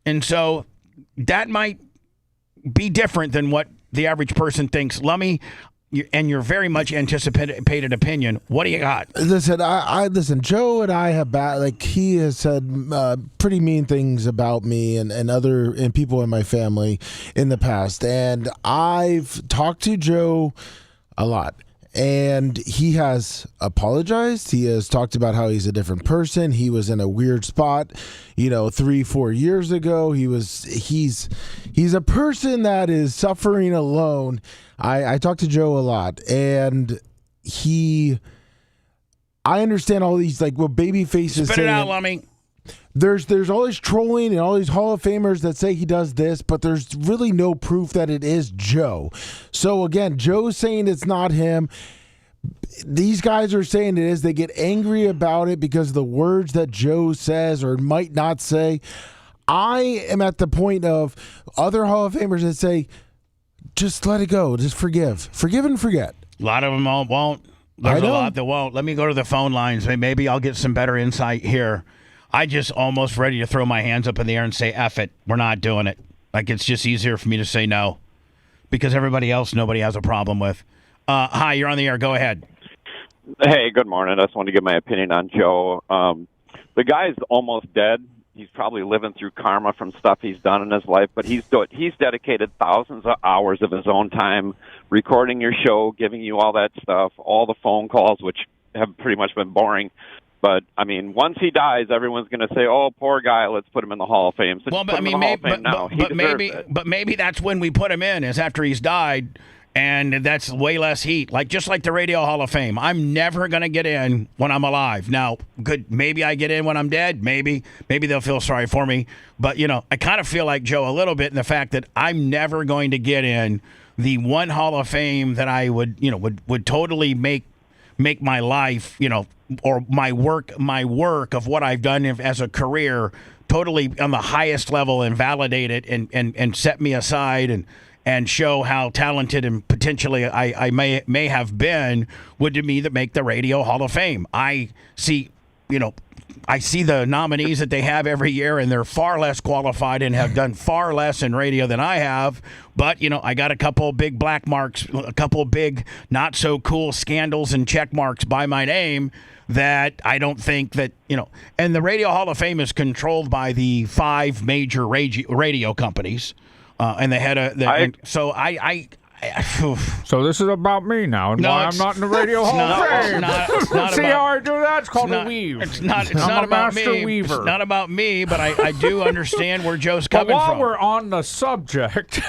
And so that might be different than what the average person thinks. Lummy, and your very much anticipated opinion. What do you got? Listen. Joe and I have he has said pretty mean things about me and people in my family in the past, and I've talked to Joe a lot. And he has apologized. He has talked about how he's a different person. He was in a weird spot, 3-4 years ago. He's a person that is suffering alone. I talked to Joe a lot, and I understand all these what Babyface is saying. Spit it out, Lummy. There's all this trolling and all these Hall of Famers that say he does this, but there's really no proof that it is Joe. So again, Joe's saying it's not him. These guys are saying it is. They get angry about it because of the words that Joe says or might not say. I am at the point of other Hall of Famers that say, just let it go. Just forgive and forget. A lot of them won't. There's a lot that won't. Let me go to the phone lines. Maybe I'll get some better insight here. I just almost ready to throw my hands up in the air and say, F it. We're not doing it. It's just easier for me to say no because everybody else, nobody has a problem with. Hi, you're on the air. Go ahead. Hey, good morning. I just wanted to give my opinion on Joe. The guy's almost dead. He's probably living through karma from stuff he's done in his life, but he's dedicated thousands of hours of his own time recording your show, giving you all that stuff, all the phone calls, which have pretty much been boring. But, once he dies, everyone's going to say, oh, poor guy, let's put him in the Hall of Fame. So maybe that's when we put him in, is after he's died, and that's way less heat. Just like the Radio Hall of Fame. I'm never going to get in when I'm alive. Now, maybe I get in when I'm dead. Maybe they'll feel sorry for me. But, I kind of feel like Joe a little bit in the fact that I'm never going to get in the one Hall of Fame that I would totally make my life, or my work of what I've done as a career totally on the highest level and validate it and set me aside and show how talented and potentially I may have been would to me that make the Radio Hall of Fame. I see the nominees that they have every year, and they're far less qualified and have done far less in radio than I have. But, I got a couple big black marks, a couple big not so cool scandals and check marks by my name that I don't think that, and the Radio Hall of Fame is controlled by the 5 major radio companies. And they had so this is about me now, and why I'm not in the Radio Hall of Fame. It's not See about, how I do that? It's called a weave. It's not about me. Weaver. It's not about me, but I do understand where Joe's coming while from. We're on the subject.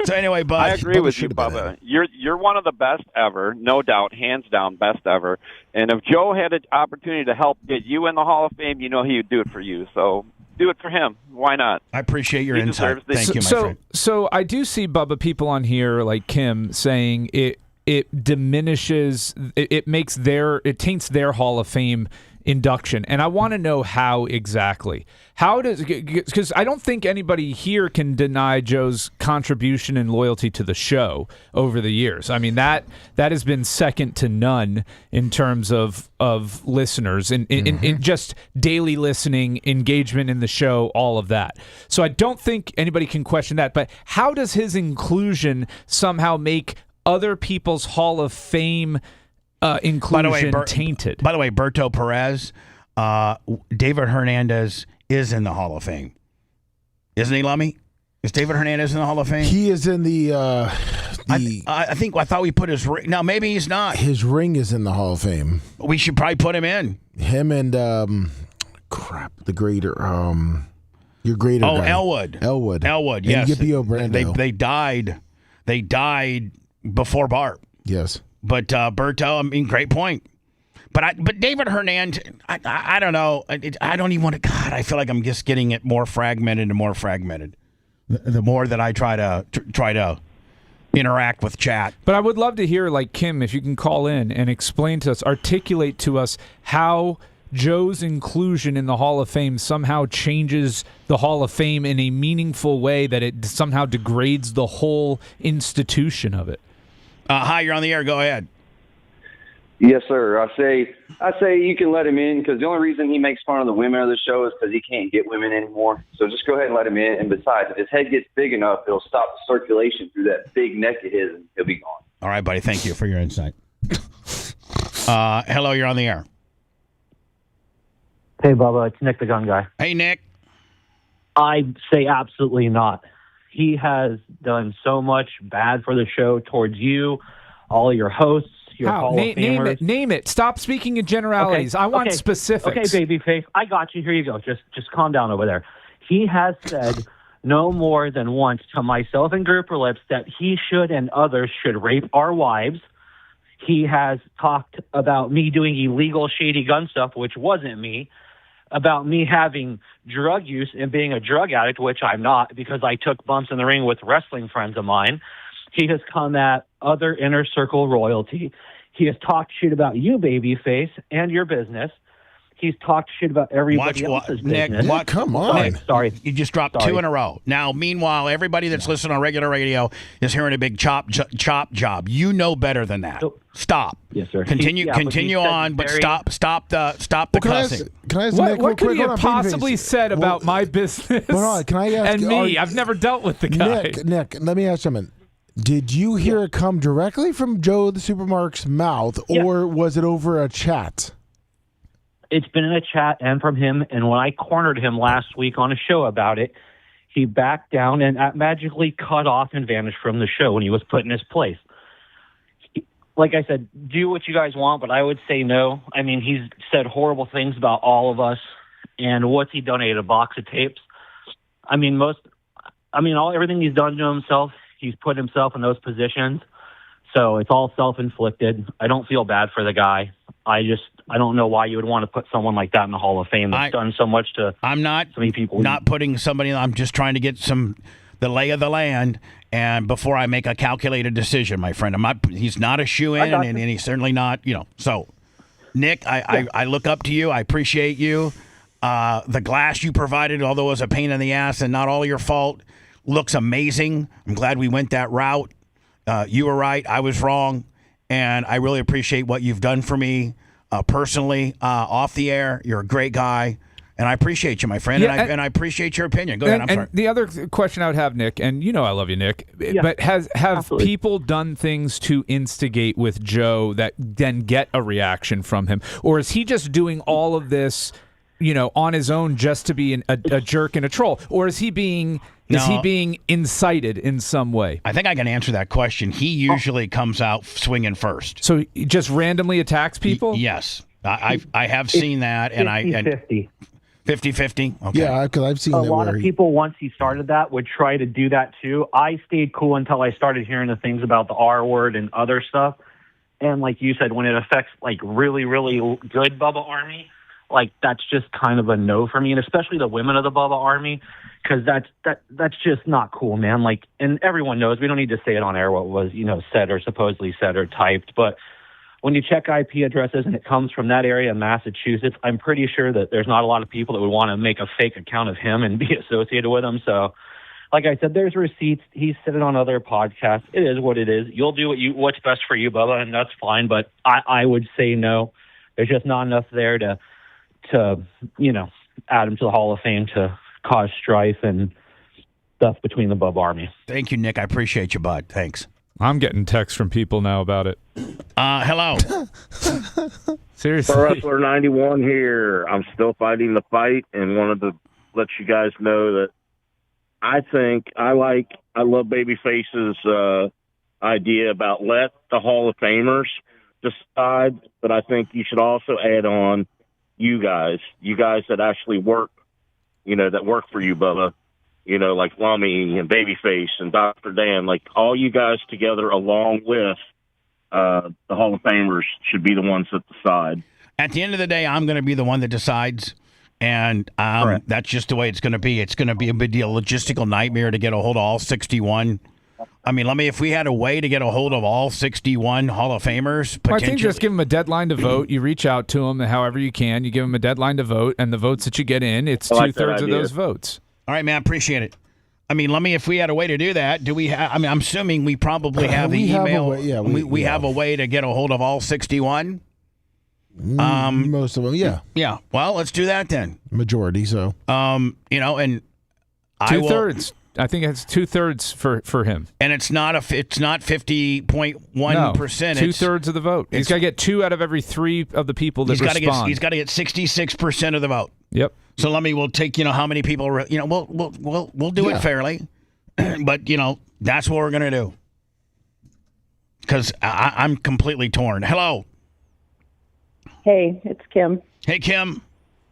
So anyway, Bud, I agree with you, Bubba. You're one of the best ever, no doubt, hands down, best ever. And if Joe had an opportunity to help get you in the Hall of Fame, he would do it for you. So do it for him. Why not? I appreciate your insight. Thank you, my friend. So I do see, Bubba, people on here like Kim saying it diminishes, it taints their Hall of Fame induction, and I want to know how exactly. How does, because I don't think anybody here can deny Joe's contribution and loyalty to the show over the years. I mean, that has been second to none in terms of listeners and in just daily listening, engagement in the show, all of that. So I don't think anybody can question that. But how does his inclusion somehow make other people's Hall of Fame inclusion tainted? By the way, Berto Perez, David Hernandez is in the Hall of Fame. Isn't he, Lummy? Is David Hernandez in the Hall of Fame? He is in the I thought we put his ring. No, maybe he's not. His ring is in the Hall of Fame. We should probably put him in. Him and the grader, your grader guy. Elwood, yes. And Yippee Brando. They died before Bart. Yes. But Berto, great point. But David Hernandez, I don't know. I don't even want to. God, I feel like I'm just getting it more fragmented and more fragmented. The more that I try to interact with chat. But I would love to hear, like Kim, if you can call in and explain to us, articulate to us how Joe's inclusion in the Hall of Fame somehow changes the Hall of Fame in a meaningful way, that it somehow degrades the whole institution of it. Hi, you're on the air. Go ahead. Yes, sir. I say you can let him in, because the only reason he makes fun of the women of the show is because he can't get women anymore. So just go ahead and let him in. And besides, if his head gets big enough, it'll stop the circulation through that big neck of his, and he'll be gone. All right, buddy. Thank you for your insight. Hello, you're on the air. Hey, Bubba. It's Nick the Gun Guy. Hey, Nick. I say absolutely not. He has done so much bad for the show towards you, all your hosts, your Hall of Famers. Name it. Stop speaking in generalities. I want specifics. Okay, Babyface, I got you. Here you go. Just calm down over there. He has said no more than once to myself and Grouper Lips that he should and others should rape our wives. He has talked about me doing illegal, shady gun stuff, which wasn't me. About me having drug use and being a drug addict, which I'm not, because I took bumps in the ring with wrestling friends of mine. He has come at other inner circle royalty. He has talked shit about you, Babyface, and your business. He's talked shit about everybody else's business. Nick, come on. Sorry. You just dropped two in a row. Now, meanwhile, everybody that's listening on regular radio is hearing a big chop job. You know better than that. Stop. Yes, sir. Continue on, but stop the cussing. Can I ask What, Nick, what could he real have quick on possibly Babyface? said about my business Can I ask, and me? I've never dealt with the guy. Nick, let me ask something. Did you hear it come directly from Joe the Supermark's mouth, or was it over a chat? It's been in a chat and from him, and when I cornered him last week on a show about it, he backed down and magically cut off and vanished from the show when he was put in his place. Like I said, do what you guys want, but I would say no. I mean, he's said horrible things about all of us, and what's he donated? A box of tapes? Everything he's done to himself, he's put himself in those positions, so it's all self-inflicted. I don't feel bad for the guy. I don't know why you would want to put someone like that in the Hall of Fame that's done so much to so many people. Not putting somebody. I'm just trying to get the lay of the land, and before I make a calculated decision, my friend. He's not a shoo-in, and he's certainly not. So, Nick, I look up to you. I appreciate you. The glass you provided, although it was a pain in the ass and not all your fault. looks amazing. I'm glad we went that route. You were right. I was wrong. And I really appreciate what you've done for me personally off the air. You're a great guy. And I appreciate you, my friend, and I appreciate your opinion. Go ahead. I'm sorry. The other question I would have, Nick, and I love you, Nick, but have absolutely. people done things to instigate with Joe that then get a reaction from him? Or is he just doing all of this, on his own just to be a jerk and a troll? Or is he being incited in some way? I think I can answer that question. He usually comes out swinging first. So he just randomly attacks people? Yes. I have seen that. 50-50. 50-50? Okay. Yeah, because I've seen a lot of people, once he started that, would try to do that too. I stayed cool until I started hearing the things about the R word and other stuff. And like you said, when it affects like really, really good Bubba Army, like that's just kind of a no for me, and especially the women of the Bubba Army, because that's just not cool, man. Like, and everyone knows, we don't need to say it on air what was said or supposedly said or typed, but when you check IP addresses and it comes from that area in Massachusetts, I'm pretty sure that there's not a lot of people that would want to make a fake account of him and be associated with him. So, like I said, there's receipts. He's said it on other podcasts. It is what it is. You'll do what's best for you, Bubba, and that's fine. But I would say no. There's just not enough there to add him to the Hall of Fame to cause strife and stuff between the Bubba Army. Thank you, Nick. I appreciate you, bud. Thanks. I'm getting texts from people now about it. Hello. Seriously. Pro Wrestler 91 here. I'm still fighting the fight and wanted to let you guys know that I love Babyface's idea about let the Hall of Famers decide, but I think you should also add on you guys that actually work, that work for you, Bubba. Like Lummy and Babyface and Dr. Dan, like all you guys together along with the Hall of Famers should be the ones that decide. At the end of the day, I'm going to be the one that decides, and that's just the way it's going to be. It's going to be a logistical nightmare to get a hold of all 61. I mean, if we had a way to get a hold of all 61 Hall of Famers, I think just give them a deadline to vote. You reach out to them however you can. You give them a deadline to vote, and the votes that you get in, it's two-thirds of those votes. All right, man, appreciate it. I mean, if we had a way to do that, do we have? I mean, I'm assuming we probably have the email. We have a way to get a hold of all 61. Most of them, yeah. Yeah. Well, let's do that then. Majority, so. And two-thirds. I think it's two-thirds for him. And it's not 50.1%. No, two-thirds of the vote. He's got to get 2 out of every 3 of the people that respond. He's got to get 66% of the vote. Yep. So we'll take how many people we'll do it fairly, but that's what we're gonna do because I'm completely torn. Hello. Hey, it's Kim. Hey, Kim.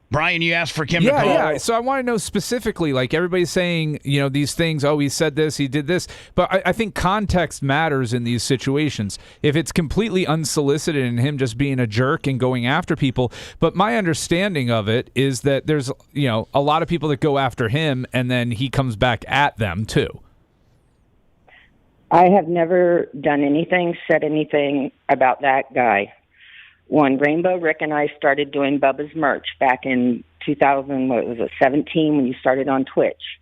Brian, you asked for Kim to call. Yeah. So I want to know specifically, like everybody's saying, these things, he said this, he did this. But I think context matters in these situations. If it's completely unsolicited and him just being a jerk and going after people. But my understanding of it is that there's, a lot of people that go after him and then he comes back at them too. I have never done anything, said anything about that guy. When Rainbow Rick and I started doing Bubba's merch back in 2017 when you started on Twitch,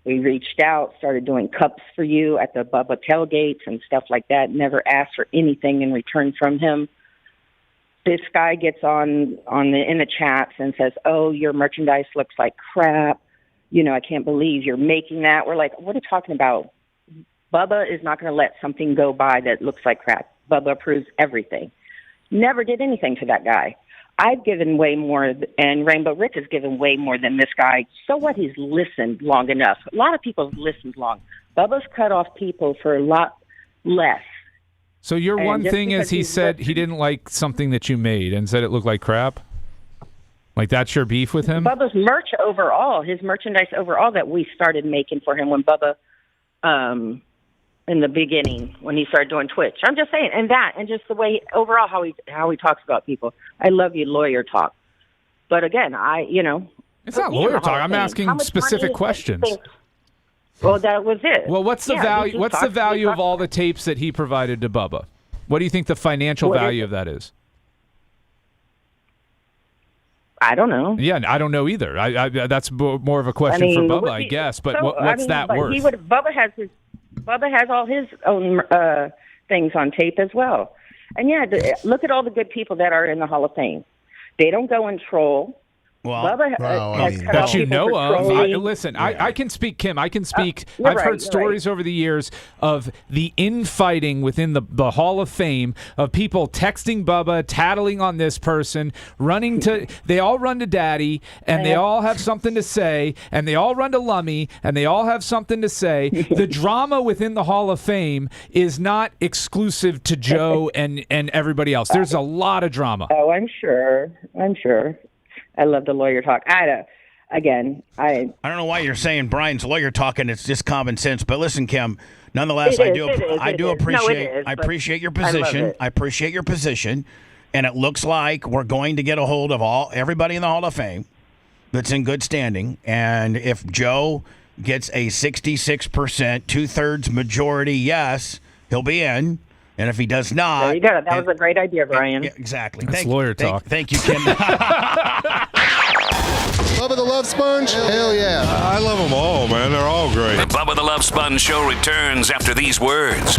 we reached out, started doing cups for you at the Bubba tailgates and stuff like that. Never asked for anything in return from him. This guy gets in the chats and says, "Oh, your merchandise looks like crap. I can't believe you're making that." We're like, "What are you talking about? Bubba is not going to let something go by that looks like crap. Bubba approves everything." Never did anything to that guy. I've given way more, and Rainbow Rick has given way more than this guy. So what? He's listened long enough. A lot of people have listened long. Bubba's cut off people for a lot less. So your one thing is he said he didn't like something that you made and said it looked like crap? Like that's your beef with him? Bubba's merch overall, his merchandise overall that we started making for him when Bubba in the beginning when he started doing Twitch. I'm just saying, and just the way overall how he talks about people. I love you, lawyer talk. But again, it's not lawyer talk. I'm asking specific questions. Well, that was it. Well, what's the value? What's the value of all the tapes that he provided to Bubba? What do you think the financial value of that is? I don't know. Yeah, I don't know either. That's more of a question for Bubba, I guess. But what's that worth? Bubba has all his own things on tape as well. And yeah, look at all the good people that are in the Hall of Fame. They don't go and troll. Well, Bubba has cut off that you people know for of. trolling. Listen, I can speak, Kim. I can speak. You're I've right, heard you're stories over the years of the infighting within the Hall of Fame, of people texting Bubba, tattling on this person, running to. They all run to Daddy, and they all have something to say, and they all run to Lummy, and they all have something to say. The drama within the Hall of Fame is not exclusive to Joe and everybody else. There's a lot of drama. Oh, I'm sure. I love the lawyer talk. I don't know why you're saying Brian's lawyer talking. It's just common sense. But listen, Kim, nonetheless, I appreciate your position. I appreciate your position. And it looks like we're going to get a hold of everybody in the Hall of Fame that's in good standing. And if Joe gets a 66%, 2/3 majority yes, he'll be in. And if he does not... There you go. That was a great idea, Brian. Yeah, exactly. That's lawyer talk. Thank you, Kim. Bubba the Love Sponge? Hell yeah. I love them all, man. They're all great. The Bubba the Love Sponge Show returns after these words.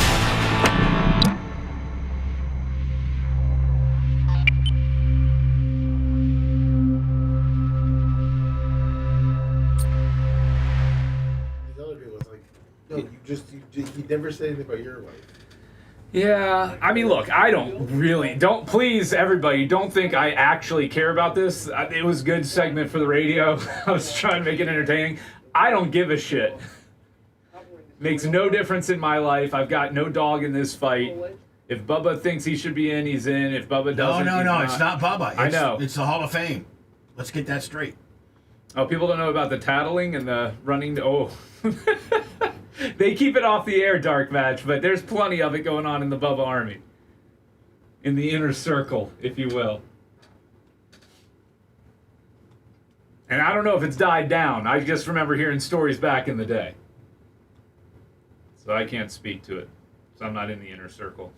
You never say anything about your wife. Yeah, I mean, look, please, everybody, don't think I actually care about this. It was a good segment for the radio. I was trying to make it entertaining. I don't give a shit. Makes no difference in my life. I've got no dog in this fight. If Bubba thinks he should be in, he's in. If Bubba doesn't, No, it's not Bubba. I know. It's the Hall of Fame. Let's get that straight. Oh, people don't know about the tattling and the running. They keep it off the air, Dark Match, but there's plenty of it going on in the Bubba Army. In the inner circle, if you will. And I don't know if it's died down. I just remember hearing stories back in the day. So I can't speak to it. So I'm not in the inner circle.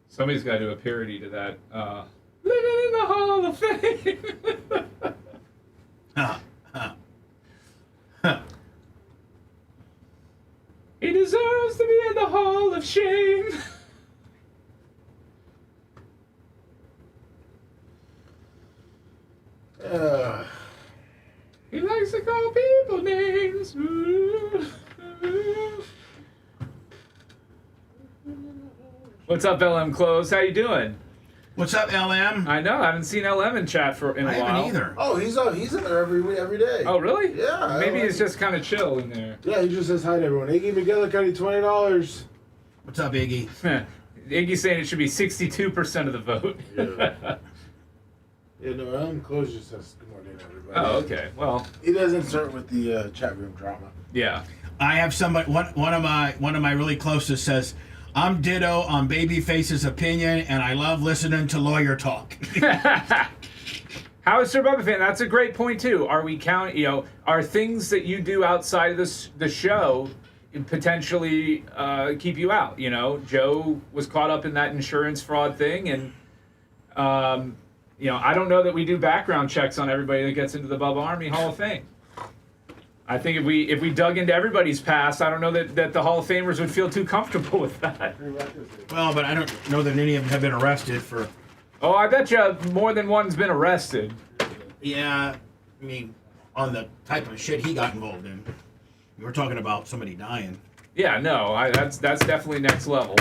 Somebody's got to do a parody to that. Living in the Hall of Fame. He deserves to be in the Hall of Shame. He likes to call people names. What's up, LM Close? How you doing? What's up, LM? I know. I haven't seen LM in chat in a while. I haven't either. Oh, he's in there every day. Oh, really? Yeah. Maybe he's just kind of chill in there. Yeah, he just says hi to everyone. Iggy McGillicuddy, $20. What's up, Iggy? Iggy's saying it should be 62% of the vote. Yeah, no, LM Close just says good morning, everybody. Oh, okay. Well, he doesn't start with the chat room drama. Yeah. I have somebody. One of my really closest says, I'm ditto on Babyface's opinion, and I love listening to lawyer talk. How is Sir Bubba fan? That's a great point too. Are we counting? Are things that you do outside of the show potentially keep you out? Joe was caught up in that insurance fraud thing, and I don't know that we do background checks on everybody that gets into the Bubba Army Hall of Fame. I think if we dug into everybody's past, I don't know that the Hall of Famers would feel too comfortable with that. Well, but I don't know that any of them have been arrested for... Oh, I bet you more than one's been arrested. Yeah, I mean, on the type of shit he got involved in. We're talking about somebody dying. Yeah, no, that's definitely next level.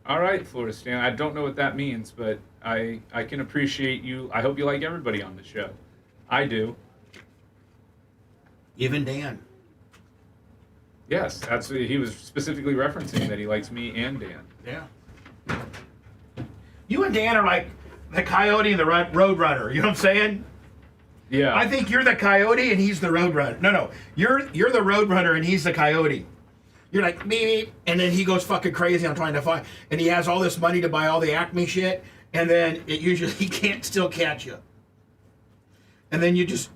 All right, Florida Stan. I don't know what that means, but I can appreciate you. I hope you like everybody on the show. I do. Even Dan. Yes, that's what he was specifically referencing, that he likes me and Dan. Yeah. You and Dan are like the coyote and the road runner. You know what I'm saying? Yeah. I think you're the coyote and he's the road runner. No. You're the road runner and he's the coyote. You're like, beep, and then he goes fucking crazy on trying to find, and he has all this money to buy all the Acme shit, and then he can't still catch you. And then you just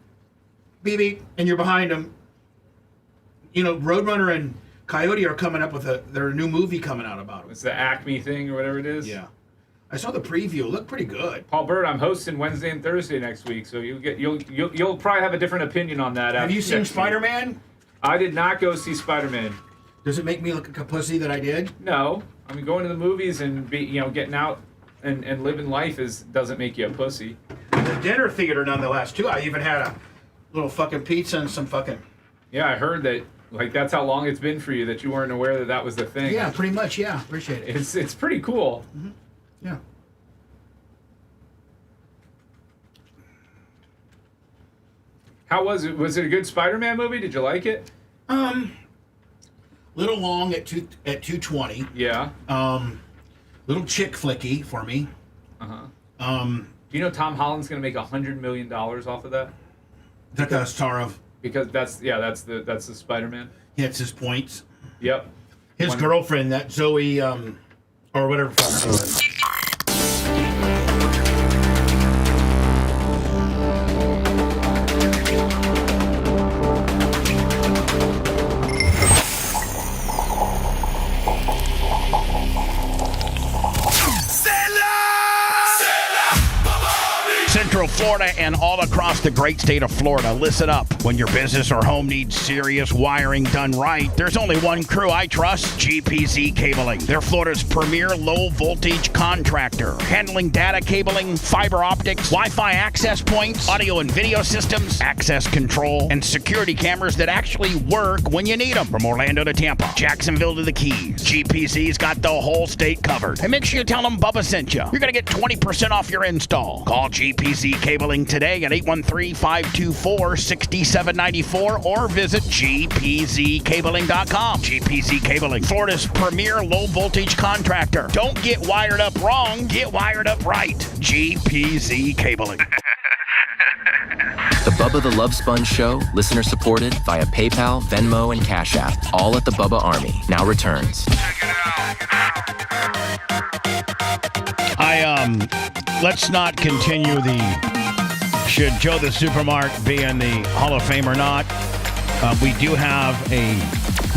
beep, and you're behind him. You know, Roadrunner and Coyote are coming up with their new movie coming out about it. It's the Acme thing or whatever it is. Yeah, I saw the preview. It looked pretty good. Paul Bird, I'm hosting Wednesday and Thursday next week, so you'll probably have a different opinion on that. Have you seen Spider-Man? I did not go see Spider-Man. Does it make me look like a pussy that I did? No, I mean going to the movies and getting out and living life doesn't make you a pussy. The dinner theater, nonetheless, too. I even had a little fucking pizza and some fucking. Yeah, I heard that. Like, that's how long it's been for you that you weren't aware that was the thing. Yeah, pretty much. Yeah, appreciate it. It's pretty cool. Mm-hmm. Yeah. How was it? Was it a good Spider-Man movie? Did you like it? Little long at 220. Yeah. Little chick flicky for me. Do you know Tom Holland's going to make $100 million off of that? Is that the star of? Because that's the Spider-Man. Yeah, it's his points. Yep. His girlfriend, that Zoe, or whatever. Central Florida and all across the great state of Florida. Listen up. When your business or home needs serious wiring done right, there's only one crew I trust, GPZ Cabling. They're Florida's premier low-voltage contractor, handling data cabling, fiber optics, Wi-Fi access points, audio and video systems, access control, and security cameras that actually work when you need them. From Orlando to Tampa, Jacksonville to the Keys, GPZ's got the whole state covered. And make sure you tell them Bubba sent you. You're going to get 20% off your install. Call GPZ Cabling today at 813-524-6794 or visit gpzcabling.com. GPZ Cabling, Florida's premier low-voltage contractor. Don't get wired up wrong, get wired up right. GPZ Cabling. The Bubba the Love Sponge Show, listener supported via PayPal, Venmo, and Cash App, all at the Bubba Army. Now returns. Let's not continue should Joe the Supermark be in the Hall of Fame or not. We do have a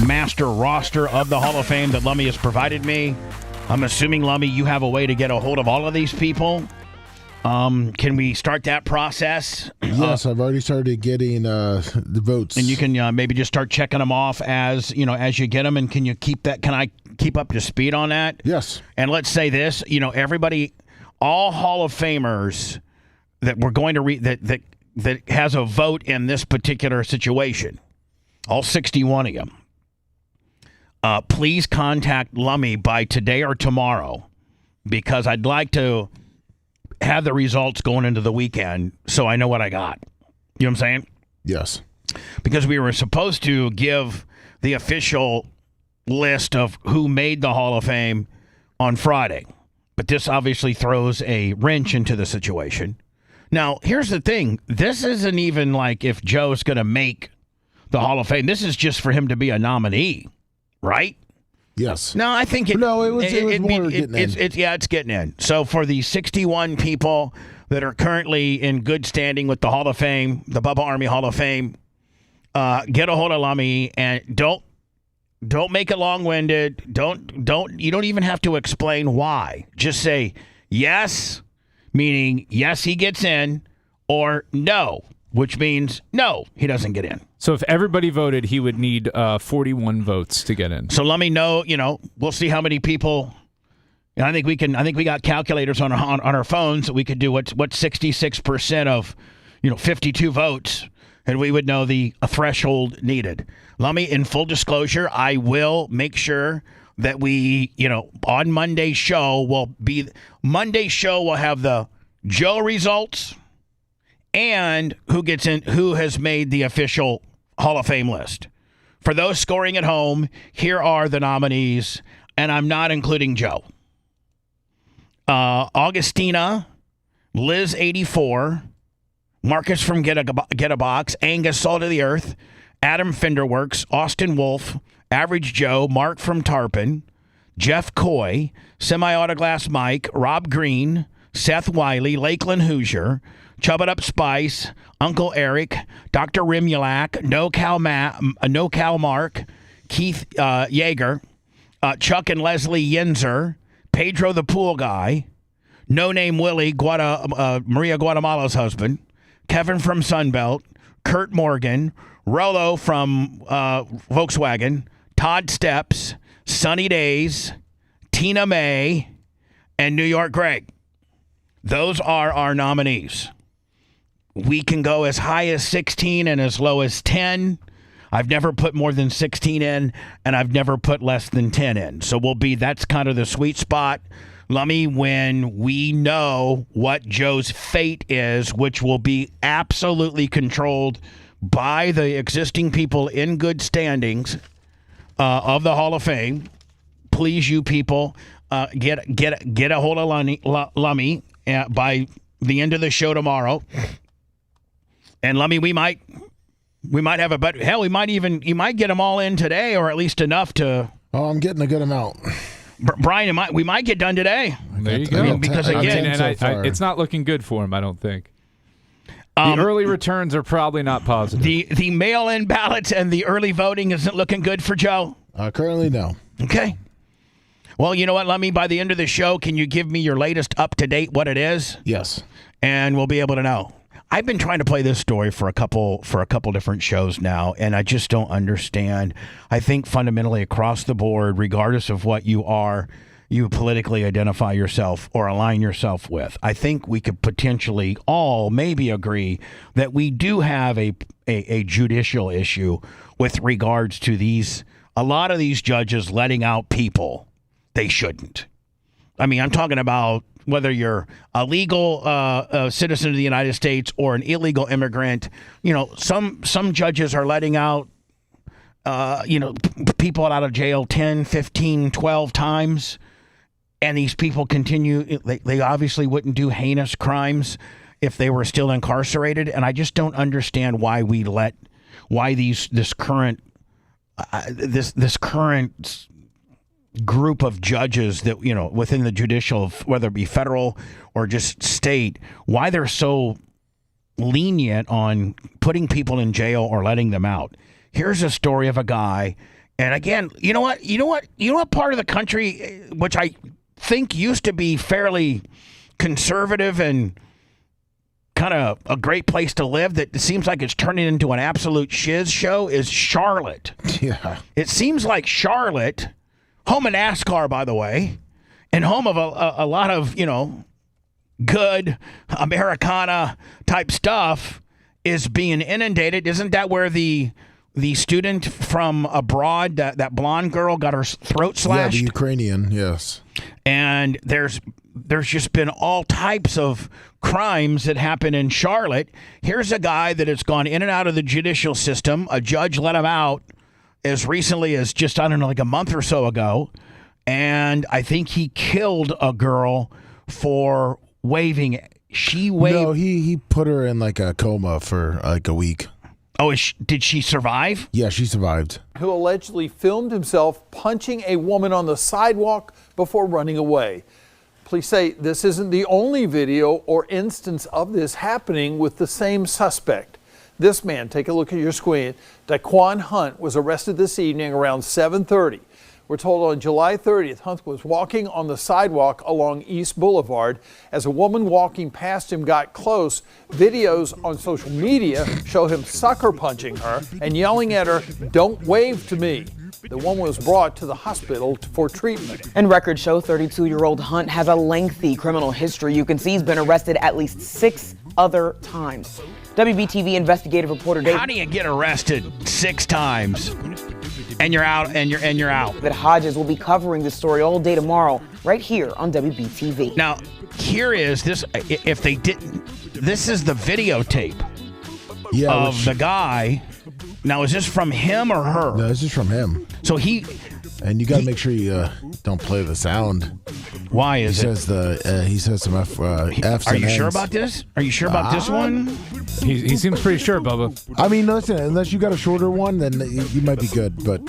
master roster of the Hall of Fame that Lummy has provided me. I'm assuming, Lummy, you have a way to get a hold of all of these people. Can we start that process? Yes, I've already started getting the votes. And you can maybe just start checking them off as you get them. And can you keep that? Can I keep up to speed on that? Yes. And let's say this, everybody, all Hall of Famers that we're going to read that has a vote in this particular situation, all 61 of them, please contact Lummy by today or tomorrow, because I'd like to have the results going into the weekend so I know what I got. You know what I'm saying? Yes. Because we were supposed to give the official list of who made the Hall of Fame on Friday. But this obviously throws a wrench into the situation. Now, here's the thing. This isn't even like if Joe's going to make the Hall of Fame. This is just for him to be a nominee, right? Yes. No, I think it was more getting in. It's getting in. So for the 61 people that are currently in good standing with the Hall of Fame, the Bubba Army Hall of Fame, get a hold of Lummy and don't make it long-winded. You don't even have to explain why. Just say yes, meaning yes, he gets in, or no, which means no, he doesn't get in. So if everybody voted, he would need 41 votes to get in. So let me know, we'll see how many people. I think we got calculators on our phones that we could do what's 66% of, 52 votes, and we would know the threshold needed. Lummy, in full disclosure, I will make sure that we, on Monday's show will have the Joe results and who gets in, who has made the official Hall of Fame list. For those scoring at home, here are the nominees, and I'm not including Joe. Augustina, Liz 84, Marcus from Get a Box, Angus Salt of the Earth, Adam Finderworks, Austin Wolf, Average Joe, Mark from Tarpon, Jeff Coy, Semi-Autoglass Mike, Rob Green, Seth Wiley, Lakeland Hoosier, Chub It Up Spice, Uncle Eric, Dr. Rimulak, No Cal Mark, Keith Yeager, Chuck and Leslie Yenzer, Pedro the Pool Guy, No Name Willie, Maria Guatemala's husband, Kevin from Sunbelt, Kurt Morgan, Rollo from Volkswagen, Todd Steps, Sunny Days, Tina May, and New York Greg. Those are our nominees. We can go as high as 16 and as low as 10. I've never put more than 16 in, and I've never put less than 10 in. So that's kind of the sweet spot, Lummy, when we know what Joe's fate is, which will be absolutely controlled by the existing people in good standings of the Hall of Fame. Please, you people, get a hold of Lummy by the end of the show tomorrow. And Lummy, we might have a better. Hell, you might get them all in today, or at least enough to. Oh, I'm getting a good amount. Brian, we might get done today. There you go. Because again, it's not looking good for him, I don't think. The early returns are probably not positive. The mail-in ballots and the early voting isn't looking good for Joe? Currently, no. Okay. Well, you know what, Lummy? By the end of the show, can you give me your latest up-to-date what it is? Yes. And we'll be able to know. I've been trying to play this story for a couple different shows now, and I just don't understand. I think fundamentally across the board, regardless of what you politically identify yourself or align yourself with, I think we could potentially all maybe agree that we do have a judicial issue with regards to a lot of these judges letting out people they shouldn't. I mean, I'm talking about whether you're a legal citizen of the United States or an illegal immigrant. Some judges are letting out, people out of jail 10, 15, 12 times. And these people continue. They obviously wouldn't do heinous crimes if they were still incarcerated. And I just don't understand why this current group of judges that, within the judicial, whether it be federal or just state, why they're so lenient on putting people in jail or letting them out. Here's a story of a guy. And again, you know what part of the country, which I think used to be fairly conservative and kind of a great place to live, that it seems like it's turning into an absolute shiz show, is Charlotte. Yeah. It seems like Charlotte, home of NASCAR, by the way, and home of a lot of, good Americana type stuff, is being inundated. Isn't that where the student from abroad, that blonde girl, got her throat slashed? Yeah, the Ukrainian, yes. And there's just been all types of crimes that happen in Charlotte. Here's a guy that has gone in and out of the judicial system. A judge let him out as recently as just, like a month or so ago. And I think he killed a girl for waving. She waved. No, he put her in like a coma for like a week. Oh, did she survive? Yeah, she survived. Who allegedly filmed himself punching a woman on the sidewalk before running away. Police say this isn't the only video or instance of this happening with the same suspect. This man, take a look at your screen, Daquan Hunt, was arrested this evening around 7:30. We're told on July 30th, Hunt was walking on the sidewalk along East Boulevard. As a woman walking past him got close, videos on social media show him sucker punching her and yelling at her, "Don't wave to me." The woman was brought to the hospital for treatment. And records show 32-year-old Hunt has a lengthy criminal history. You can see he's been arrested at least 6 other times. WBTV investigative reporter Dave. How do you get arrested 6 times? And you're out, and you're out. That Hodges will be covering this story all day tomorrow, right here on WBTV. Now, here is this. If they didn't, this is the videotape of the guy Now, is this from him or her? No, this is from him. So he... And you got to make sure you don't play the sound. Why is he says some F's Are and you sure N's. about this? Are you sure about this one? He seems pretty sure, Bubba. I mean, listen, unless you got a shorter one, then you might be good. But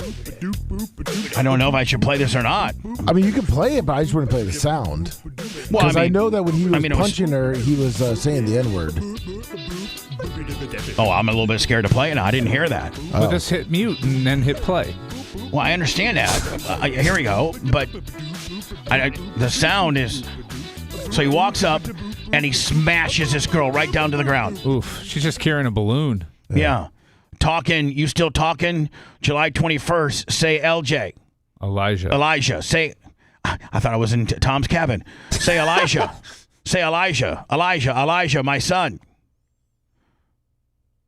I don't know if I should play this or not. I mean, you can play it, but I just wouldn't play the sound. Well, Because I know that when he was it was- punching her, he was saying the N-word. Oh, I'm a little bit scared to play it now. I didn't hear that. Well, just hit mute and then hit play. Well, I understand that. Here we go. But the sound is... So he walks up and he smashes this girl right down to the ground. Oof. She's just carrying a balloon. Yeah. Talking. You still talking? July 21st. Say LJ. Elijah. Say... I thought I was in Tom's cabin. Say Elijah. Say Elijah. Elijah, my son.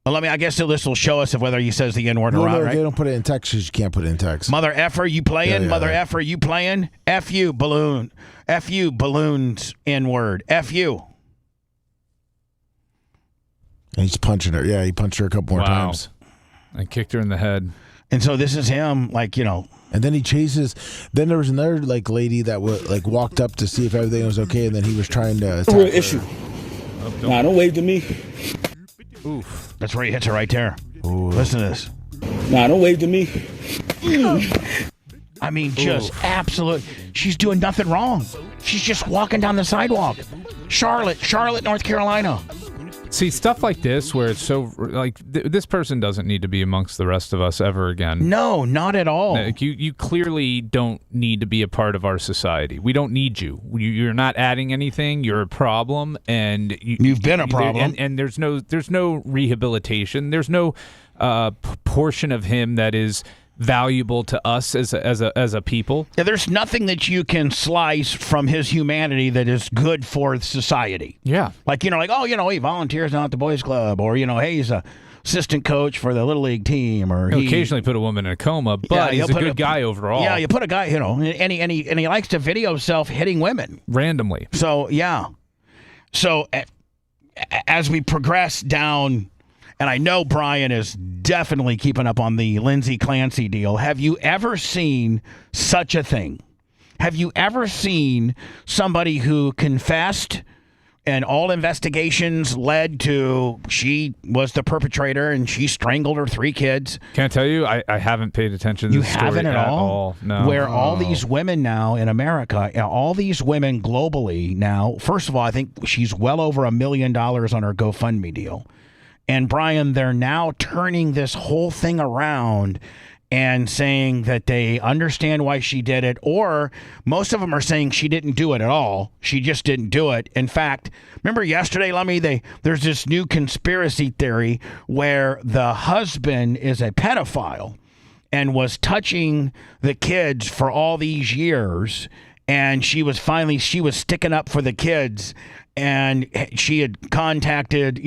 Well, I guess this will show us whether he says the N-word or not, right? They don't put it in text because you can't put it in text. Mother effer, you playing? Yeah, Mother effer, you playing? F you, balloon. F you, balloons, N-word. F you. And he's punching her. Yeah, he punched her a couple more times. I kicked her in the head. And so this is him, And then he chases. Then there was another lady that walked up to see if everything was okay, and then he was trying to. Real issue. Nah, don't wave to me. Oof. That's where he hits her right there. Ooh. Listen to this. Nah, don't wave to me. I mean, just absolute. She's doing nothing wrong. She's just walking down the sidewalk. Charlotte, North Carolina. See, stuff like this where it's so this person doesn't need to be amongst the rest of us ever again. No, not at all. You clearly don't need to be a part of our society. We don't need you. You're not adding anything. You're a problem, and you've been a problem. And there's no rehabilitation. There's no portion of him that is valuable to us as a people. Yeah, there's nothing that you can slice from his humanity that is good for society. Yeah. He volunteers down at the boys club, or, hey, he's a assistant coach for the little league team, or he'll occasionally put a woman in a coma, but he's a good guy overall. Yeah, you put a guy, and he likes to video himself hitting women randomly. So, yeah. So as we progress down, and I know Brian is definitely keeping up on the Lindsay Clancy deal. Have you ever seen such a thing? Have you ever seen somebody who confessed and all investigations led to she was the perpetrator and she strangled her 3 kids? Can I tell you, I haven't paid attention to this story haven't at all? No. Where all these women now in America, all these women globally now, first of all, I think she's well over $1 million on her GoFundMe deal. And Brian, they're now turning this whole thing around and saying that they understand why she did it, or most of them are saying she didn't do it at all. She just didn't do it. In fact, remember yesterday, Lummy, there's this new conspiracy theory where the husband is a pedophile and was touching the kids for all these years, and she was sticking up for the kids, and she had contacted,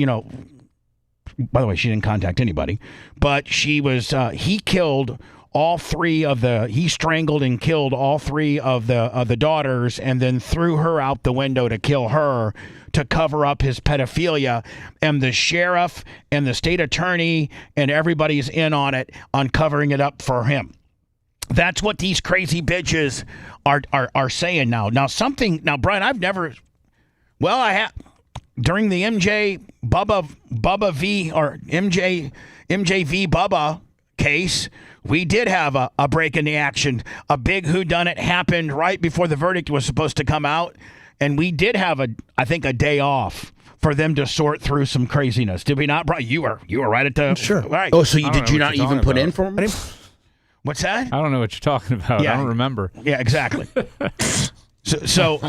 by the way, she didn't contact anybody, but he killed all 3 of he strangled and killed all 3 of the daughters, and then threw her out the window to kill her to cover up his pedophilia. And the sheriff and the state attorney and everybody's in on it, on covering it up for him. That's what these crazy bitches are saying now. Now, Brian, I have. During the Bubba v. or MJ v. Bubba case, we did have a break in the action. A big whodunit happened right before the verdict was supposed to come out, and we did have I think a day off for them to sort through some craziness. Did we not, Brian? You were right at the sure. Right. Oh, so did you not even put in for me? What's that? I don't know what you're talking about. Yeah. I don't remember. Yeah, exactly. So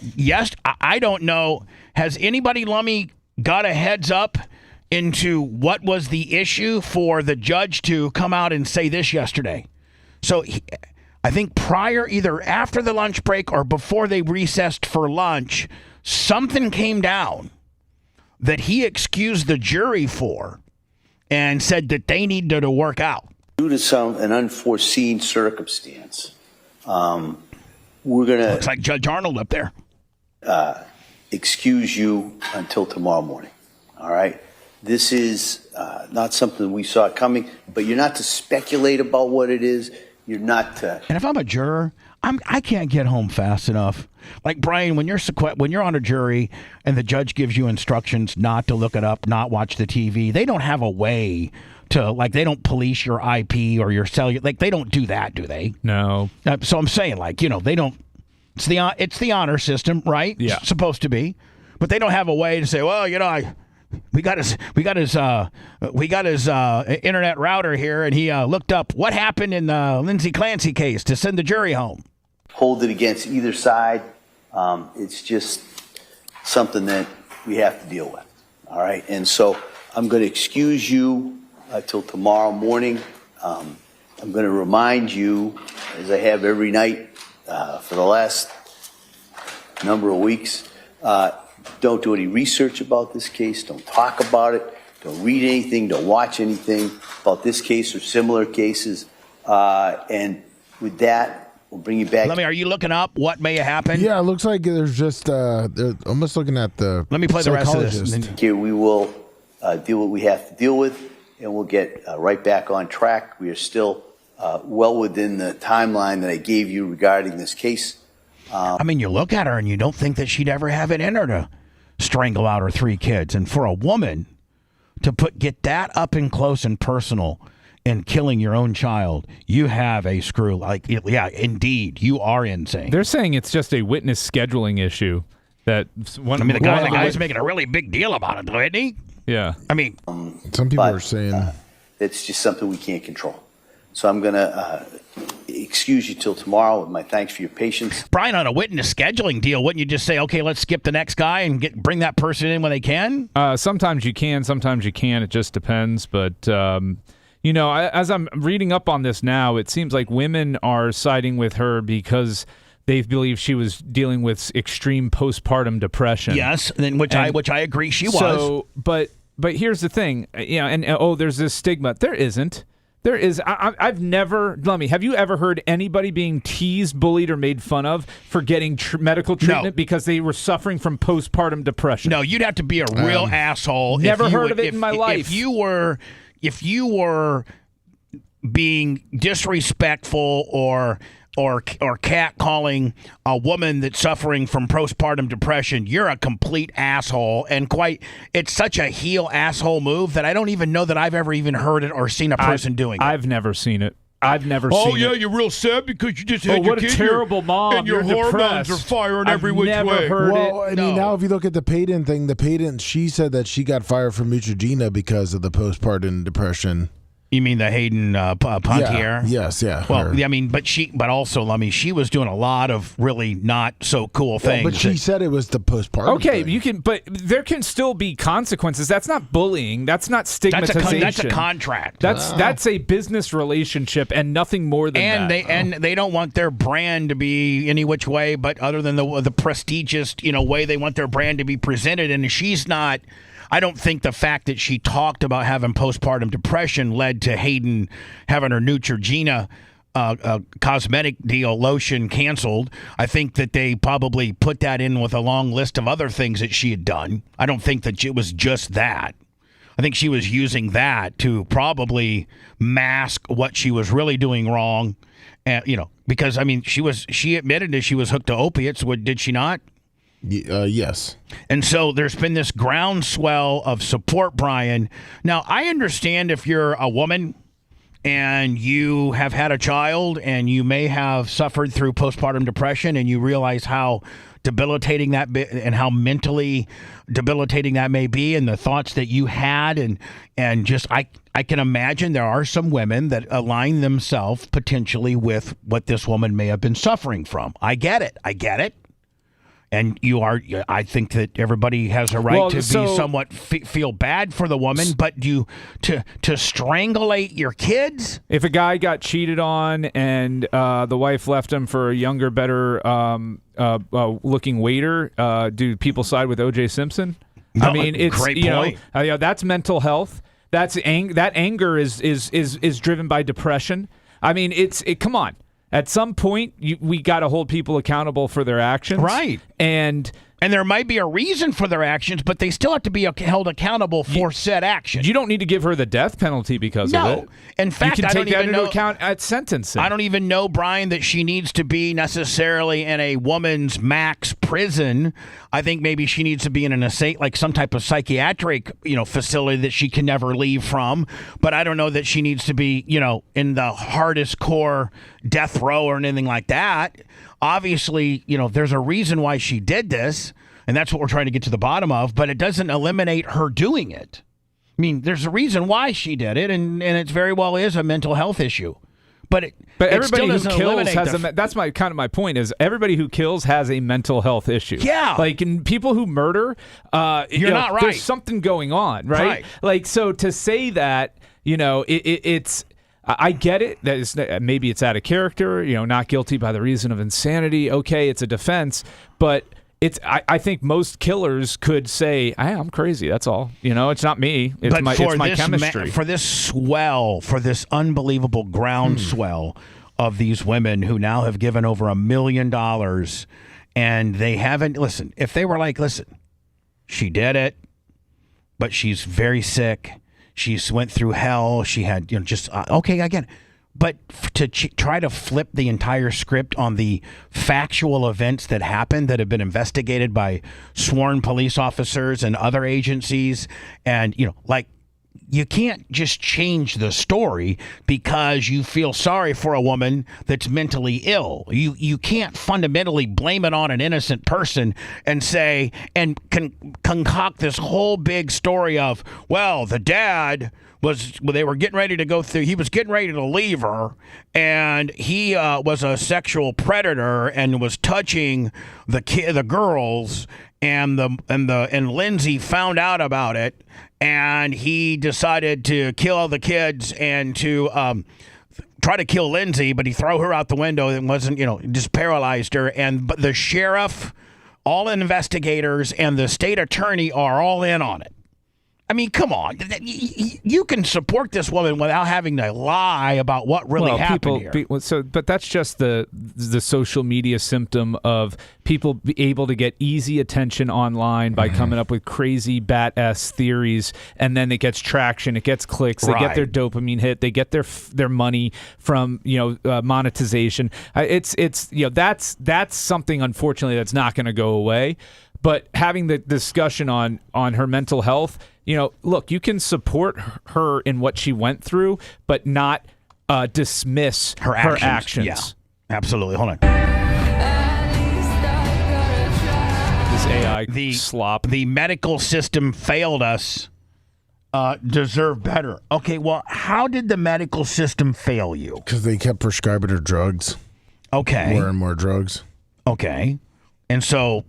yes, I don't know. Has anybody, Lummy, got a heads up into what was the issue for the judge to come out and say this yesterday? So I think either after the lunch break or before they recessed for lunch, something came down that he excused the jury for and said that they needed to work out. Due to an unforeseen circumstance, we're going to... Looks like Judge Arnold up there. Excuse you until tomorrow morning, all right? This is not something we saw coming, but you're not to speculate about what it is. You're not to. And if I'm a juror, I can't get home fast enough. Like, Brian, when you're on a jury and the judge gives you instructions not to look it up, not watch the TV, they don't have a way to, like, they don't police your IP or your cellular. Like, they don't do that, do they? No. So I'm saying, like, you know, they don't. It's the honor system, right? Yeah. It's supposed to be. But they don't have a way to say, well, you know, we got his internet router here, and he looked up what happened in the Lindsay Clancy case to send the jury home. Hold it against either side. It's just something that we have to deal with. All right. And so I'm going to excuse you till tomorrow morning. I'm going to remind you, as I have every night for the last number of weeks, don't do any research about this case. Don't talk about it. Don't read anything. Don't watch anything about this case or similar cases. And with that, we'll bring you back. Are you looking up what may have happened? Yeah, it looks like there's just, they're almost looking at the Let me play the rest of this. Here we will deal what we have to deal with, and we'll get right back on track. We are still well within the timeline that I gave you regarding this case. I mean, you look at her and you don't think that she'd ever have it in her to strangle out her 3 kids. And for a woman to get that up and close and personal and killing your own child, you have a screw. Like, yeah, indeed, you are insane. They're saying it's just a witness scheduling issue. The guy's making a really big deal about it, though, isn't he? Yeah. I mean, some people are saying it's just something we can't control. So I'm going to excuse you till tomorrow with my thanks for your patience. Brian, on a witness scheduling deal, wouldn't you just say, okay, let's skip the next guy and bring that person in when they can? Sometimes you can, sometimes you can't. It just depends. But, you know, as I'm reading up on this now, it seems like women are siding with her because they believe she was dealing with extreme postpartum depression. Yes, which I agree she was. But here's the thing, there's this stigma. There isn't. There is. I've never. Lummy, have you ever heard anybody being teased, bullied, or made fun of for getting medical treatment because they were suffering from postpartum depression? No, you'd have to be a real asshole. Never heard of it in my life. If you were being disrespectful or catcalling a woman that's suffering from postpartum depression, you're a complete asshole. And it's such a heel asshole move that I don't even know that I've ever even heard it or seen a person doing it. I've never seen it. I've never seen it. Oh, yeah, you're real sad because you just had your what kid. A terrible mom. And your hormones depressed. are firing every which way. I've never heard it. I mean, now if you look at the Hayden thing, she said that she got fired from Neutrogena because of the postpartum depression. You mean the Hayden Panettiere? Yes, yeah. Well, I mean, but also, I mean, she was doing a lot of really not so cool things. But she said it was the postpartum. Okay, but there can still be consequences. That's not bullying. That's not stigmatization. That's a contract. That's a business relationship and nothing more than that. And they don't want their brand to be any which way, but other than the prestigious, way they want their brand to be presented. And she's not. I don't think the fact that she talked about having postpartum depression led to Hayden having her Neutrogena cosmetic deal lotion canceled. I think that they probably put that in with a long list of other things that she had done. I don't think that it was just that. I think she was using that to probably mask what she was really doing wrong. Because I mean, she admitted that she was hooked to opiates. Did she not? Yes. And so there's been this groundswell of support, Brian. Now, I understand if you're a woman and you have had a child and you may have suffered through postpartum depression and you realize how debilitating that and how mentally debilitating that may be and the thoughts that you had and just I can imagine there are some women that align themselves potentially with what this woman may have been suffering from. I get it. And I think that everybody has a right to be somewhat feel bad for the woman, but to strangulate your kids? If a guy got cheated on and the wife left him for a younger, better looking waiter, do people side with O.J. Simpson? No, I mean, it's great point. That's mental health. That anger is driven by depression. I mean, come on. At some point, we got to hold people accountable for their actions. Right. And And there might be a reason for their actions, but they still have to be held accountable for said action. You don't need to give her the death penalty because of it. In fact, you can I take don't that even into know, account at sentencing. I don't even know, Brian, that she needs to be necessarily in a woman's max prison. I think maybe she needs to be in like some type of psychiatric, facility that she can never leave from. But I don't know that she needs to be, in the hardest core death row or anything like that. Obviously, there's a reason why she did this, and that's what we're trying to get to the bottom of, but it doesn't eliminate her doing it. I mean, there's a reason why she did it, and it very well is a mental health issue. But everybody who kills has that's my point is everybody who kills has a mental health issue. Yeah. Like in people who murder, you're not right. There's something going on, right? Like, so to say that, it's I get it. That is, maybe it's out of character, not guilty by the reason of insanity. Okay, it's a defense, but I think most killers could say, I'm crazy. That's all. It's not me. It's my chemistry. For this unbelievable groundswell of these women who now have given over $1 million, and they haven't, listen, if they were like, listen, she did it, but she's very sick. She's went through hell. She had, okay, I get it. But to try to flip the entire script on the factual events that happened that have been investigated by sworn police officers and other agencies, and, you can't just change the story because you feel sorry for a woman that's mentally ill. You can't fundamentally blame it on an innocent person and say, and concoct this whole big story of, well, the dad they were getting ready to go through, he was getting ready to leave her, and he was a sexual predator and was touching the girls, and Lindsay found out about it, and he decided to kill the kids and to try to kill Lindsay, but he threw her out the window and wasn't, just paralyzed her. But the sheriff, all investigators, and the state attorney are all in on it. I mean, come on. You can support this woman without having to lie about what really happened here. But that's just the social media symptom of people be able to get easy attention online by coming up with crazy bat-ass theories, and then it gets traction, it gets clicks, they get their dopamine hit, they get their money from monetization. That's something, unfortunately, that's not going to go away. But having the discussion on her mental health, look, you can support her in what she went through, but not dismiss her actions. Yeah, absolutely. Hold on. This AI slop. The medical system failed us. Deserve better. Okay, well, how did the medical system fail you? Because they kept prescribing her drugs. Okay. More and more drugs. Okay. And so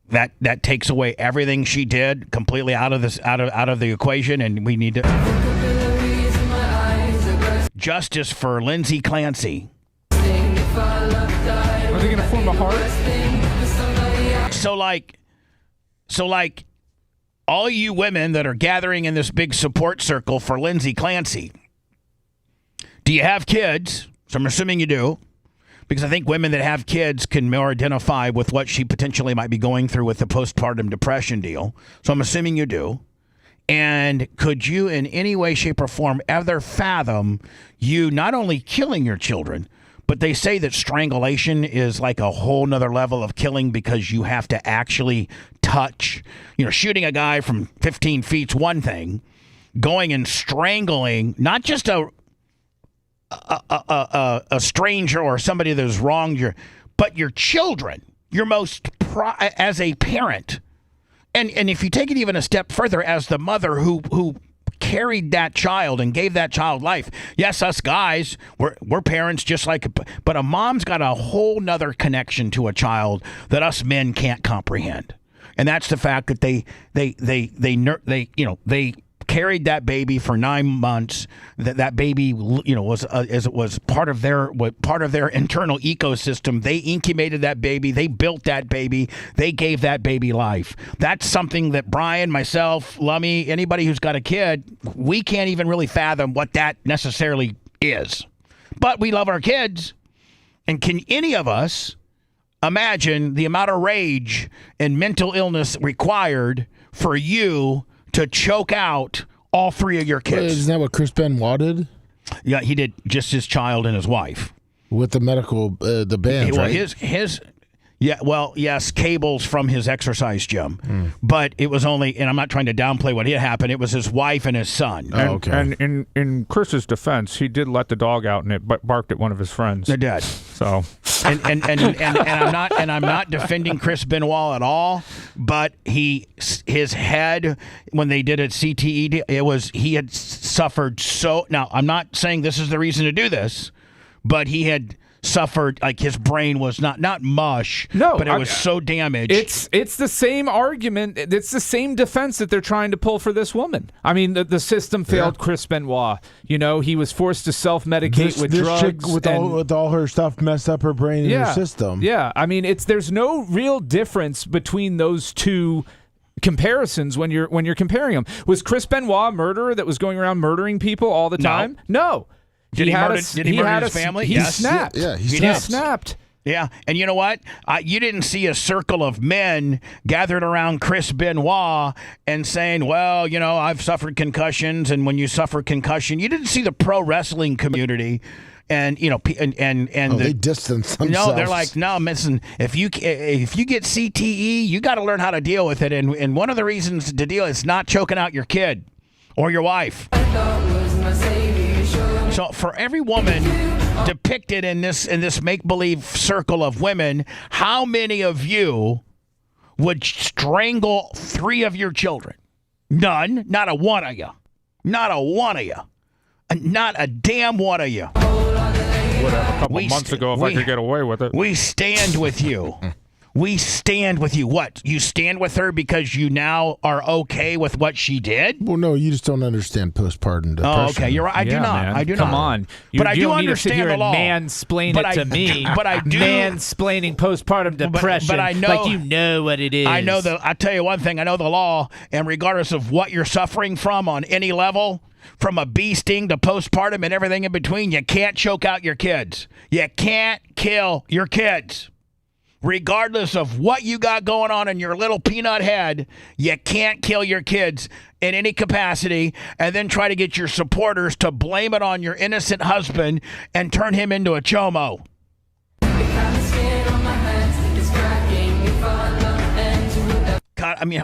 that takes away everything she did completely out of the equation, and we need to justice for Lindsay Clancy. Are they going to form a heart? So like all you women that are gathering in this big support circle for Lindsay Clancy, do you have kids? So I'm assuming you do. Because I think women that have kids can more identify with what she potentially might be going through with the postpartum depression deal. So I'm assuming you do. And could you in any way, shape, or form ever fathom you not only killing your children, but they say that strangulation is like a whole nother level of killing because you have to actually touch. Shooting a guy from 15 feet's one thing. Going and strangling, not just a stranger or somebody that has wronged you, but your children, your most as a parent, and if you take it even a step further, as the mother who carried that child and gave that child life. Yes, us guys, we're parents just like, but a mom's got a whole nother connection to a child that us men can't comprehend, and that's the fact that they carried that baby for 9 months. That baby, was part of their internal ecosystem. They incubated that baby. They built that baby. They gave that baby life. That's something that Brian, myself, Lummy, anybody who's got a kid, we can't even really fathom what that necessarily is. But we love our kids. And can any of us imagine the amount of rage and mental illness required for you to choke out all 3 of your kids. Isn't that what Chris Benoit did? Yeah, he did just his child and his wife. With the medical, the band, well, right? Yes, cables from his exercise gym. But it was only, and I'm not trying to downplay what had happened, it was his wife and his son. And in Chris's defense, he did let the dog out and it barked at one of his friends. It did. So, and I'm not defending Chris Benoit at all, but his head, when they did it CTE, he had suffered so. Now, I'm not saying this is the reason to do this, but he had suffered, like his brain was not mush, but it was so damaged. It's the same argument. It's the same defense that they're trying to pull for this woman. I mean, the system failed Chris Benoit. You know, he was forced to self-medicate with drugs. Chick with all her stuff messed up her brain and her system. Yeah, I mean, there's no real difference between those two comparisons when you're comparing them. Was Chris Benoit a murderer that was going around murdering people all the time? No. Did he murder his family? He snapped. Yeah, he snapped. Yeah, and you know what? You didn't see a circle of men gathered around Chris Benoit and saying, well, you know, I've suffered concussions, and when you suffer concussion, you didn't see the pro wrestling community. And you know, they distance themselves. No, they're like, no, listen. If you get CTE, you got to learn how to deal with it. And one of the reasons to deal is not choking out your kid or your wife. So for every woman depicted in this make-believe circle of women, how many of you would strangle 3 of your children? None. Not a one of you. Not a one of you. Not a damn one of you. Would have a couple months ago if I could get away with it. We stand with you. We stand with you. What? You stand with her because you now are okay with what she did? Well, no, you just don't understand postpartum depression. Oh, okay. You're right. I do not. Man. I do not. Come on. But I do don't need understand to sit here the law. And mansplain it to me. But I do. Mansplaining postpartum depression. But I know. Like you know what it is. I know I tell you one thing. I know the law, and regardless of what you're suffering from on any level, from a bee sting to postpartum and everything in between, you can't choke out your kids. You can't kill your kids. Regardless of what you got going on in your little peanut head, you can't kill your kids in any capacity and then try to get your supporters to blame it on your innocent husband and turn him into a chomo. God, I mean,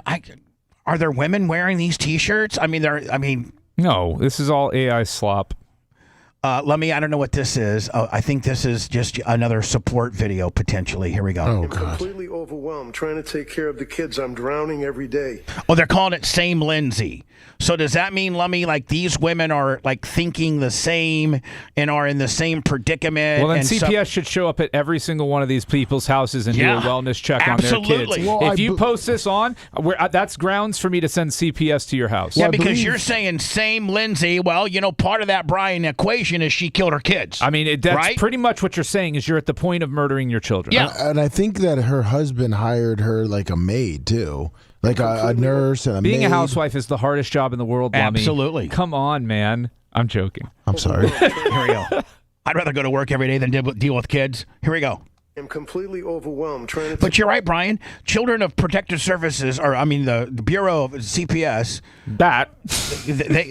are there women wearing these T-shirts? No, this is all AI slop. I don't know what this is. I think this is just another support video, potentially. Here we go. I'm completely overwhelmed trying to take care of the kids. I'm drowning every day. Oh, they're calling it Same Lindsay. So does that mean, Lummy, like these women are like thinking the same and are in the same predicament? Well, then CPS should show up at every single one of these people's houses and do a wellness check on their kids. Well, if you post this on, that's grounds for me to send CPS to your house. Yeah, because you're saying Same Lindsay. Well, you know, part of that Brian equation is she killed her kids. I mean, that's pretty much what you're saying is you're at the point of murdering your children. Yeah. And I think that her husband hired her like a maid, too. Like a nurse and a maid. Being a housewife is the hardest job in the world, Lummy. Absolutely. Come on, man. I'm joking. I'm sorry. Here we go. I'd rather go to work every day than deal with kids. Here we go. I'm completely overwhelmed trying to... But you're right, Brian. Children of Protective Services, the Bureau of CPS,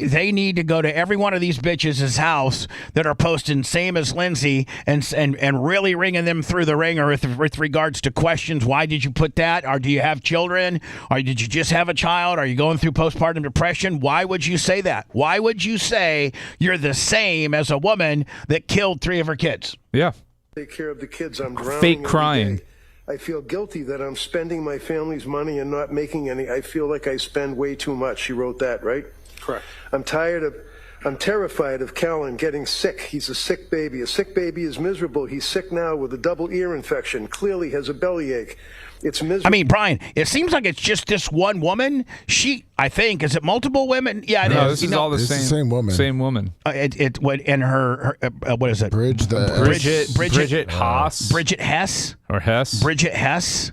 they need to go to every one of these bitches' house that are posting Same as Lindsay and really ringing them through the ringer with regards to questions. Why did you put that? Or do you have children? Or did you just have a child? Are you going through postpartum depression? Why would you say that? Why would you say you're the same as a woman that killed 3 of her kids? Yeah. Take care of the kids. I'm drowning. Fake crying. I feel guilty that I'm spending my family's money and not making any. I feel like I spend way too much. She wrote that, right? Correct. I'm terrified of Callan getting sick. He's a sick baby. A sick baby is miserable. He's sick now with a double ear infection. Clearly has a bellyache. It's miserable. I mean, Brian, it seems like it's just this one woman. I think, is it multiple women? Yeah, it is. No, this is all the same. The same woman. Same woman. What is it? Bridget Haas. Bridget Hess? Or Hess. Bridget Hess.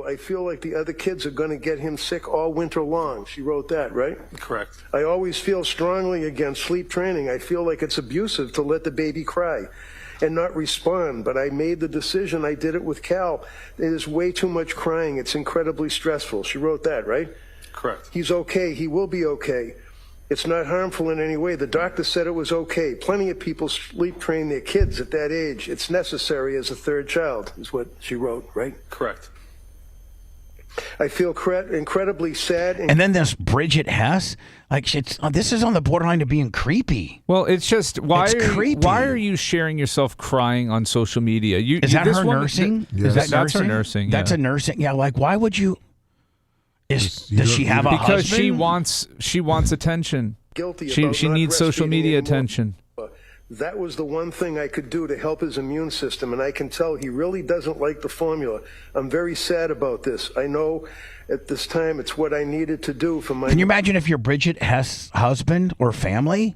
I feel like the other kids are going to get him sick all winter long. She wrote that, right? Correct. I always feel strongly against sleep training. I feel like it's abusive to let the baby cry. and not respond. But I made the decision. I did it with Cal. It is way too much crying. It's incredibly stressful. She wrote that, right? Correct. He's okay. He will be okay. It's not harmful in any way. The doctor said it was okay. Plenty of people sleep train their kids at that age. It's necessary as a third child, is what she wrote, right? Correct. I feel incredibly sad. And then this Bridget Hess, like this is on the borderline of being creepy. Well, it's just why are you sharing yourself crying on social media? Is that her nursing? Is that that's her nursing? That's a nursing. Yeah, like why would you? Does she have a husband? Because she wants attention. Guilty. She needs social media attention. That was the one thing I could do to help his immune system, and I can tell he really doesn't like the formula. I'm very sad about this. I know at this time it's what I needed to do for my... Can you imagine if you're Bridget Hess' husband or family,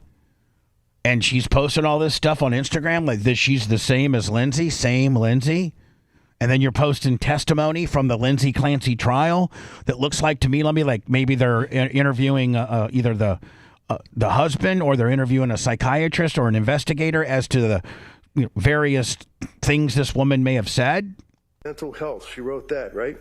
and she's posting all this stuff on Instagram, like this, she's the same as Lindsay, same Lindsay, and then you're posting testimony from the Lindsay Clancy trial that looks like to me, maybe they're interviewing either the husband, or they're interviewing a psychiatrist or an investigator as to the various things this woman may have said. Mental health, she wrote that, right?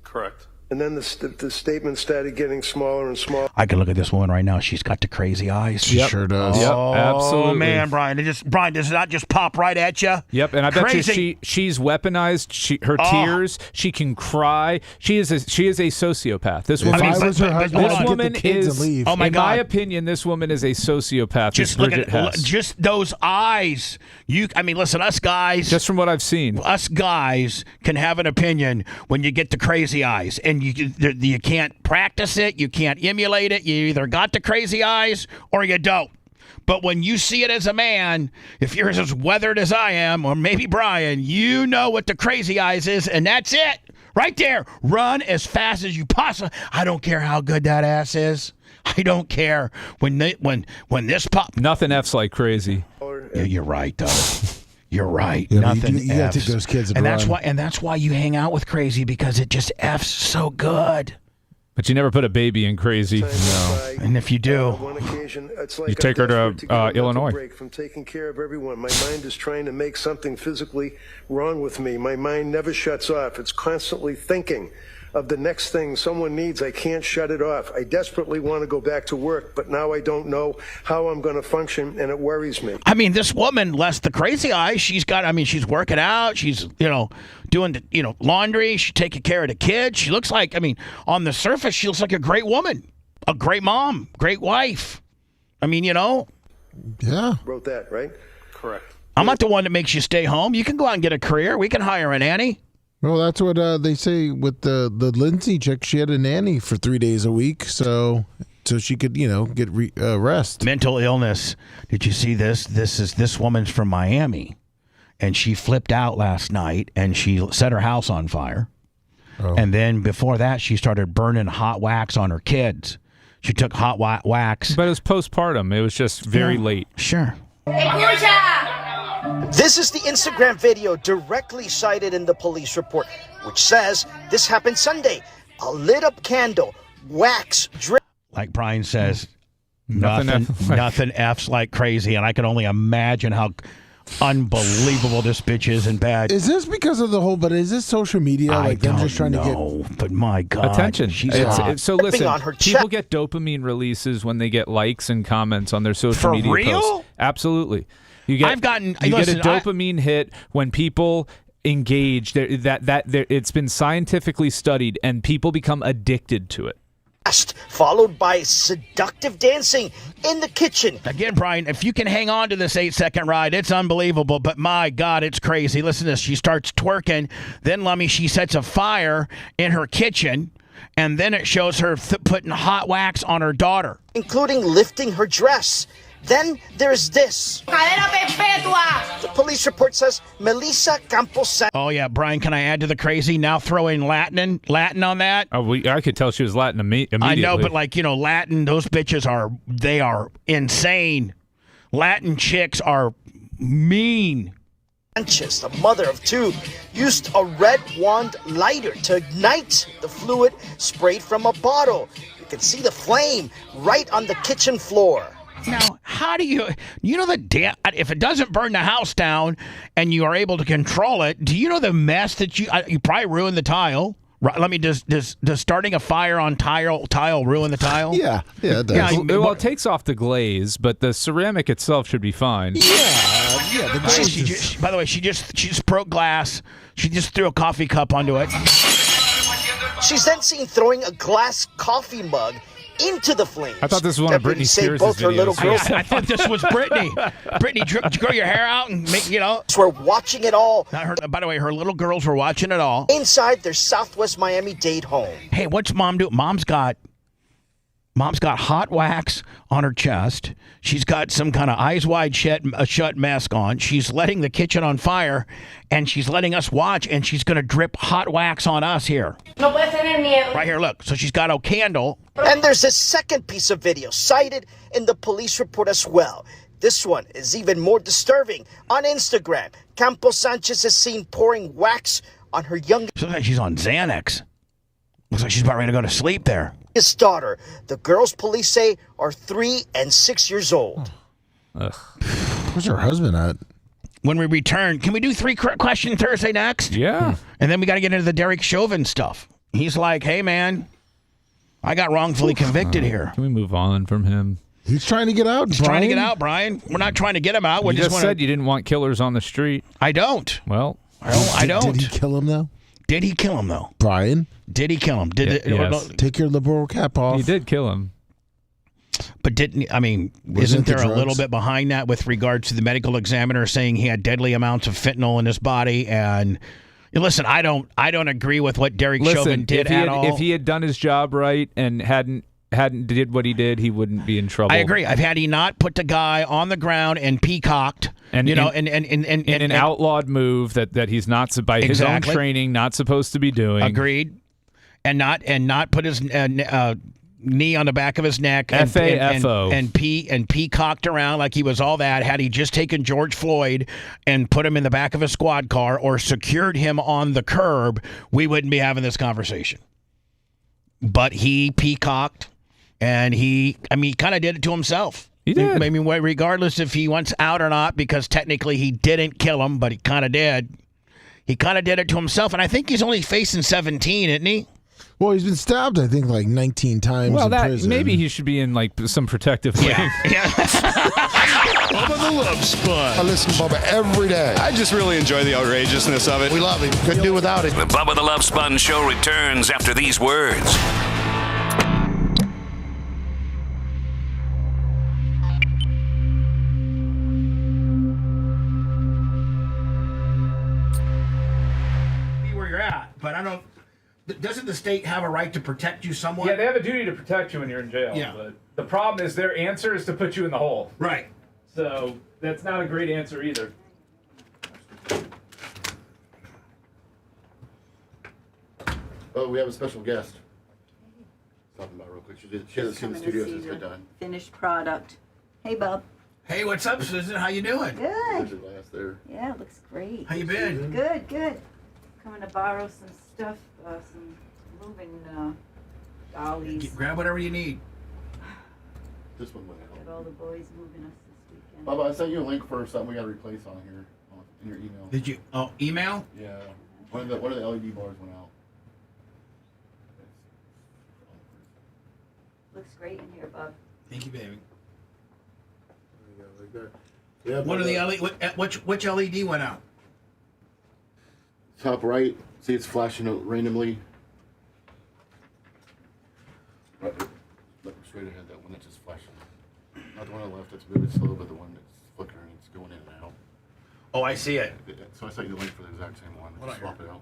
Correct. And then the statement started getting smaller and smaller. I can look at this woman right now. She's got the crazy eyes. She sure does. Yep, oh, absolutely. Man, Brian, does it not just pop right at you? Yep, and I bet you she's weaponized. Her tears. She can cry. She is a sociopath. This woman. If I was her husband, this I'd woman get the kids is. and leave. Oh my God! In my opinion, this woman is a sociopath. Just look at just those eyes. Listen, us guys. Just from what I've seen, us guys can have an opinion when you get the crazy eyes, and you can't practice it, you can't emulate it. You either got the crazy eyes or you don't. But when you see it as a man, if you're as weathered as I am, or maybe Brian, you know what the crazy eyes is, and that's it. Right there. Run as fast as you possibly. I don't care how good that ass is. I don't care. When this pop. Nothing F's like crazy. Yeah, you're right, though. You're right. Yeah, Nothing. You got to take those kids and that's why you hang out with crazy, because it just F's so good. But you never put a baby in crazy. No. And if you do, one occasion, it's like you take her to Illinois. Break from taking care of everyone. My mind is trying to make something physically wrong with me. My mind never shuts off. It's constantly thinking of the next thing someone needs. I can't shut it off. I desperately want to go back to work, but now I don't know how I'm going to function, and it worries me. This woman, less the crazy eyes, she's working out. She's, doing the, laundry. She's taking care of the kids. She looks like, on the surface, she looks like a great woman, a great mom, great wife. Yeah. Wrote that, right? Correct. I'm not the one that makes you stay home. You can go out and get a career. We can hire a nanny. Well, that's what they say with the Lindsay chick. She had a nanny for 3 days a week, so she could, get rest. Mental illness. Did you see this? This woman's from Miami, and she flipped out last night, and she set her house on fire. Oh. And then before that, she started burning hot wax on her kids. She took hot wax. But it was postpartum. It was just very late. Sure. This is the Instagram video directly cited in the police report, which says this happened Sunday. A lit-up candle, wax drip. Like Brian says, nothing F's like crazy, and I can only imagine how unbelievable this bitch is in bed. Is this because of the whole? But is this social media? I don't just trying know, to get. But my God, attention. So listen, on her people get dopamine releases when they get likes and comments on their social media real? posts. Absolutely. You get a dopamine hit when people engage. It's been scientifically studied, and people become addicted to it. Followed by seductive dancing in the kitchen. Again, Brian, if you can hang on to this 8-second ride, it's unbelievable. But my God, it's crazy. Listen to this. She starts twerking. Then, she sets a fire in her kitchen. And then it shows her putting hot wax on her daughter. Including lifting her dress. Then there's this. The police report says Melissa Campos. Oh, yeah, Brian, can I add to the crazy? Now throw in Latin on that. Oh, I could tell she was Latin immediately. I know, but Latin, those bitches are insane. Latin chicks are mean. Sanchez, the mother of two, used a red wand lighter to ignite the fluid sprayed from a bottle. You can see the flame right on the kitchen floor. Now, how do you know if it doesn't burn the house down and you are able to control it, do you know the mess that you probably ruined the tile? Right, let me does starting a fire on tile ruin the tile? Yeah, it does. Yeah, well, it takes off the glaze, but the ceramic itself should be fine. Yeah. The glaze by the way, she just broke glass. She just threw a coffee cup onto it. She's then seen throwing a glass coffee mug into the flames. I thought this was one of Britney Spears' both her videos. little girls. I thought this was Britney. Britney, did you grow your hair out and make, We're watching it all. By the way, her little girls were watching it all. Inside their Southwest Miami-Dade home. Hey, what's Mom do? Mom's got hot wax on her chest. She's got some kind of eyes wide shut mask on. She's letting the kitchen on fire, and she's letting us watch, and she's going to drip hot wax on us here. No puede ser el miedo. Right here, look. So she's got a candle. And there's a second piece of video cited in the police report as well. This one is even more disturbing. On Instagram, Campos Sanchez is seen pouring wax on her youngest. Looks like she's on Xanax. Looks like she's about ready to go to sleep there. His daughter. The girls police say are 3 and 6 years old. Where's her husband at? When we return, can we do 3 question Thursday next? Yeah. And then we got to get into the Derek Chauvin stuff. He's like, hey, man, I got wrongfully convicted here. Can we move on from him? He's trying to get out, He's trying to get out, Brian. We're not trying to get him out. You just said you didn't want killers on the street. I don't. Well, I don't. Did he kill him, though? Did he kill him, though? Brian? Did he kill him? Yes. Take your liberal cap off. He did kill him. But isn't there a little bit behind that with regards to the medical examiner saying he had deadly amounts of fentanyl in his body? And listen, I don't agree with what Derek Chauvin did at all. If he had done his job right and hadn't did what he did, he wouldn't be in trouble. I agree. Had he not put the guy on the ground and peacocked, in an outlawed move that he's not by his own training not supposed to be doing. Agreed. And not put his knee on the back of his neck and peacocked around like he was all that. Had he just taken George Floyd and put him in the back of a squad car or secured him on the curb, we wouldn't be having this conversation. But he peacocked, and he kind of did it to himself. He did. I mean, regardless if he wants out or not, because technically he didn't kill him, but he kind of did. He kind of did it to himself, and I think he's only facing 17, isn't he? Well, he's been stabbed, I think, like 19 times in prison. Maybe he should be in like some protective wing. Yeah. Bubba the Love Sponge. I listen to Bubba every day. I just really enjoy the outrageousness of it. We love him. Couldn't do without it. The Bubba the Love Sponge Show returns after these words. Where you're at, but I don't. Doesn't the state have a right to protect you somewhat? Yeah, they have a duty to protect you when you're in jail. Yeah. But the problem is their answer is to put you in the hole. Right. So that's not a great answer either. Oh, we have a special guest. Talking about real quick. She hasn't seen the studio since it's done. Finished product. Hey, Bub. Hey, what's up, Susan? How you doing? Good. Last there. Yeah, it looks great. How you been? Good, good. Coming to borrow some stuff, some moving dollies. Grab whatever you need. This one went out. Got all the boys moving us this weekend. Bubba, I sent you a link for something we got to replace on here in your email. Did you? Oh, email? Yeah. One of the LED bars went out. Looks great in here, Bub. Thank you, baby. Like that. Yeah. What are the LED? Which LED went out? Top right. See, it's flashing out randomly. Right, look straight ahead. That one that's just flashing. Not the one on the left that's moving slow, but the one that's flickering. It's going in and out. Oh, I see it. So I sent you the link for the exact same one. Swap it out.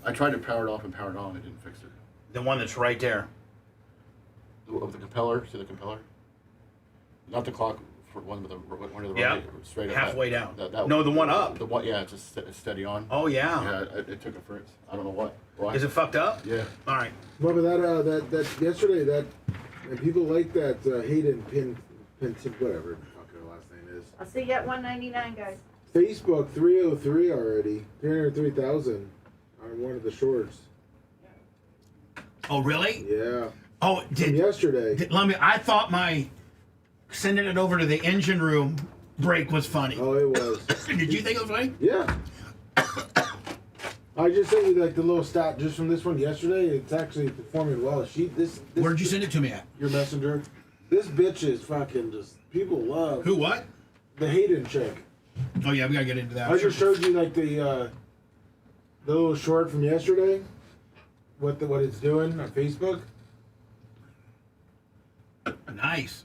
I tried to power it off and power it on. It didn't fix it. The one that's right there. Of the compeller. See the compeller? Not the clock. For one to the right, straight up. Halfway down. That no, the one up. The one, yeah, it's just steady on. Oh yeah. Yeah, it took a fritz. I don't know what. Why? Is it fucked up? Yeah. All right. Remember that yesterday that people like that Hayden Penn whatever the fuck her last name is. I'll see you at $199, guys. Facebook 303 already, 303,000 on one of the shorts. Oh really? Yeah. Oh, from yesterday. I thought my sending it over to the engine room break was funny. Oh, it was. Did you think it was funny? Yeah. I just sent you like the little stat just from this one yesterday. It's actually performing well. This Where'd you send it to me at? Your messenger. This bitch is fucking just people love. Who? What? The Hayden chick. Oh yeah, we gotta get into that. I just showed you like the little short from yesterday. What it's doing on Facebook. Nice.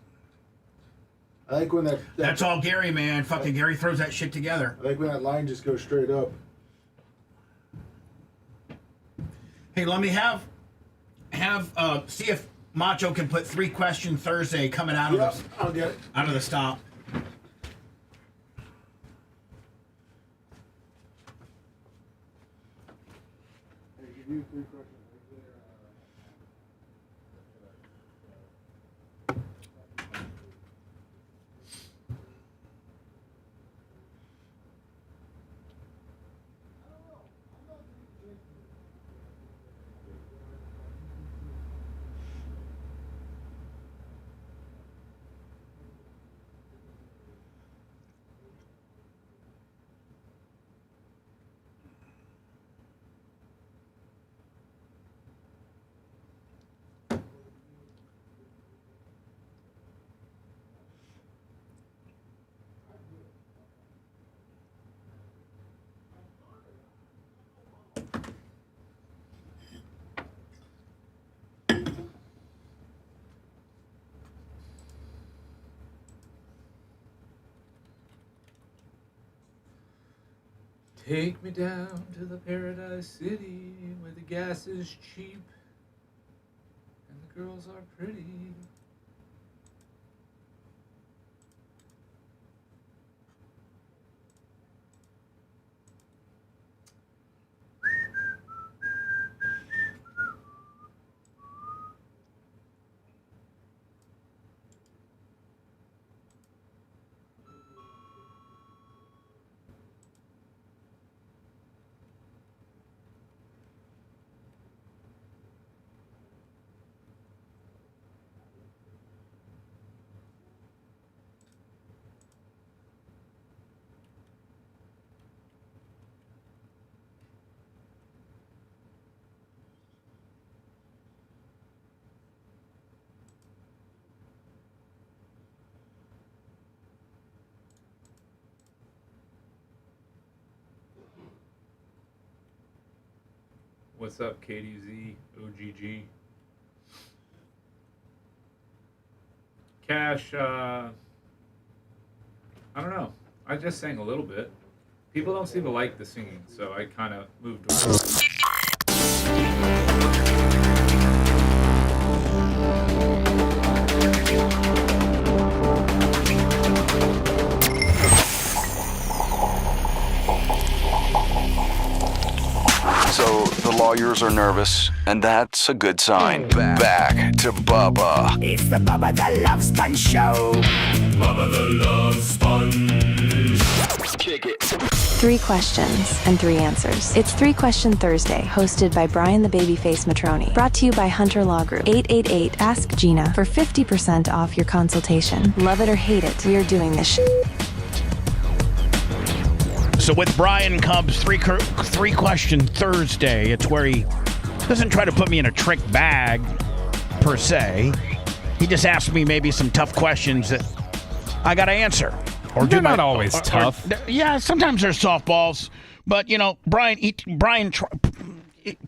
I like when that's all Gary, man. Fucking Gary throws that shit together. I like when that line just goes straight up. Hey, let me see if Macho can put 3 question Thursday coming out of I'll get it. Out of the stop. Take me down to the paradise city where the gas is cheap and the girls are pretty. What's up, KDZ, OGG? Cash, I don't know. I just sang a little bit. People don't seem to like the singing, so I kind of moved on. So the lawyers are nervous, and that's a good sign. Back to Bubba. It's the Bubba the Love Sponge Show. Bubba the Love Sponge. Kick it. 3 questions and 3 answers. It's 3 Question Thursday, hosted by Brian the Babyface Matroni. Brought to you by Hunter Law Group. 888 Ask Gina for 50% off your consultation. Love it or hate it, we are doing this So with Brian comes 3 Question Thursday. It's where he doesn't try to put me in a trick bag, per se. He just asks me maybe some tough questions that I got to answer. Or they're not always tough. Yeah, sometimes they're softballs. But, you know, Brian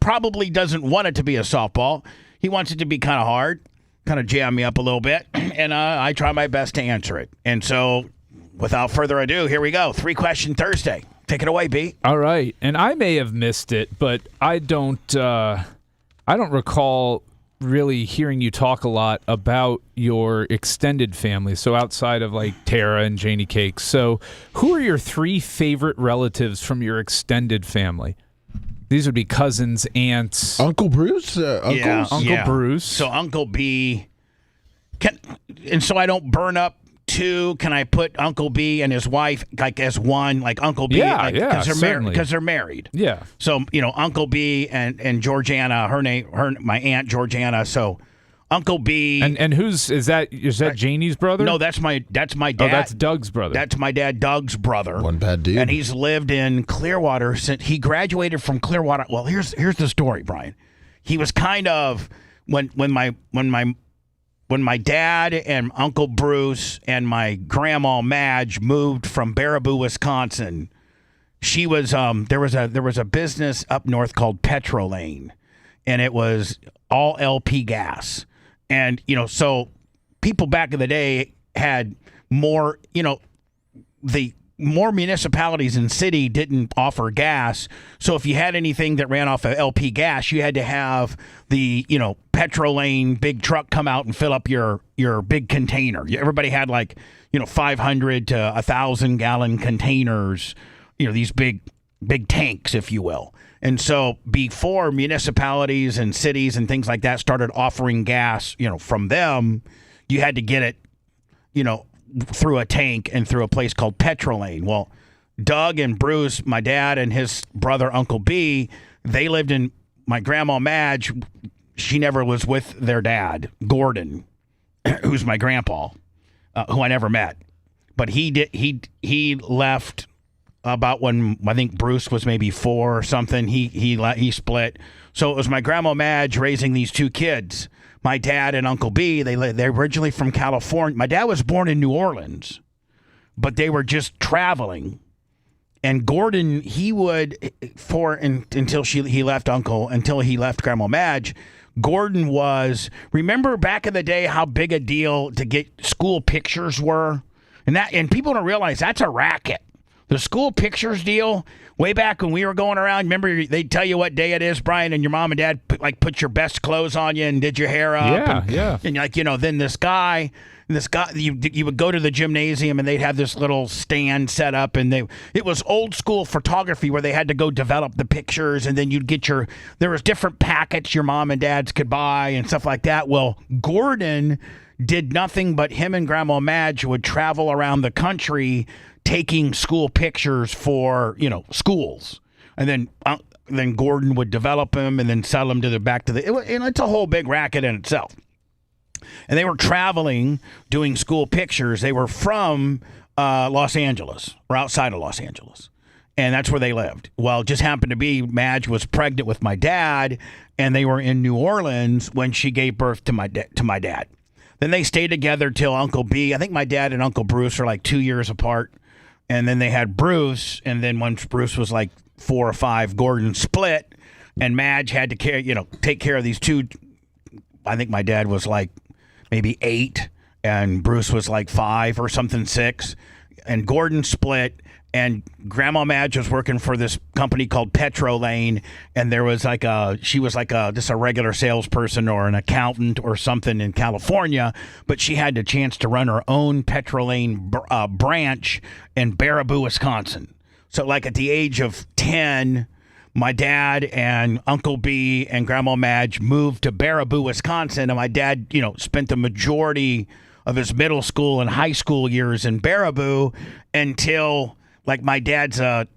probably doesn't want it to be a softball. He wants it to be kind of hard, kind of jam me up a little bit. And I try my best to answer it. And so, without further ado, here we go. 3 Question Thursday. Take it away, B. All right. And I may have missed it, but I don't recall really hearing you talk a lot about your extended family. So outside of like Tara and Janie Cakes. So who are your 3 favorite relatives from your extended family? These would be cousins, aunts. Uncle Bruce? Uncle Bruce. So Uncle B. And so I don't burn up 2, can I put Uncle B and his wife like as one, like Uncle B? Yeah, because they're married. Yeah. So Uncle B and Georgiana, my aunt Georgiana. So Uncle B. And is that Janie's brother? No, that's my dad. Oh, that's Doug's brother. That's my dad, Doug's brother. One bad dude. And he's lived in Clearwater since he graduated from Clearwater. Well, here's the story, Brian. He was kind of when my dad and Uncle Bruce and my grandma Madge moved from Baraboo, Wisconsin. She was there was a business up north called Petrolane, and it was all LP gas. And, so people back in the day had more, the more municipalities and city didn't offer gas. So if you had anything that ran off of LP gas, you had to have the, Petrolane big truck come out and fill up your big container. Everybody had 500 to 1,000 gallon containers, these big tanks, if you will. And so before municipalities and cities and things like that started offering gas, from them, you had to get it, through a tank and through a place called Petrolane. Well, Doug and Bruce, my dad and his brother, Uncle B, they lived in my grandma Madge. She never was with their dad, Gordon, who's my grandpa, who I never met. But he left about when I think Bruce was maybe 4 or something. He split. So it was my grandma Madge raising these 2 kids. My dad and Uncle B, they're originally from California. My dad was born in New Orleans, but they were just traveling. And Gordon, he would until he left Grandma Madge. Gordon remember back in the day how big a deal to get school pictures were, and people don't realize that's a racket. The school pictures deal, way back when we were going around, remember they'd tell you what day it is, Brian, and your mom and dad put your best clothes on you and did your hair up. Yeah. And then this guy, you would go to the gymnasium and they'd have this little stand set up, and it was old school photography where they had to go develop the pictures, and then you'd get there was different packets your mom and dads could buy and stuff like that. Well, Gordon did nothing but him and Grandma Madge would travel around the country taking school pictures for, schools. And then Gordon would develop them and then sell them it's a whole big racket in itself. And they were traveling, doing school pictures. They were from Los Angeles, or outside of Los Angeles. And that's where they lived. Well, it just happened to be Madge was pregnant with my dad, and they were in New Orleans when she gave birth to my dad. Then they stayed together till Uncle B. I think my dad and Uncle Bruce are 2 years apart. And then they had Bruce, and then once Bruce was 4 or 5, Gordon split, and Madge had to take care of these 2. I think my dad was maybe 8, and Bruce was 5 or something, 6, and Gordon split, and Grandma Madge was working for this company called Petrolane, and there was she was just a regular salesperson or an accountant or something in California, but she had the chance to run her own Petrolane branch in Baraboo, Wisconsin. So at the age of 10, my dad and Uncle B and Grandma Madge moved to Baraboo, Wisconsin, and my dad, spent the majority of his middle school and high school years in Baraboo until my dad's a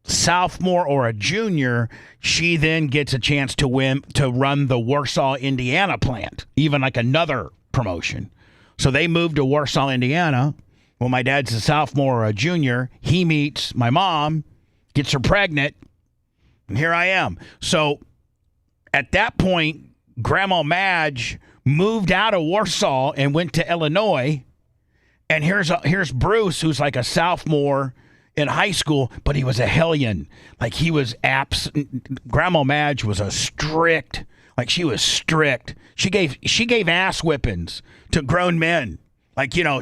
sophomore or a junior. She then gets a chance to run the Warsaw, Indiana plant, even another promotion. So they moved to Warsaw, Indiana. When my dad's a sophomore or a junior, he meets my mom, gets her pregnant, and here I am. So at that point, Grandma Madge moved out of Warsaw and went to Illinois. And here's Bruce, who's a sophomore in high school, but he was a hellion. He was Grandma Madge was a strict, she was strict. She gave ass whippings to grown men.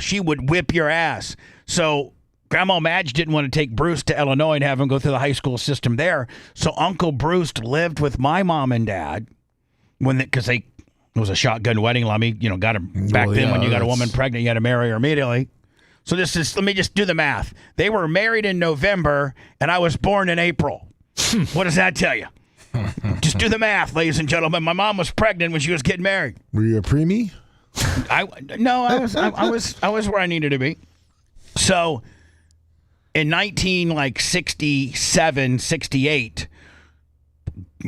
She would whip your ass. So Grandma Madge didn't want to take Bruce to Illinois and have him go through the high school system there. So Uncle Bruce lived with my mom and dad because it was a shotgun wedding. Got him back then. When you got a woman pregnant, you had to marry her immediately. So let me just do the math. They were married in November, and I was born in April. What does that tell you? Just do the math, ladies and gentlemen. My mom was pregnant when she was getting married. Were you a preemie? I was where I needed to be. So in 1967, 68,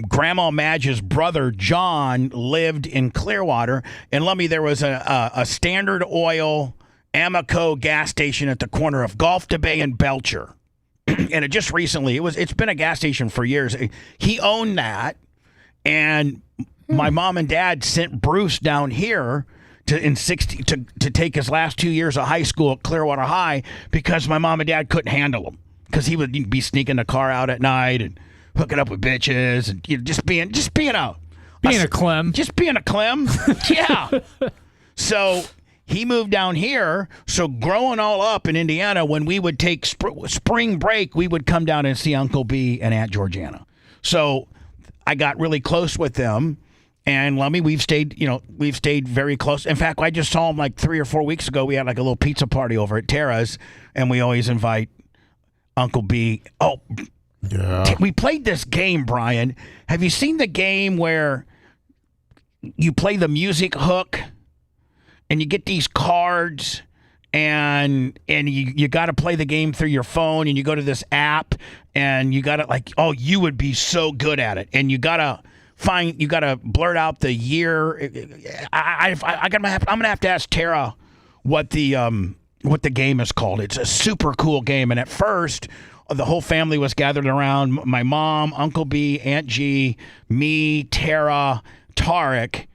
Grandma Madge's brother, John, lived in Clearwater. And let me, there was a Standard Oil Amoco gas station at the corner of Gulf to Bay and Belcher. And it just recently, it's been a gas station for years. He owned that. And my mom and dad sent Bruce down here to take his last 2 years of high school at Clearwater High because my mom and dad couldn't handle him. Because he would be sneaking the car out at night and hooking up with bitches and just being a Clem. Just being a Clem. Yeah. So he moved down here. So growing all up in Indiana, when we would take spring break, we would come down and see Uncle B and Aunt Georgiana. So I got really close with them. And Lummy, we've stayed very close. In fact, I just saw him like 3 or 4 weeks ago. We had like a little pizza party over at Tara's, and we always invite Uncle B. Oh, yeah. We played this game, Brian. Have you seen the game where you play the music hook and you get these cards and you got to play the game through your phone and you go to this app and you got to you would be so good at it. And you got to blurt out the year. I'm gonna have to ask Tara what the game is called. It's a super cool game. And at first, the whole family was gathered around. My mom, Uncle B, Aunt G, me, Tara, Tarek,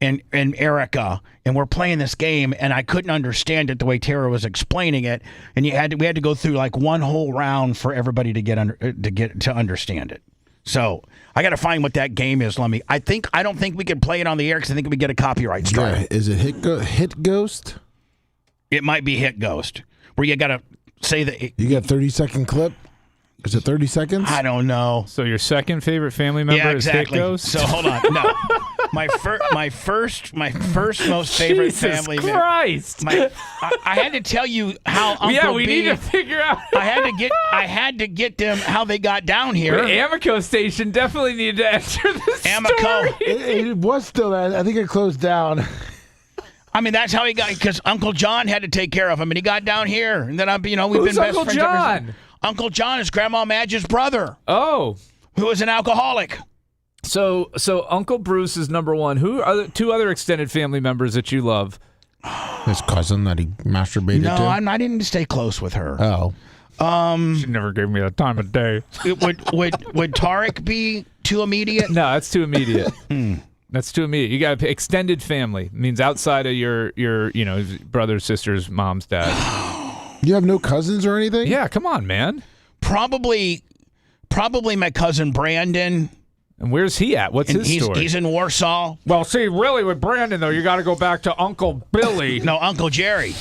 and Erica. And we're playing this game, and I couldn't understand it the way Tara was explaining it. And we had to go through like one whole round for everybody to get to understand it. So I got to find what that game is. I don't think we could play it on the air because I think we get a copyright strike. Yeah. Is it Hit Ghost? It might be Hit Ghost, where you got to say that. You got 30-second clip? Is it 30 seconds? I don't know. So your second favorite family member is Hit Ghost? So hold on. No. My first most favorite Jesus family member. Christ. I had to tell you how Uncle Yeah, we B, need to figure out. I had to get them how they got down here. The Amoco station definitely needed to enter this Amoco. story. It was still that. I think it closed down. I mean, that's how he got, because Uncle John had to take care of him, and he got down here. And then, we've Who's been best Uncle friends John? ever since. Uncle John is Grandma Madge's brother. Oh. Who was an alcoholic. So Uncle Bruce is number one. Who are the two other extended family members that you love? His cousin that he masturbated to? No, I didn't stay close with her. Oh. She never gave me the time of day. Would Tarek be too immediate? No, that's too immediate. That's too immediate. You got extended family. It means outside of your brothers, sisters, moms, dad. You have no cousins or anything? Yeah, come on, man. Probably my cousin Brandon. And where's he at? What's his story? He's in Warsaw. Well, see, really, with Brandon, though, you got to go back to Uncle Billy. No, Uncle Jerry.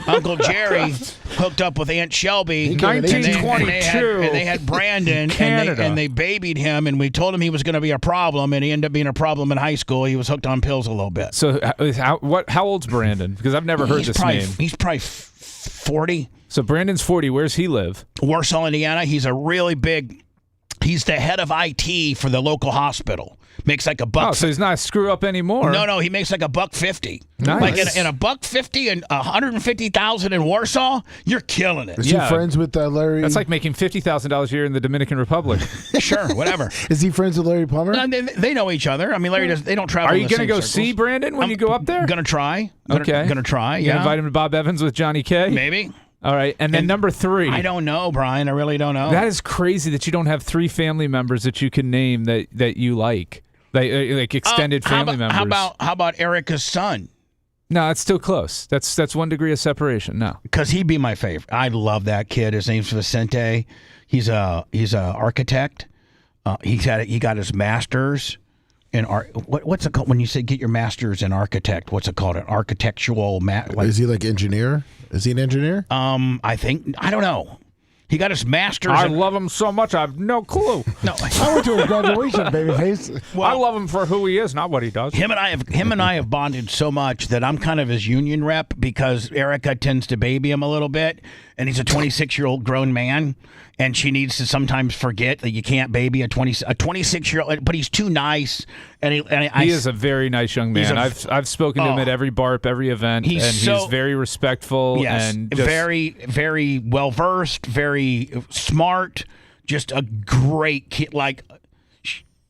Uncle Jerry hooked up with Aunt Shelby. 1922. And they had Brandon, and they babied him, and we told him he was going to be a problem, and he ended up being a problem in high school. He was hooked on pills a little bit. So how old's Brandon? Because I've never heard this name. He's probably 40. So Brandon's 40. Where's he live? Warsaw, Indiana. He's a really big... He's the head of IT for the local hospital. Makes like $1. Oh, so he's not a screw up anymore. No, he makes like $150. Nice. Like in $150 and $150,000 in Warsaw, you're killing it. Is he friends with Larry? That's like making $50,000 a year in the Dominican Republic. Sure, whatever. Is he friends with Larry Plummer? They know each other. I mean, Larry does. They don't travel. Are you going to go see Brandon when you go up there? Gonna try. Okay. Gonna try. You Yeah. invite him to Bob Evans with Johnny K. Maybe. All right, and then number 3. I don't know, Brian. I really don't know. That is crazy that you don't have 3 family members that you can name that you like extended family members. How about Erica's son? No, that's still close. That's 1 degree of separation. No, because he'd be my favorite. I love that kid. His name's Vicente. He's a architect. He got his master's in art. What's it called when you say get your master's in architect? What's it called? An architectural is he like engineer? Is he an engineer? I don't know. He got his master's. I love him so much, I have no clue. No, I went to his graduation, babyface. Well, I love him for who he is, not what he does. Him and I have bonded so much that I'm kind of his union rep because Erica tends to baby him a little bit, and he's a 26-year-old grown man, and she needs to sometimes forget that you can't baby a 26-year-old. But he's too nice, and he is a very nice young man. I've spoken to him at every BARP, every event, and he's very respectful. Yes, and very, very well versed, very smart. Just a great kid. Like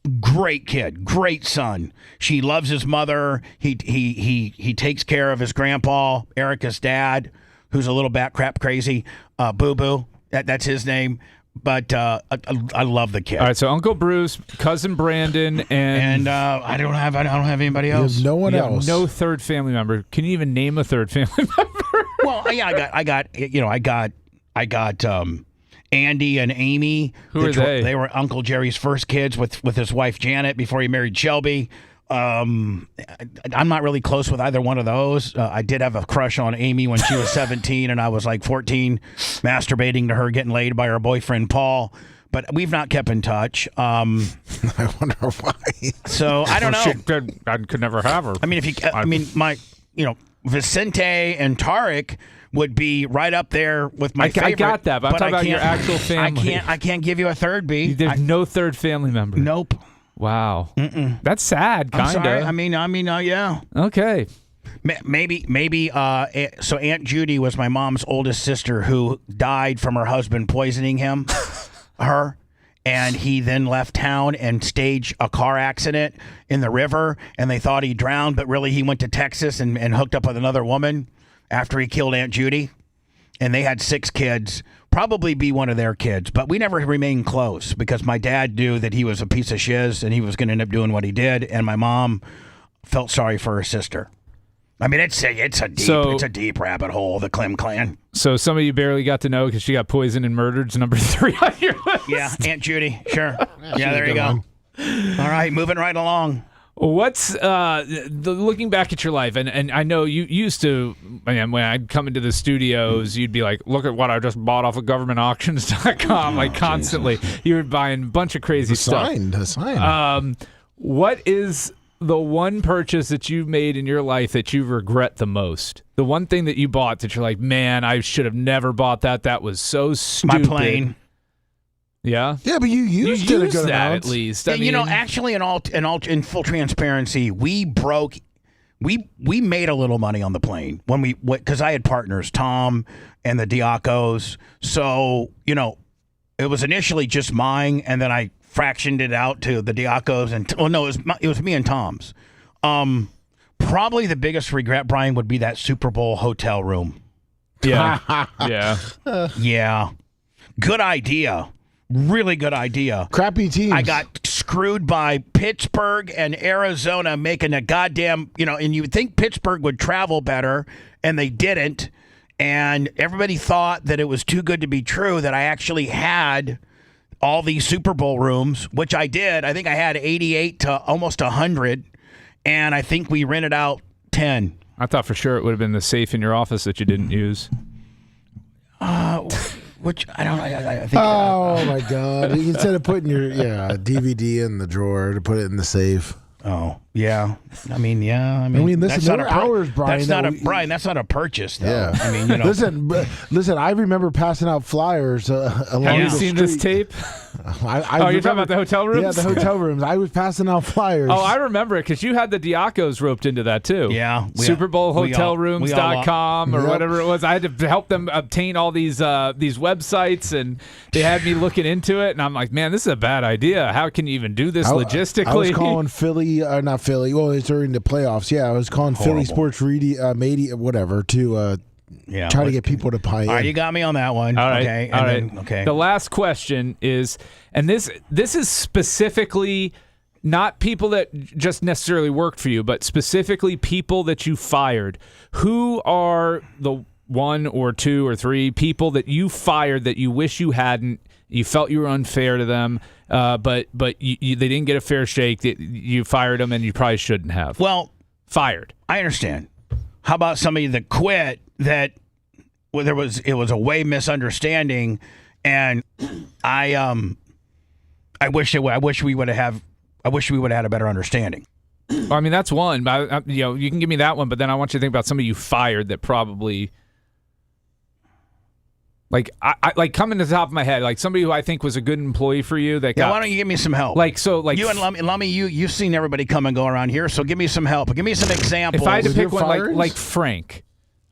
great kid, great son. She loves his mother. He takes care of his grandpa, Erica's dad, who's a little bat crap crazy. Boo Boo, that's his name. But I love the kid. All right, so Uncle Bruce, cousin Brandon, and I don't have anybody else. No one else. No third family member. Can you even name a third family member? Well, yeah, I got Andy and Amy. Who are they? They were Uncle Jerry's first kids with his wife Janet before he married Shelby. I'm not really close with either one of those. I did have a crush on Amy when she was 17 and I was like 14, masturbating to her, getting laid by her boyfriend Paul. But we've not kept in touch. I wonder why. So I don't know. I could never have her. I mean, Vicente and Tarek would be right up there with my favorite. I got that, but I'm talking about your actual family. I can't give you a third B. There's no third family member. Nope. Wow. That's sad, kind of. I mean, yeah. Okay. Maybe. So Aunt Judy was my mom's oldest sister who died from her husband poisoning her. And he then left town and staged a car accident in the river. And they thought he drowned, but really he went to Texas and hooked up with another woman after he killed Aunt Judy. And they had 6 kids, probably be one of their kids. But we never remained close because my dad knew that he was a piece of shiz and he was going to end up doing what he did. And my mom felt sorry for her sister. I mean, it's a deep rabbit hole, the Clem clan. So somebody you barely got to know because she got poisoned and murdered is number 3 on your list. Yeah, Aunt Judy, sure. Yeah, there you go. All right, moving right along. What's looking back at your life, and I know you used to, when I'd come into the studios, you'd be like, look at what I just bought off of governmentauctions.com, like constantly. You were buying a bunch of crazy stuff. A sign. What is the one purchase that you made in your life that you regret the most? The one thing that you bought that you're like, man, I should have never bought that. That was so stupid. My plane. Yeah, but you used it a good that amount. at least. Yeah, actually, in full transparency, we made a little money on the plane when because I had partners, Tom and the Diacos. So it was initially just mine, and then I fractioned it out to the Diacos, and it was me and Tom's. Probably the biggest regret, Brian, would be that Super Bowl hotel room. Yeah, yeah. Good idea. Really good idea. Crappy teams. I got screwed by Pittsburgh and Arizona making a goddamn, and you would think Pittsburgh would travel better, and they didn't. And everybody thought that it was too good to be true that I actually had all these Super Bowl rooms, which I did. I think I had 88 to almost 100, and I think we rented out 10. I thought for sure it would have been the safe in your office that you didn't use. Which I don't. I think. Oh my God! Instead of putting your DVD in the drawer, to put it in the safe. Oh yeah. I mean, listen, there were hours, Brian. That's not a purchase, though. Yeah. I mean, Listen. I remember passing out flyers along Have you the seen street. this tape? You're talking about the hotel rooms? Yeah, the hotel rooms. I was passing out flyers. Oh, I remember it because you had the Diacos roped into that too. Yeah, SuperBowlHotelRooms.com or whatever it was. I had to help them obtain all these websites, and they had me looking into it. And I'm like, man, this is a bad idea. How can you even do this logistically? I was calling not Philly. Well, it's during the playoffs. Yeah, I was calling Philly Sports Media, whatever, to try to get people to buy in. All right, you got me on that one. All right. Okay. All right. Okay. The last question is, and this is specifically not people that just necessarily worked for you, but specifically people that you fired. Who are the 1 or 2 or 3 people that you fired that you wish you hadn't? You felt you were unfair to them, but they didn't get a fair shake. You fired them, and you probably shouldn't have. Well, fired. I understand. How about somebody that quit that it was a way misunderstanding, and I wish we would have had a better understanding. Well, I mean, that's one. You can give me that one, but then I want you to think about somebody you fired that probably. Like I coming to the top of my head, like somebody who I think was a good employee for you. Why don't you give me some help? You and Lummy, you've seen everybody come and go around here, so give me some help. Give me some examples. If I had to pick one, like Frank,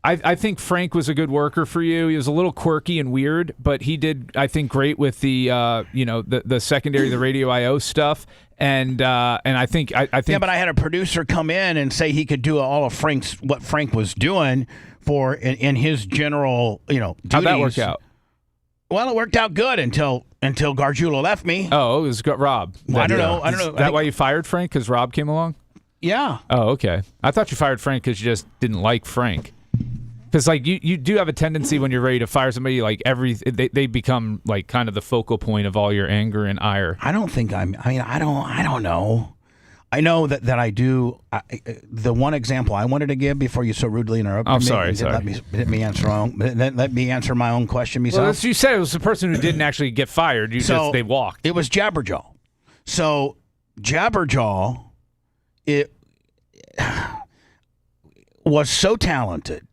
I think Frank was a good worker for you. He was a little quirky and weird, but he did, I think, great with the the secondary, the Radio IO stuff. And I think Yeah, but I had a producer come in and say he could do all of what Frank was doing in his general, duties. How'd that work out? Well, it worked out good until Gargiulo left me. Oh, it was Rob. Well, I don't know. Is that why you fired Frank? Because Rob came along? Yeah. Oh, okay. I thought you fired Frank because you just didn't like Frank. Because you do have a tendency when you're ready to fire somebody, like they become like kind of the focal point of all your anger and ire. I don't think I don't know. I know that I do. The one example I wanted to give before you so rudely interrupted me. Sorry. Let me answer my own question myself. Well, you said it was the person who didn't actually get fired. They walked. It was Jabberjaw. So Jabberjaw, it was so talented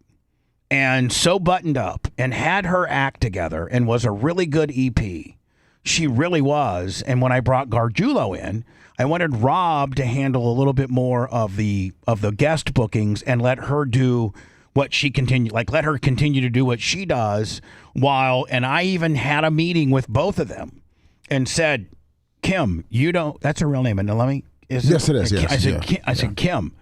and so buttoned up and had her act together and was a really good EP. She really was. And when I brought Gargiulo in, I wanted Rob to handle a little bit more of the guest bookings and let her do what she let her continue to do what she does and I even had a meeting with both of them and said, Kim, that's her real name. And Yes, it is. Yes. I said, Kim,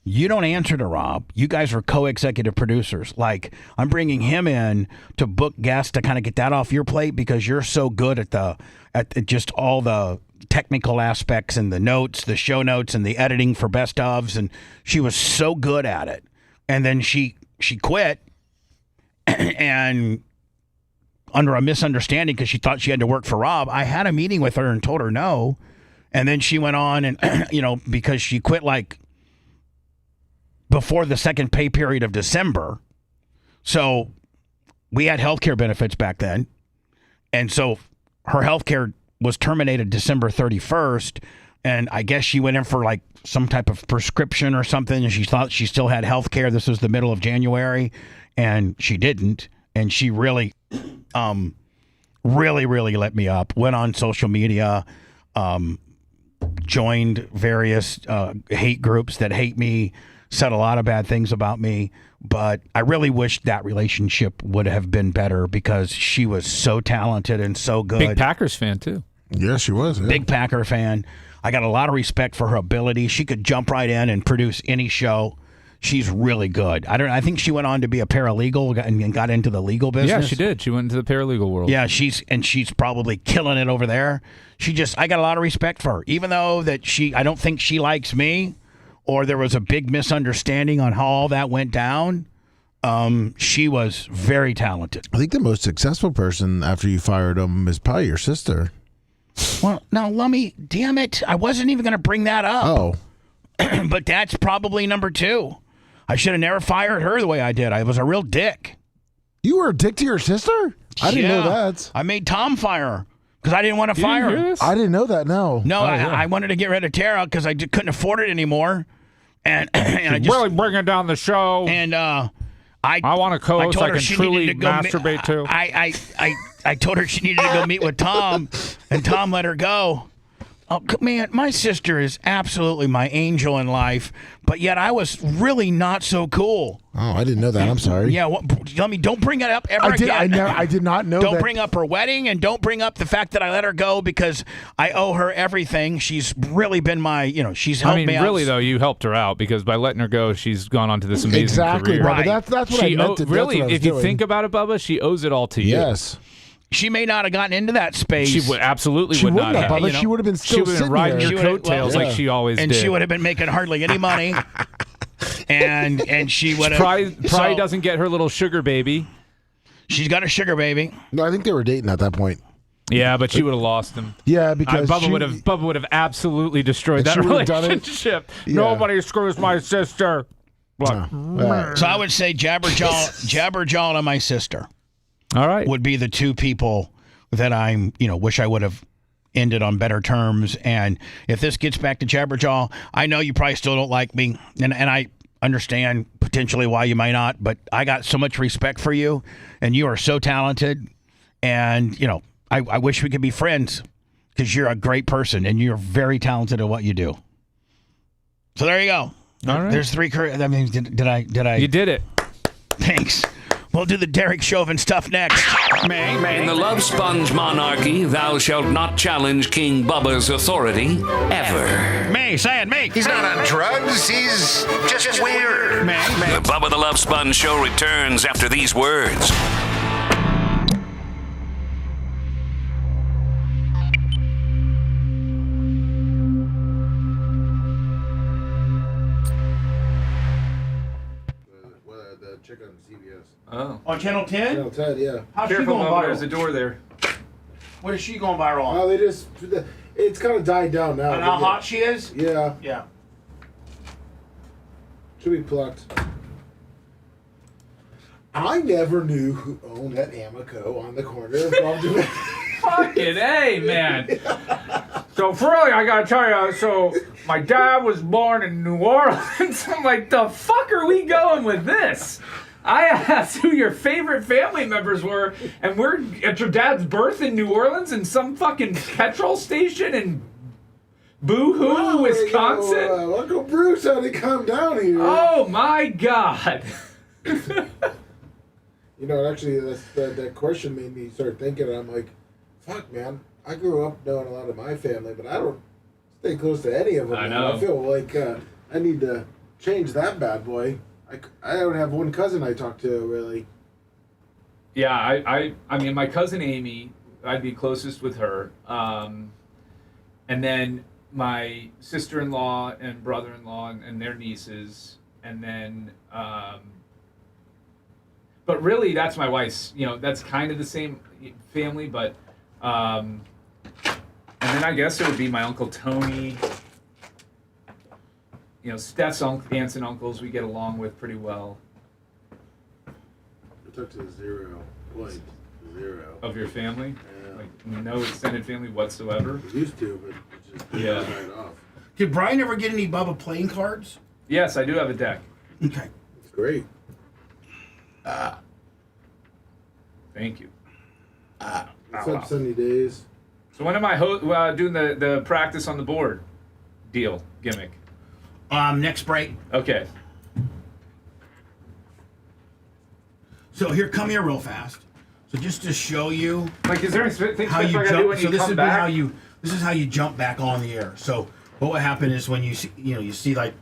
you don't answer to Rob. You guys are co-executive producers. Like, I'm bringing him in to book guests to kind of get that off your plate because you're so good at just all the technical aspects and the notes, the show notes and the editing for best ofs. And she was so good at it. And then she quit and under a misunderstanding because she thought she had to work for Rob. I had a meeting with her and told her no. And then she went on and, because she quit like before the second pay period of December. So we had healthcare benefits back then. And so her healthcare was terminated December 31st. And I guess she went in for like some type of prescription or something. And she thought she still had healthcare. This was the middle of January and she didn't. And she really, really let me up. Went on social media, joined various hate groups that hate me, said a lot of bad things about me, but I really wish that relationship would have been better because she was so talented and so good. Big Packers fan, too. Yeah, she was. Yeah. Big Packer fan. I got a lot of respect for her ability. She could jump right in and produce any show. She's really good. I think she went on to be a paralegal and got into the legal business. Yeah, she did. She went into the paralegal world. Yeah, she's probably killing it over there. I got a lot of respect for her, even though I don't think she likes me, or there was a big misunderstanding on how all that went down. She was very talented. I think the most successful person after you fired him is probably your sister. Well, now, Lummy, damn it. I wasn't even going to bring that up. Oh. But that's probably number 2. I should have never fired her the way I did. I was a real dick. You were a dick to your sister? I didn't know that. I made Tom fire her because I didn't want to fire her. I didn't know that, no. No, I wanted to get rid of Tara because I just couldn't afford it anymore. And I just really bringing down the show. And I want a co-host I can truly masturbate to. I told her she needed to go meet with Tom, and Tom let her go. Oh, man, my sister is absolutely my angel in life, but yet I was really not so cool. Oh, I didn't know that. I'm sorry. Yeah, don't bring it up ever again. I did not know that. Don't bring up her wedding, and don't bring up the fact that I let her go because I owe her everything. She's really been she's helped me out. Really, though, you helped her out because by letting her go, she's gone on to this amazing career. Right. That's what I meant to do. Really, if you think about it, Bubba, she owes it all to you. Yes. She may not have gotten into that space. She would not have. But she would have been still sitting riding there. your coattails like she always and did. And she would have been making hardly any money. and she would have... Probably doesn't get her little sugar baby. She's got a sugar baby. No, I think they were dating at that point. Yeah, but she would have lost him. Yeah, because Bubba would have absolutely destroyed that relationship. Yeah. Nobody screws my sister. So I would say Jabberjaw and my sister. All right. Would be the 2 people that I'm, wish I would have ended on better terms. And if this gets back to Jabberjaw, I know you probably still don't like me. And I understand potentially why you might not, but I got so much respect for you and you are so talented. And, I wish we could be friends because you're a great person and you're very talented at what you do. So there you go. All right. There's 3. I mean, did I? You did it. Thanks. We'll do the Derek Chauvin stuff next. In the Love Sponge monarchy, thou shalt not challenge King Bubba's authority ever. May, say it, May. He's not on drugs. He's just weird. The Bubba the Love Sponge show returns after these words. The chick on CBS. Oh. On Channel 10? Channel 10, yeah. How's she Careful, going Bubba, viral? there's a door there. What is she going viral on? Oh, they just... It's kind of died down now. And how hot she is? Yeah. Yeah. Should be plucked. I never knew who owned that Amico on the corner of Fandom. Fucking A, man. So, really, I gotta tell you, so my dad was born in New Orleans. I'm like, the fuck are we going with this? I asked who your favorite family members were, and we're at your dad's birth in New Orleans in some fucking petrol station in Boo-Hoo, Wisconsin. Uncle Bruce had to come down here. Oh, my God. You know, actually, that question made me start thinking, and I'm like, fuck, man. I grew up knowing a lot of my family, but I don't stay close to any of them. I know. I feel like I need to change that bad boy. I don't have one cousin I talk to, really. Yeah, I mean, my cousin Amy, I'd be closest with her. And then my sister-in-law and brother-in-law and their nieces. And then, but really, that's my wife's, that's kind of the same family, but, and then I guess it would be my Uncle Tony. Steph's aunts and uncles we get along with pretty well. I took to 0.0 Of your family? Yeah. Like no extended family whatsoever? I used to, but it just right off. Did Brian ever get any Bubba playing cards? Yes, I do have a deck. Okay. It's great. Thank you. What's up, sunny days? So when am I doing the practice on the board deal gimmick? Next break. Okay. So come here real fast. So just to show you, like, is there anything how you I jump? do when So you this come is back? this is how you jump back on the air. So what will happen is when you see like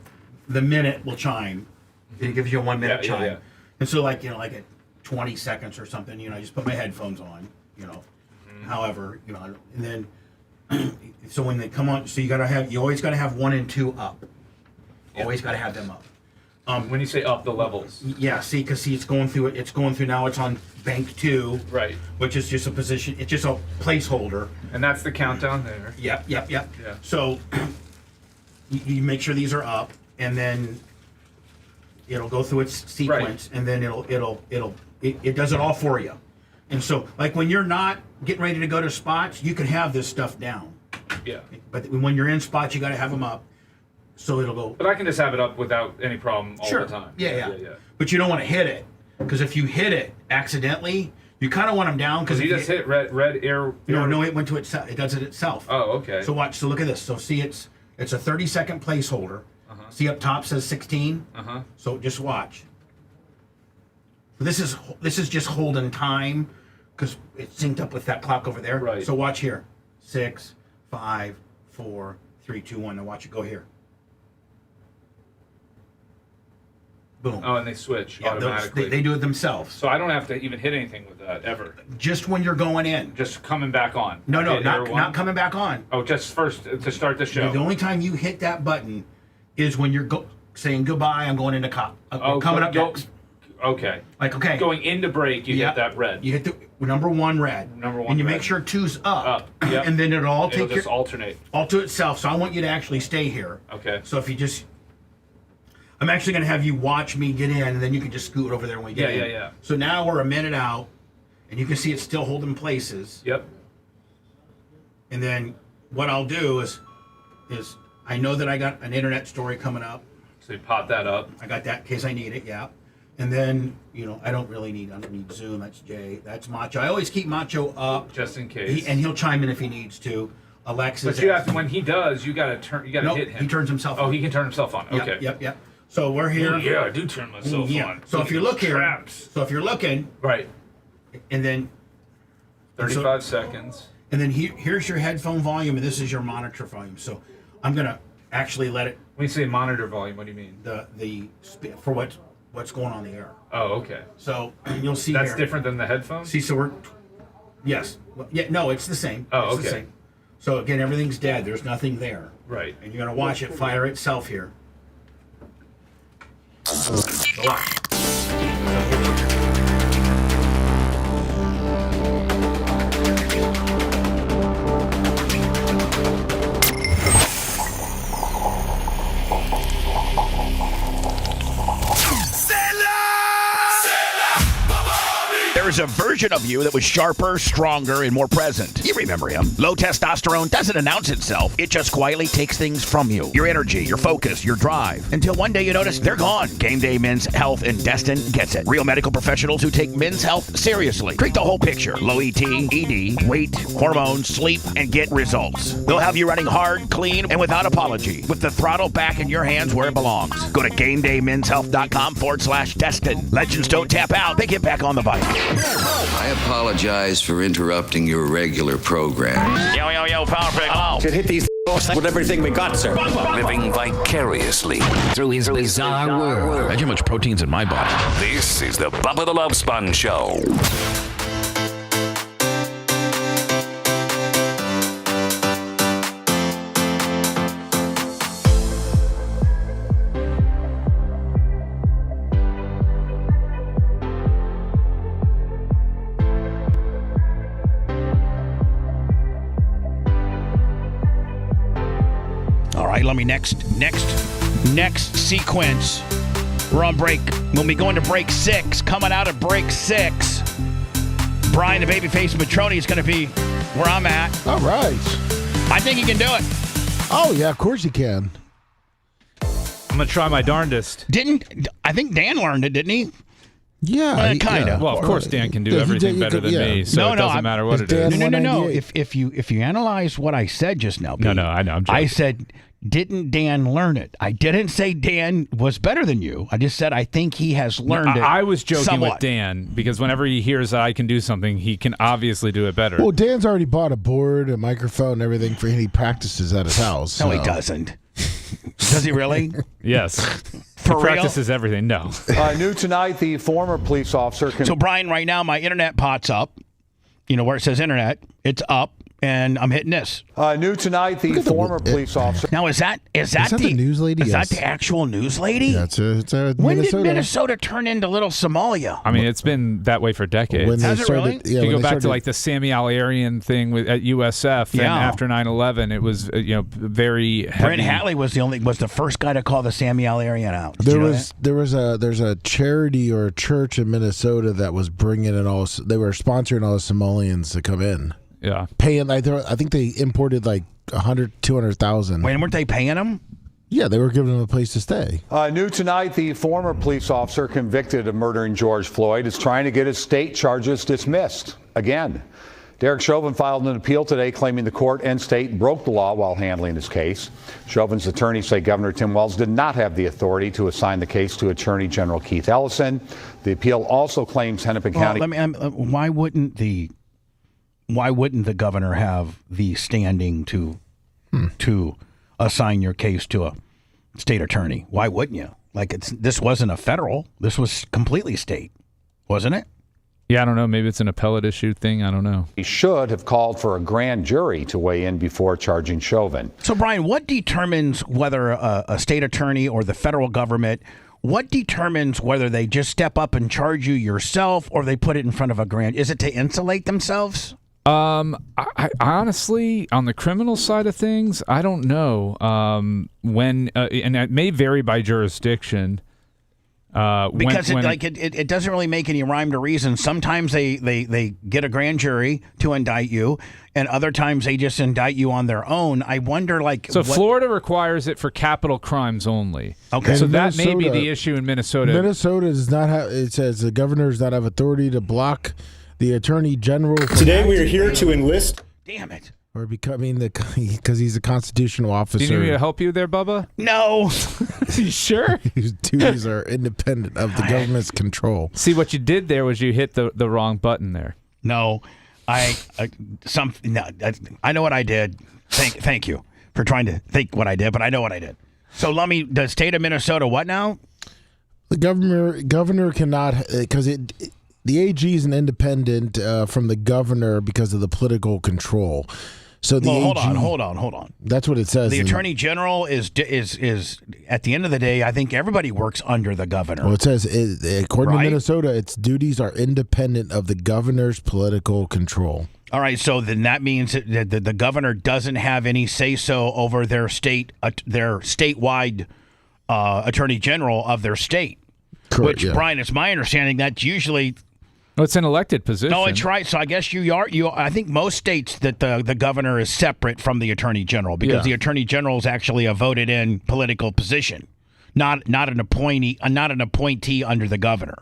the minute will chime. It gives you a 1 minute chime. Yeah. And so like at 20 seconds or something, I just put my headphones on. However, and then so when they come on, so you always gotta have 1 and 2 up. Always gotta have them up. When you say up, the levels. Yeah, because it's going through it. It's going through now. It's on bank 2, right? Which is just a position. It's just a placeholder. And that's the countdown there. Yep. Yeah. So you make sure these are up, and then it'll go through its sequence, and then it does it all for you. And so, like when you're not getting ready to go to spots, you can have this stuff down. Yeah. But when you're in spots, you got to have them up, so it'll go. But I can just have it up without any problem all the time. Yeah. But you don't want to hit it, because if you hit it accidentally, you kind of want them down. Because you just hit red air. No, it went to itself. It does it itself. Oh, okay. So watch. So look at this. So see, it's a 30-second placeholder. See up top says 16. So just watch. This is just holding time because it's synced up with that clock over there. Right. So watch here. 6, 5, 4, 3, 2, 1. Now watch it go here. Boom. Oh, and they switch automatically. They do it themselves. So I don't have to even hit anything with that ever. Just when you're going in. Just coming back on. No, not coming back on. Oh, just first to start the show. The only time you hit that button is when you're saying goodbye. I'm going into cop. Coming up next. Okay. Okay. Going into break, you hit that red. You hit the number 1 red. And you make sure 2's up. Yep. And then it'll just alternate. All to itself. So I want you to actually stay here. Okay. So if you just, I'm actually going to have you watch me get in, and then you can just scoot over there when we get in. Yeah. So now we're a minute out, and you can see it's still holding places. Yep. And then what I'll do is I know that I got an internet story coming up. So you pop that up. I got that in case I need it, yeah. And then, I don't need Zoom. That's Jay. That's Macho. I always keep Macho up. Just in case. And he'll chime in if he needs to. Alexis. But you have to, when he does, you got to hit him. He turns himself on. Oh, he can turn himself on. Okay. Yep. So we're here. Ooh, yeah, I do turn myself on. So if you look here, looking, right, and then 35 seconds, and then here's your headphone volume, and this is your monitor volume. So I'm gonna actually let it. When you say monitor volume, what do you mean? For what's going on in the air. Oh, okay. So you'll see that's here. different than the headphones. See, so we're yes, no, it's the same. Oh, it's okay. The same. So again, everything's dead. There's nothing there. Right. And you're gonna watch it fire itself here. So watch. There is a version of you that was sharper, stronger, and more present. You remember him. Low testosterone doesn't announce itself. It just quietly takes things from you. Your energy, your focus, your drive. Until one day you notice they're gone. Game Day Men's Health and Destin gets it. Real medical professionals who take men's health seriously. Treat the whole picture. Low ET, ED, weight, hormones, sleep, and get results. They'll have you running hard, clean, and without apology. With the throttle back in your hands where it belongs. Go to GameDayMen'sHealth.com/Destin. Legends don't tap out. They get back on the bike. I apologize for interrupting your regular program. Yo, Power Pick. Hello. Should hit these with everything we got, sir. Living vicariously through his bizarre world. Imagine how much protein's in my body. This is the Bubba the Love Sponge Show. All right, let me next sequence. We're on break. When we go into break 6, coming out of break 6, Brian the Babyface Matroni is going to be where I'm at. All right. I think he can do it. Oh, yeah, of course he can. I'm going to try my darndest. I think Dan learned it, didn't he? Yeah, kind of. Well, of course, Dan can do everything better than me, so it doesn't matter what it is. No. If you analyze what I said just now, no, I know. I'm joking. I said, didn't Dan learn it? I didn't say Dan was better than you. I just said I think he has learned it. I was joking somewhat. with Dan because whenever he hears that I can do something, he can obviously do it better. Well, Dan's already bought a board, a microphone, and everything for he practices at his house. No, he doesn't. Does he really? Yes. For he practices everything. No. New tonight, the former police officer. So, Brian, right now my internet pot's up. You know where it says internet, it's up. And I'm hitting this. New tonight, the former police officer. Now, is that the news lady? Is that the actual news lady? Yeah, it's when Minnesota. did Minnesota turn into little Somalia? I mean, it's been that way for decades. Has it really? Yeah, you go back to like the Sammy Al-Arian thing at USF, and after 9/11, it was very heavy. Brent Hatley was the first guy to call the Sammy Al-Arian out. There's a charity or a church in Minnesota that was bringing in they were sponsoring all the Somalians to come in. Yeah, paying. I think they imported like 200,000. Wait, weren't they paying them? Yeah, they were giving them a place to stay. New tonight, the former police officer convicted of murdering George Floyd is trying to get his state charges dismissed again. Derek Chauvin filed an appeal today claiming the court and state broke the law while handling his case. Chauvin's attorneys say Governor Tim Wells did not have the authority to assign the case to Attorney General Keith Ellison. The appeal also claims Hennepin County. Why wouldn't the governor have the standing to assign your case to a state attorney? Why wouldn't you? This wasn't a federal. This was completely state, wasn't it? Yeah, I don't know. Maybe it's an appellate issue thing. I don't know. He should have called for a grand jury to weigh in before charging Chauvin. So, Brian, what determines whether a state attorney or the federal government, what determines whether they just step up and charge you yourself or they put it in front of a grand? Is it to insulate themselves? I honestly, on the criminal side of things, I don't know. And it may vary by jurisdiction. Because it doesn't really make any rhyme to reason. Sometimes they get a grand jury to indict you, and other times they just indict you on their own. I wonder, Florida requires it for capital crimes only. Okay, so that may be the issue in Minnesota. Minnesota does not have. It says the governor does not have authority to block the attorney general. Today we are here to enlist. Damn it. Or becoming because he's a constitutional officer. Do you need me to help you there, Bubba? No. You sure? His duties are independent of the government's control. See, what you did there was you hit the wrong button there. No, I know what I did. Thank you for trying to think what I did, but I know what I did. So let me. The state of Minnesota, what now? The governor cannot because the AG is an independent from the governor because of the political control. So the hold AG, on. That's what it says. The attorney general is at the end of the day, I think everybody works under the governor. Well, it says according to Minnesota, its duties are independent of the governor's political control. All right, so then that means that the governor doesn't have any say-so over their statewide attorney general of their state. Correct, Which, Brian, it's my understanding that's usually. Well, it's an elected position. No, it's right. So I guess you are. I think most states that the governor is separate from the attorney general because the attorney general is actually a voted-in political position, not an appointee under the governor.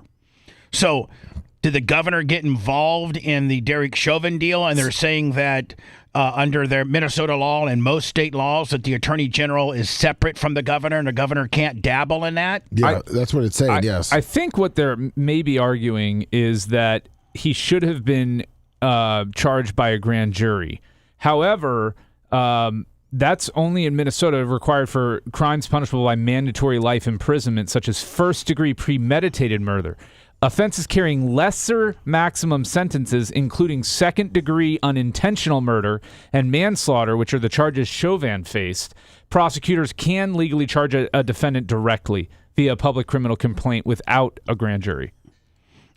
So, did the governor get involved in the Derek Chauvin deal? And they're saying that under their Minnesota law and most state laws that the attorney general is separate from the governor and the governor can't dabble in that? Yeah, that's what it's saying, yes. I think what they're maybe arguing is that he should have been charged by a grand jury. However, that's only in Minnesota required for crimes punishable by mandatory life imprisonment, such as first-degree premeditated murder. Offenses carrying lesser maximum sentences, including second-degree unintentional murder and manslaughter, which are the charges Chauvin faced, prosecutors can legally charge a defendant directly via public criminal complaint without a grand jury.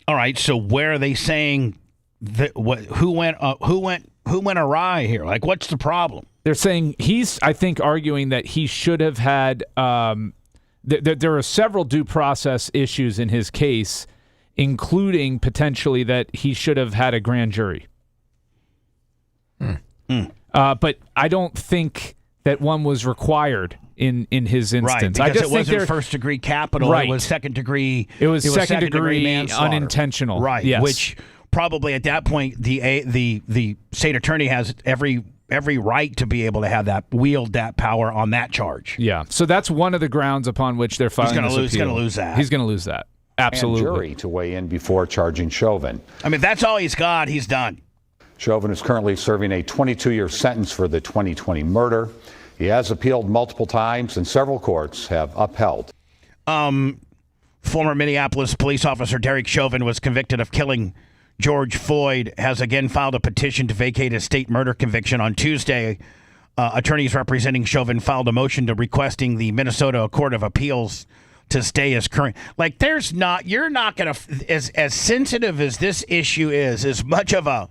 All right, so where are they saying that? Who went awry here? Like, what's the problem? They're saying he's, I think, arguing that he should have had. There are several due process issues in his case, including potentially that he should have had a grand jury. But I don't think that one was required in his instance. Right, because I just it wasn't first-degree capital. Right. It was second-degree. It was second-degree manslaughter. unintentional. Right, yes. Which probably at that point the state attorney has every right to be able to wield that power on that charge. Yeah, so that's one of the grounds upon which they're filing this appeal. He's going to lose that. He's going to lose that. Absolutely. And jury to weigh in before charging Chauvin. I mean, if that's all he's got, he's done. Chauvin is currently serving a 22-year sentence for the 2020 murder. He has appealed multiple times, and several courts have upheld. Former Minneapolis police officer Derek Chauvin was convicted of killing George Floyd, has again filed a petition to vacate his state murder conviction. On Tuesday, attorneys representing Chauvin filed a motion requesting the Minnesota Court of Appeals to stay as current. Like, you're not going to, as sensitive as this issue is, as much of a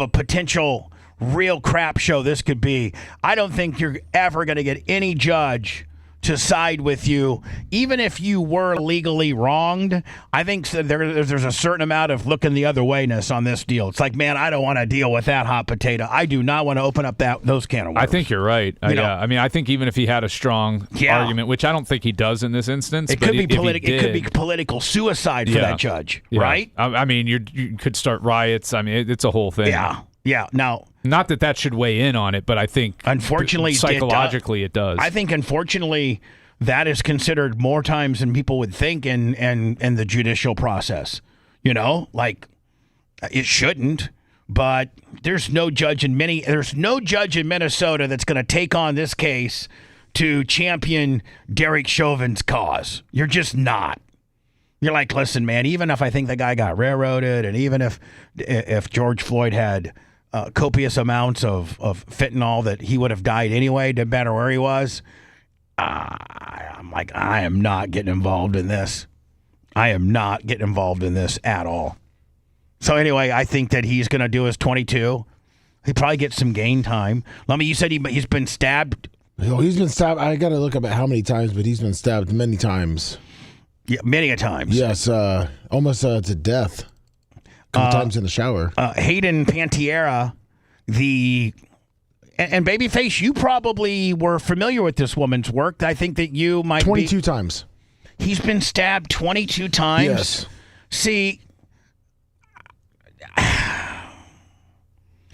potential real crap show this could be, I don't think you're ever going to get any judge to side with you, even if you were legally wronged. I think there's a certain amount of looking the other wayness on this deal. It's like, man, I don't want to deal with that hot potato. I do not want to open up those can of worms. I think you're right. Yeah, I mean, I think even if he had a strong argument, which I don't think he does in this instance, it could be political. It could be political suicide for that judge, right? I mean, you could start riots. I mean, it's a whole thing. Yeah. Now, not that should weigh in on it, but I think unfortunately, psychologically, it does. I think unfortunately, that is considered more times than people would think in the judicial process. You know, like it shouldn't. But there's no judge in Minnesota that's going to take on this case to champion Derek Chauvin's cause. You're just not. You're like, listen, man. Even if I think the guy got railroaded, and even if George Floyd had copious amounts of fentanyl that he would have died anyway, no matter where he was. I'm like, I am not getting involved in this. I am not getting involved in this at all. So anyway, I think that he's going to do his 22. He probably gets some game time. You said he's been stabbed. Oh, he's been stabbed. I got to look up at how many times, but he's been stabbed many times. Yeah, many a times. Yes, almost to death. Couple times in the shower. Hayden Panettiere, and Babyface, you probably were familiar with this woman's work. I think that you might 22 times. He's been stabbed 22 times? Yes. See,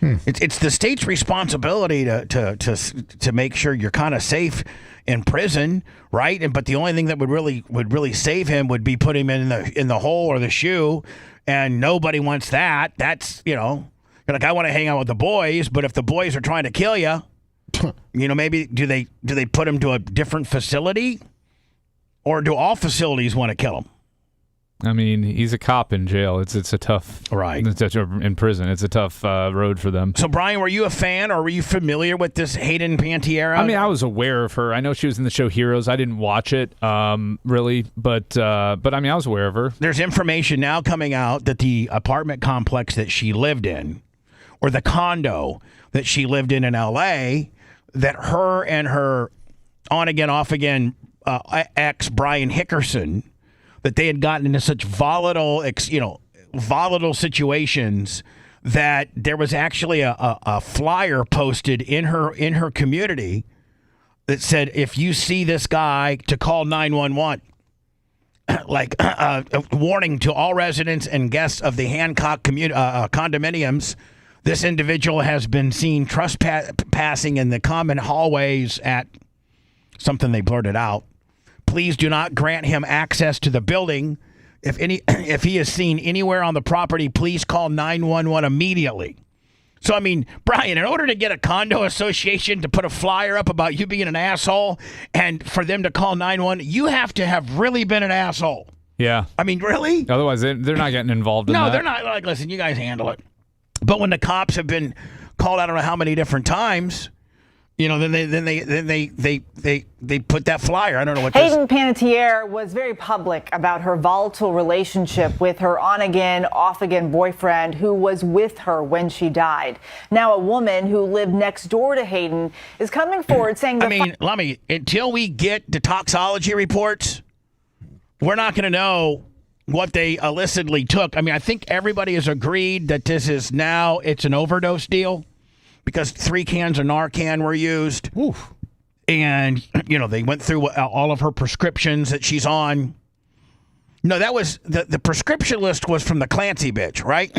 It's the state's responsibility to make sure you're kind of safe in prison, right? But the only thing that would really save him would be put him in the hole or the shoe, and nobody wants that. That's you're like, I want to hang out with the boys, but if the boys are trying to kill you, maybe do they put him to a different facility, or do all facilities want to kill him? I mean, he's a cop in jail. It's a tough in prison. It's a tough road for them. So, Brian, were you a fan, or were you familiar with this Hayden Panettiere? I mean, I was aware of her. I know she was in the show Heroes. I didn't watch it really, but I mean, I was aware of her. There's information now coming out that the apartment complex that she lived in, or the condo that she lived in L.A., that her and her on-again, off-again ex, Brian Hickerson, that they had gotten into such volatile situations that there was actually a flyer posted in her community that said, if you see this guy, to call 911. Like a warning to all residents and guests of the Hancock condominiums. This individual has been seen trespassing in the common hallways at something they blurted out. Please do not grant him access to the building. If he is seen anywhere on the property, please call 911 immediately. So, I mean, Brian, in order to get a condo association to put a flyer up about you being an asshole and for them to call 911, you have to have really been an asshole. Yeah. I mean, really? Otherwise, they're not getting involved in that. No, they're not. Like, listen, you guys handle it. But when the cops have been called, I don't know how many different times, then they put that flyer. I don't know what. Hayden Panettiere was very public about her volatile relationship with her on-again, off-again boyfriend who was with her when she died. Now, a woman who lived next door to Hayden is coming forward saying, until we get the toxology reports, we're not going to know what they illicitly took. I mean, I think everybody has agreed that it's an overdose deal, because 3 cans of Narcan were used. Oof. And, they went through all of her prescriptions that she's on. No, that was the prescription list was from the Clancy bitch, right?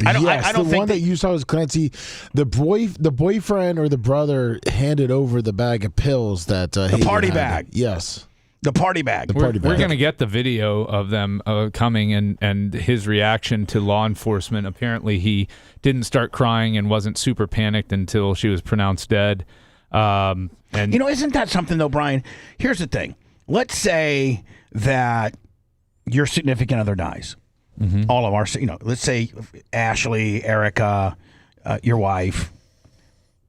I don't think one that you saw was Clancy. The boyfriend or the brother handed over the bag of pills that the party bag. Yes. The party bag. We're going to get the video of them coming and his reaction to law enforcement. Apparently, he didn't start crying and wasn't super panicked until she was pronounced dead. And isn't that something, though, Brian? Here's the thing. Let's say that your significant other dies. Mm-hmm. All of our, let's say Ashley, Erica, your wife.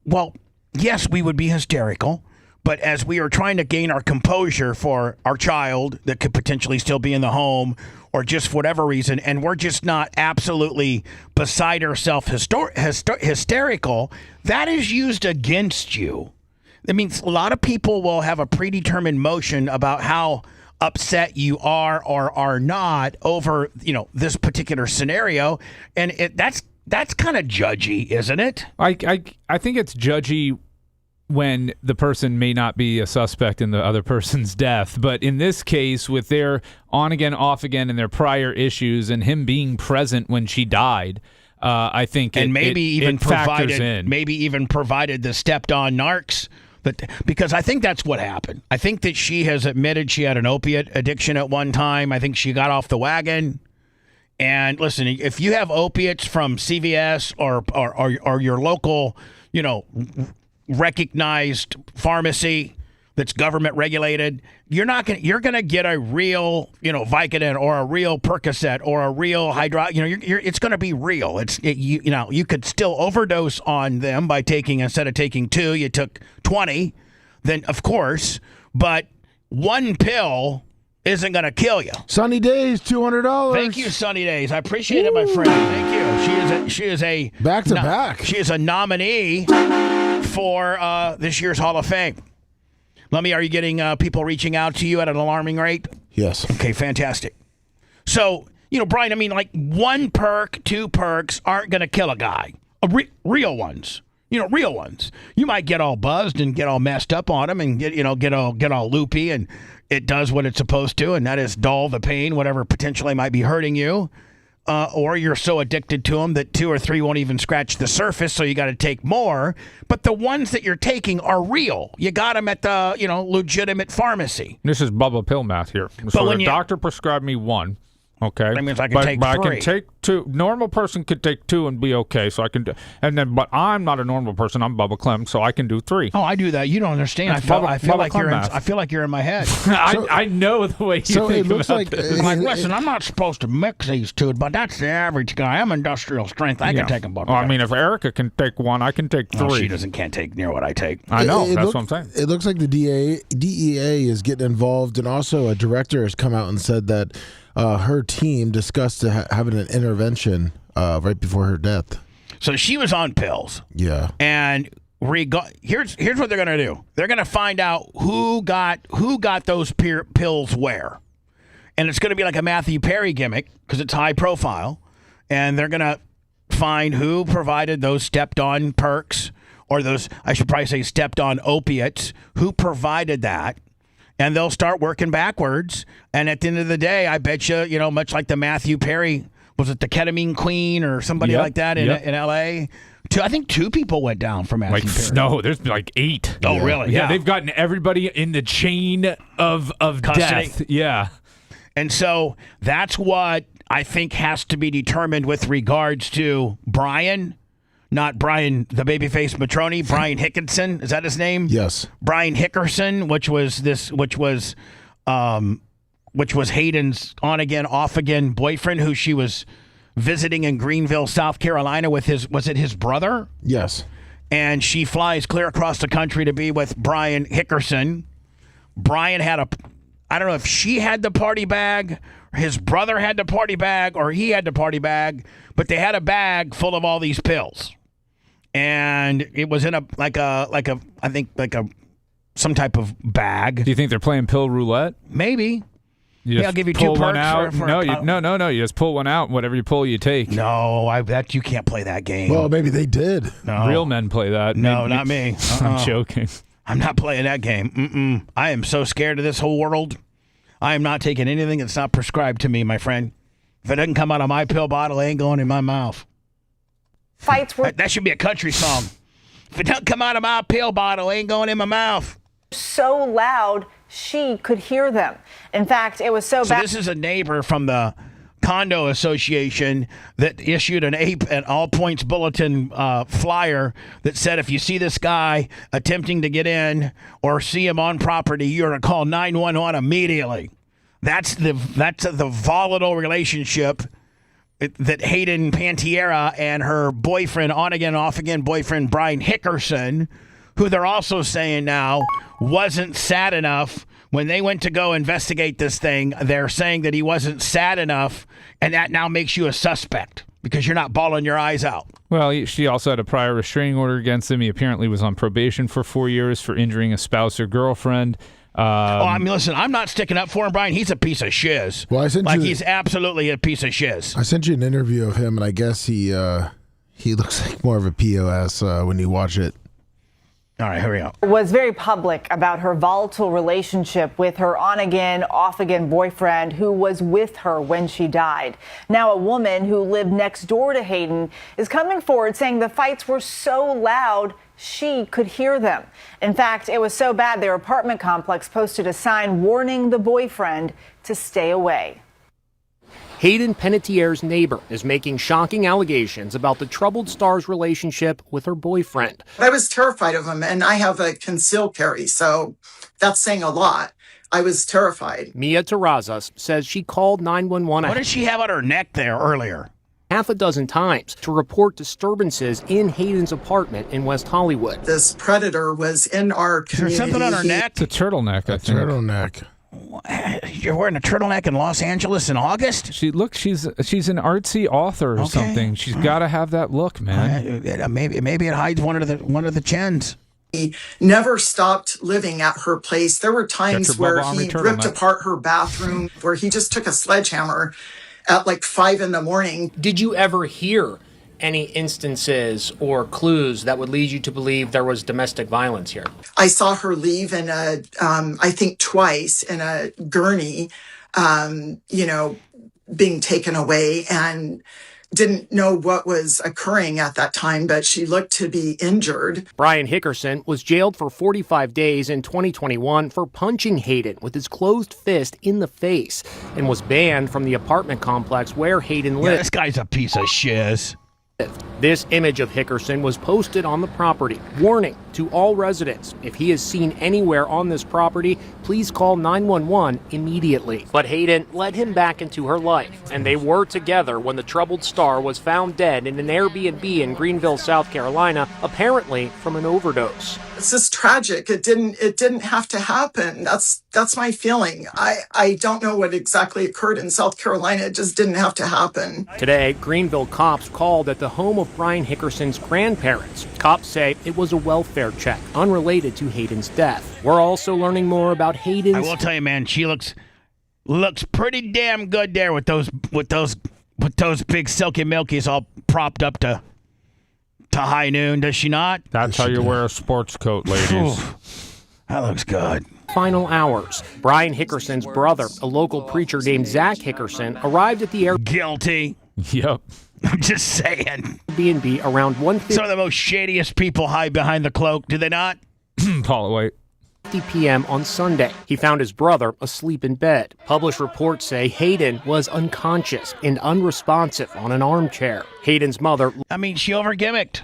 Well, yes, we would be hysterical. But as we are trying to gain our composure for our child that could potentially still be in the home, or just for whatever reason, and we're just not absolutely beside ourselves hysterical, that is used against you. That means a lot of people will have a predetermined motion about how upset you are or are not over, this particular scenario, and that's kind of judgy, isn't it? I think it's judgy when the person may not be a suspect in the other person's death. But in this case, with their on-again, off-again and their prior issues and him being present when she died, I think it factors in. Maybe even provided the stepped-on narcs. Because I think that's what happened. I think that she has admitted she had an opiate addiction at one time. I think she got off the wagon. And listen, if you have opiates from CVS or your local, recognized pharmacy that's government regulated, you're going to get a real, Vicodin or a real Percocet or a real it's going to be real. You could still overdose on them by instead of taking 2, you took 20, then of course, but one pill isn't going to kill you. Sunny Days, $200. Thank you, Sunny Days. I appreciate it, my friend. Thank you. She is a back to back. She is a nominee for this year's Hall of Fame. Lummi, are you getting people reaching out to you at an alarming rate? Yes. Okay, fantastic. So, Brian, I mean, like 1 perk, 2 perks aren't going to kill a guy. Real ones. Real ones. You might get all buzzed and get all messed up on them and get all loopy, and it does what it's supposed to, and that is dull the pain, whatever potentially might be hurting you. or you're so addicted to them that 2 or 3 won't even scratch the surface, so you got to take more. But the ones that you're taking are real. You got them at the, legitimate pharmacy. This is Bubba pill math here. So the doctor prescribed me 1. Okay. That means I can take 3. I can take 2. Normal person could take 2 and be okay. So I can do, but I'm not a normal person. I'm Bubba Clem, so I can do 3. Oh, I do that. You don't understand. I feel like you're in my head. I know the way you think about this. Like, listen, I'm not supposed to mix these 2, but that's the average guy. I'm industrial strength. I can take them both. Well, I mean, if Erica can take 1, I can take 3. Oh, she can't take near what I take. I know. That's what I'm saying. It looks like the DEA is getting involved, and also a director has come out and said that her team discussed having an intervention right before her death. So she was on pills. Yeah. And here's what they're going to do. They're going to find out who got those pills where. And it's going to be like a Matthew Perry gimmick because it's high profile. And they're going to find who provided those stepped-on perks, or those, I should probably say, stepped-on opiates, who provided that. And they'll start working backwards. And at the end of the day, I bet you, much like the Matthew Perry, was it the ketamine queen or somebody like that in L.A.? I think 2 people went down for Matthew Perry. No, there's like 8. Oh, really? Yeah, they've gotten everybody in the chain of custody. Death. Yeah. And so that's what I think has to be determined with regards to Brian. Not Brian, the Babyface Matroni, Brian Hickinson. Is that his name? Yes. Brian Hickerson, which was Hayden's on again, off again boyfriend, who she was visiting in Greenville, South Carolina with was it his brother? Yes. And she flies clear across the country to be with Brian Hickerson. Brian had I don't know if she had the party bag, or his brother had the party bag, or he had the party bag, but they had a bag full of all these pills. And it was in some type of bag. Do you think they're playing pill roulette? Maybe. I'll give you 2 perks. No. You just pull one out. Whatever you pull, you take. No, I bet you can't play that game. Well, maybe they did. No. Real men play that. No, not me. I'm joking. I'm not playing that game. I am so scared of this whole world. I am not taking anything that's not prescribed to me, my friend. If it doesn't come out of my pill bottle, it ain't going in my mouth. That should be a country song. If it doesn't come out of my pill bottle, it ain't going in my mouth. So loud, she could hear them. In fact, it was so bad. So this is a neighbor from the condo association that issued an all points bulletin flyer that said, if you see this guy attempting to get in or see him on property, you're to call 911 immediately. That's the volatile relationship that Hayden Panettiere and her boyfriend, on again, off again boyfriend, Brian Hickerson, who they're also saying now wasn't sad enough when they went to go investigate this thing. They're saying that he wasn't sad enough, and that now makes you a suspect because you're not bawling your eyes out. Well, she also had a prior restraining order against him. He apparently was on probation for 4 years for injuring a spouse or girlfriend. Listen, I'm not sticking up for him, Brian. He's a piece of shiz. Well, he's absolutely a piece of shiz. I sent you an interview of him, and I guess he looks like more of a POS when you watch it. All right, here we go. Was very public about her volatile relationship with her on-again, off-again boyfriend who was with her when she died. Now a woman who lived next door to Hayden is coming forward saying the fights were so loud she could hear them. In fact, it was so bad their apartment complex posted a sign warning the boyfriend to stay away. Hayden Panettiere's neighbor is making shocking allegations about the troubled star's relationship with her boyfriend. I was terrified of him, and I have a concealed carry, so that's saying a lot. I was terrified. Mia Terrazas says she called 911. What did she have on her neck there earlier? Half a dozen times to report disturbances in Hayden's apartment in West Hollywood. This predator was in our community. Is there something on her neck? It's a turtleneck, I think. Turtleneck. You're wearing a turtleneck in Los Angeles in August? She's an artsy author or something. She's got to have that look, man. Maybe it hides one of the chins. He never stopped living at her place. There were times where he ripped apart her bathroom, where he just took a sledgehammer at like 5 a.m. Did you ever hear any instances or clues that would lead you to believe there was domestic violence here? I saw her leave in I think twice in a gurney, being taken away and didn't know what was occurring at that time, but she looked to be injured. Brian Hickerson was jailed for 45 days in 2021 for punching Hayden with his closed fist in the face and was banned from the apartment complex where Hayden lived. Yeah, this guy's a piece of shiz. This image of Hickerson was posted on the property. Warning to all residents, if he is seen anywhere on this property, please call 911 immediately. But Hayden led him back into her life, and they were together when the troubled star was found dead in an Airbnb in Greenville, South Carolina, apparently from an overdose. It's just tragic. It didn't have to happen. That's my feeling. I don't know what exactly occurred in South Carolina. It just didn't have to happen. Today, Greenville cops called at the home of Brian Hickerson's grandparents. Cops say it was a welfare check unrelated to Hayden's death. We're also learning more about Hayden's... I will tell you, man, she looks pretty damn good there with those big silky milkies all propped up to high noon, does she not? That's how you wear a sports coat, ladies. That looks good. Final hours. Brian Hickerson's brother, a local preacher named Zach Hickerson, arrived at the Airbnb. Guilty. Yep. I'm just saying. Airbnb around 1:50. Some of the most shadiest people hide behind the cloak, do they not? Paul, wait. 50 p.m. on Sunday. He found his brother asleep in bed. Published reports say Hayden was unconscious and unresponsive on an armchair. Hayden's mother... I mean, she over-gimmicked.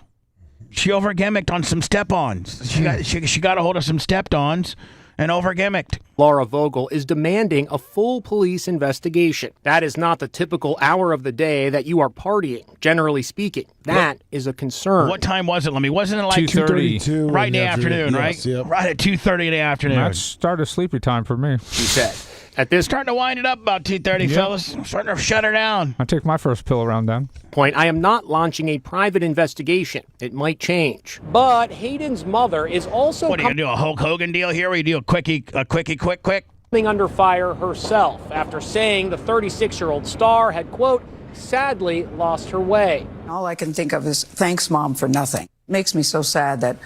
She over-gimmicked on some step-ons. She got a hold of some step-ons and over-gimmicked. Laura Vogel is demanding a full police investigation. That is not the typical hour of the day that you are partying, generally speaking. That is a concern. What time was it, Lemmy? Wasn't it like 2:30? Right in the afternoon, right? Yes, yep. Right at 2:30 in the afternoon. That started sleepy time for me. He said. At this starting to wind it up about 2:30, fellas. I'm starting to shut her down. I take my first pill around then. Point, I am not launching a private investigation. It might change. But Hayden's mother is also... What, are you going to do a Hulk Hogan deal here where you do a quickie, quick? Coming under fire herself after saying the 36-year-old star had, quote, sadly lost her way. All I can think of is thanks, Mom, for nothing. Makes me so sad that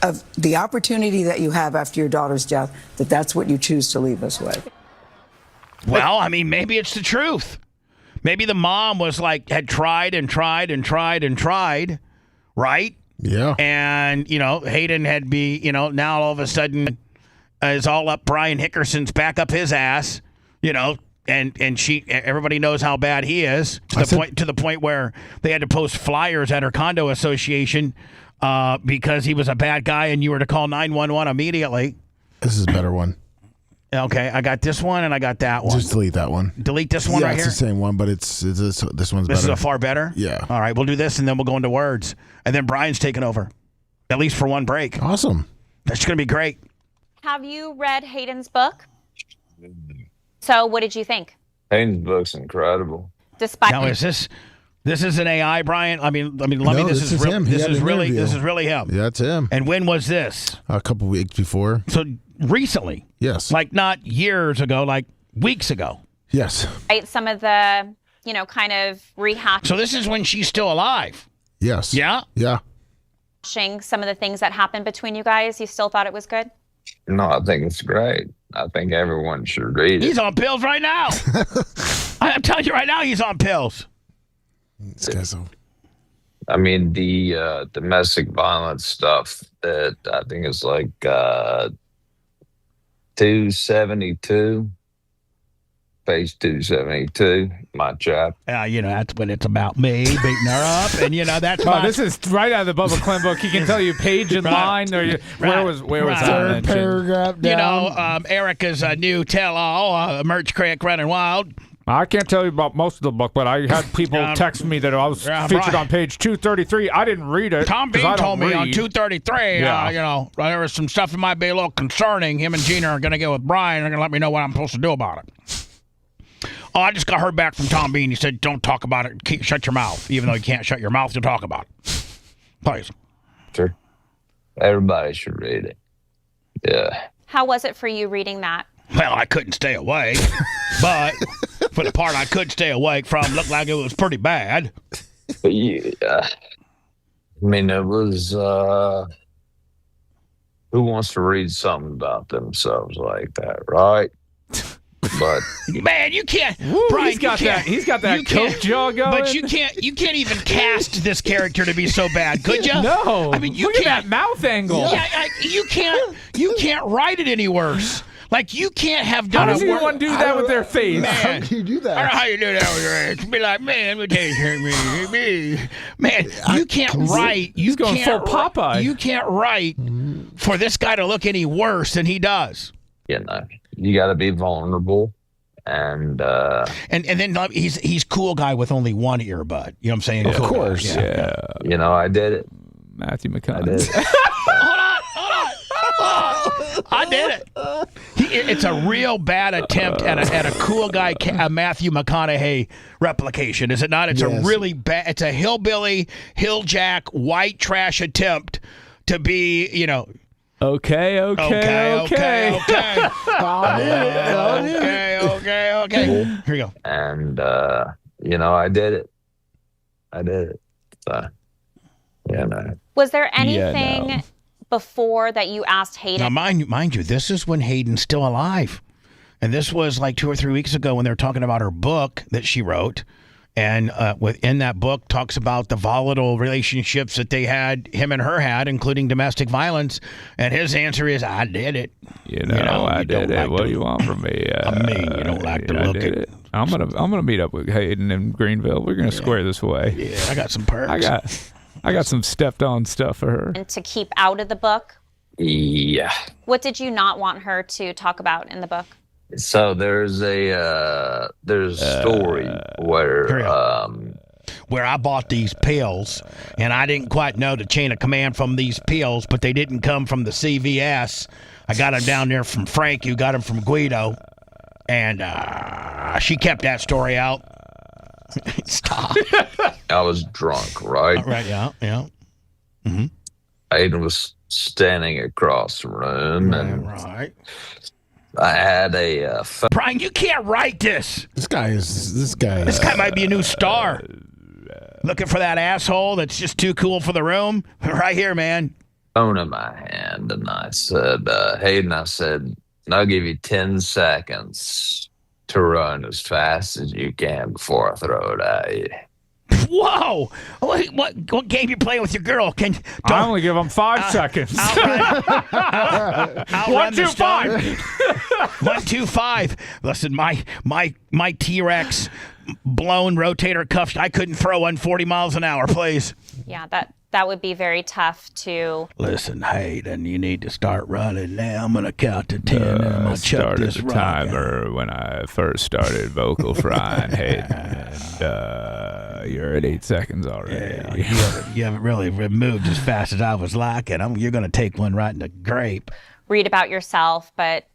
of the opportunity that you have after your daughter's death, that's what you choose to leave us with. Well, I mean, maybe it's the truth. Maybe the mom was like, had tried, right? Yeah. And, Hayden had now all of a sudden is all up Brian Hickerson's back up his ass, and everybody knows how bad he is to the point where they had to post flyers at her condo association because he was a bad guy and you were to call 911 immediately. This is a better one. Okay, I got this one and I got that one. Just delete that one. Delete this one right here? Yeah, it's the same one, but this one's better. This is a far better? Yeah. All right, we'll do this and then we'll go into words. And then Brian's taking over, at least for one break. Awesome. That's going to be great. Have you read Hayden's book? So what did you think? Hayden's book's incredible. Despite now, is this is an AI, Brian? I mean, let me. This is him. This is really him. Yeah, it's him. And when was this? A couple weeks before. So recently. Yes. Like not years ago, like weeks ago. Yes. Right, some of the, kind of rehashing. So this is when she's still alive. Yes. Yeah. Yeah. Some of the things that happened between you guys. You still thought it was good? No, I think it's great. I think everyone should read it. He's on pills right now. I'm telling you right now, he's on pills. This guy's so... I mean, the domestic violence stuff that I think is like 272, page 272, my chap. That's when it's about me beating her up, and that's. This is right out of the Bubba Clem book. He can tell you page and line. Or where was that Third mentioned? paragraph down. Erica's new tell-all, Merch Crack Running Wild. I can't tell you about most of the book, but I had people text me that I was featured on page 233. I didn't read it. Tom Bean told me on 233, there was some stuff that might be a little concerning. Him and Gina are going to get with Brian. They're going to let me know what I'm supposed to do about it. Oh, I just got heard back from Tom Bean. He said, don't talk about it. Shut your mouth. Even though you can't shut your mouth to talk about it. Please. Sure. Everybody should read it. Yeah. How was it for you reading that? Well, I couldn't stay awake, but for the part I could stay awake from, looked like it was pretty bad. Yeah. I mean, it was, who wants to read something about themselves like that, right? But Man, you can't. Woo, Brian, he's got you can't, that. He's got that you can't- Coke jaw going. But you can't even cast this character to be so bad, could you? No. I mean, you Look can't. at that mouth angle. Yeah, you can't write it any worse. Like you can't have done How does a word. anyone do that with their face? Man, How can you do that? I don't know how you do that with your ass. Be like, man, let me man, you can't write. He's going full Popeye. You can't write for this guy to look any worse than he does. you know, you got to be vulnerable, and then he's cool guy with only one earbud. You know what I'm saying? Of Cool guy. course. Yeah. you know, I did it. Matthew I did McConaughey. it. I did it. It's a real bad attempt at a cool guy, a Matthew McConaughey replication, is it not? It's a really bad. It's a hillbilly, hilljack, white trash attempt to be, you know. Okay. Okay. Here you go. And you know, I did it. So, yeah, no. Was there anything before that you asked Hayden? Now, mind you, this is when Hayden's still alive. And this was like 2 or 3 weeks ago when they were talking about her book that she wrote. And within that book talks about the volatile relationships that him and her had, including domestic violence. And his answer is, I did it. You know, I did it. What do you want from me? I mean, you don't like to look at it. I'm gonna meet up with Hayden in Greenville. We're gonna square this away. Yeah, I got some perks. I got some stepped on stuff for her. And to keep out of the book? Yeah. What did you not want her to talk about in the book? So there's a story where I bought these pills, and I didn't quite know the chain of command from these pills, but they didn't come from the CVS. I got them down there from Frank, who got them from Guido, and she kept that story out. Stop. I was drunk, right? Right, yeah. Mm-hmm. Hayden was standing across the room, and I had a Brian, you can't write this. This guy might be a new star. Looking for that asshole that's just too cool for the room? Right here, man. phone in my hand, and I said, Hayden, I said, I'll give you 10 seconds to run as fast as you can before I throw it at you. Whoa! What game you playing with your girl? I only give them 5 seconds. 1, 2, 5. 1, 2, 5. Listen, my T-Rex blown rotator cuff. I couldn't throw 140 miles an hour, please. Yeah, that would be very tough to. Listen, Hayden, you need to start running now. I'm gonna count to 10, and I'm gonna chuck this rock timer when I first started vocal frying, Hayden, and you're at 8 seconds already. Yeah, you haven't really moved as fast as I was liking. You're gonna take one right in the grape. Read about yourself, but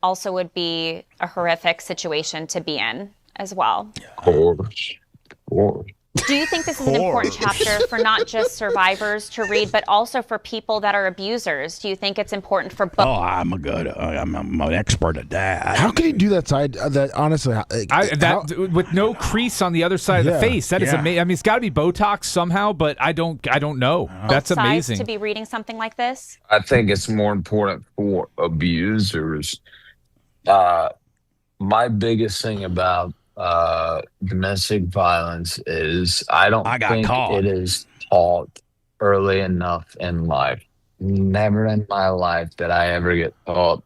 also would be a horrific situation to be in as well. Of course. Do you think this is an important chapter for not just survivors to read, but also for people that are abusers? Do you think it's important for both? Oh, I'm an expert at that. How can you do that side? That honestly, with no crease on the other side of the face. That is amazing. I mean, it's got to be Botox somehow, but I don't know. That's Both sides amazing. to be reading something like this. I think it's more important for abusers. My biggest thing about domestic violence is I don't think it is taught early enough in life. Never in my life did I ever get taught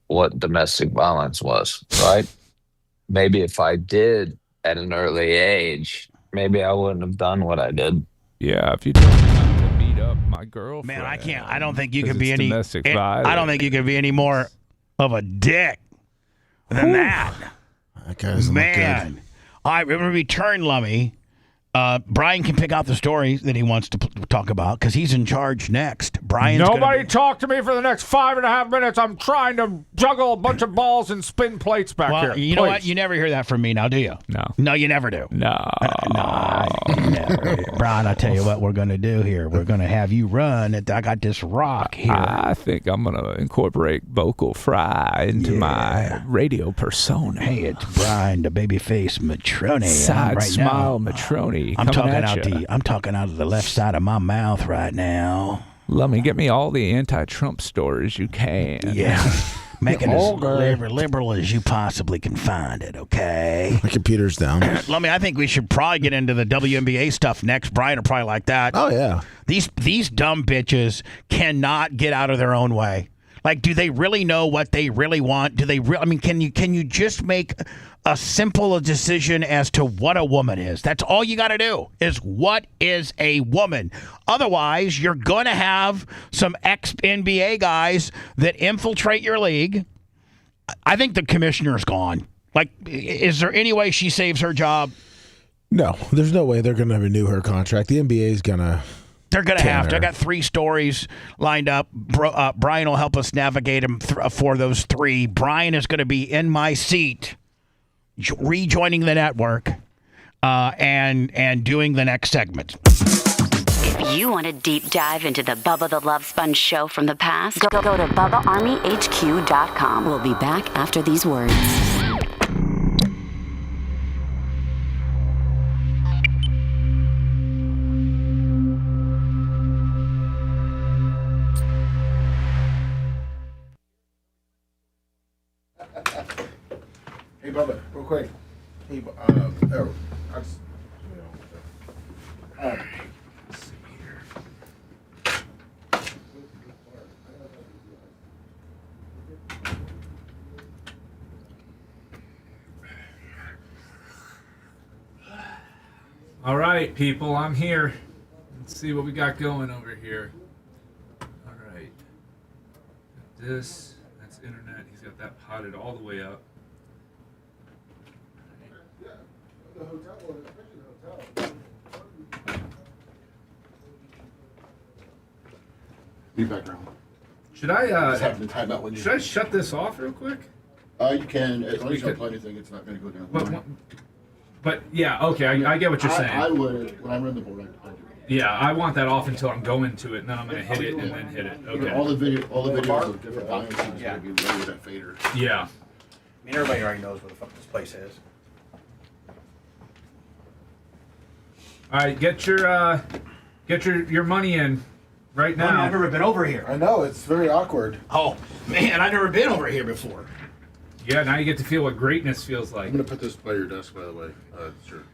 what domestic violence was, right? Maybe if I did at an early age, maybe I wouldn't have done what I did. Yeah, if you told me not to beat up my girlfriend. Man, I can't. I don't think you can be domestic violence. I don't think you can be any more of a dick than that. That guy doesn't look good. All right, we're going to return, Lummy. Brian can pick out the story that he wants to talk about because he's in charge next. Nobody talk to me for the next 5.5 minutes. I'm trying to juggle a bunch of balls and spin plates back here. You know what? You never hear that from me now, do you? No, you never do. No. Never. Brian, I tell you what we're going to do here. We're going to have you run. I got this rock here. I think I'm going to incorporate vocal fry into my radio persona. Hey, it's Brian, the Babyface Matrone. Side smile Matrone. I'm talking out of the left side of my mouth right now. Let me get me all the anti-Trump stories you can. Yeah. Make it as liberal as you possibly can find it, okay? My computer's down. I think we should probably get into the WNBA stuff next. Brian will probably like that. Oh, yeah. These dumb bitches cannot get out of their own way. Like, do they really know what they really want? Do they can you just make a simple decision as to what a woman is? That's all you got to do is what is a woman. Otherwise, you're going to have some ex-NBA guys that infiltrate your league. I think the commissioner's gone. Like, is there any way she saves her job? No, there's no way they're going to renew her contract. The NBA is going to... They're going to have to. I got 3 stories lined up. Brian will help us navigate them for those 3. Brian is going to be in my seat, rejoining the network, and doing the next segment. If you want a deep dive into the Bubba the Love Sponge show from the past, go to BubbaArmyHQ.com. We'll be back after these words. Hey, Bubba, real quick. Hey, let's see here. All right, people, I'm here. Let's see what we got going over here. All right. Got this. That's internet. He's got that potted all the way up. The hotel, especially the hotel. Be background. Should I Just having to time out when you. should I shut this off real quick? You can, as long as you don't play anything, it's not going to go down. But yeah, okay, I get what you're saying. I would, when I run the board, I do it. Yeah, I want that off until I'm going to it, and then I'm going to hit it and then hit it. Okay. All the videos of different volumes is going to be low with that fader. Yeah. I mean, everybody already knows what the fuck this place is. All right, get your money in right now. I've never been over here. I know, it's very awkward. Oh, man, I've never been over here before. Yeah, now you get to feel what greatness feels like. I'm going to put this by your desk, by the way. Sure. To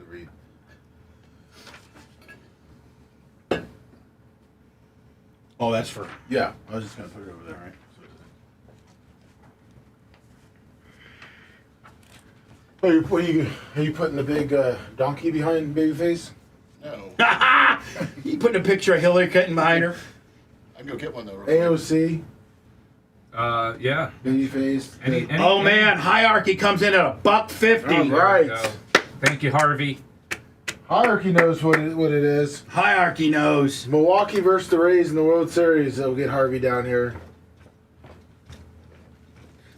read. Oh, that's for... Yeah, I was just going to put it over there, right? Are you putting the big donkey behind Babyface? No. You putting a picture of Hillary Clinton behind her? I can go get one, though. AOC? Yeah. Babyface. Oh, man, hierarchy comes in at $1.50. All right. Thank you, Harvey. Hierarchy knows what it is. Hierarchy knows. Milwaukee versus the Rays in the World Series. They'll get Harvey down here.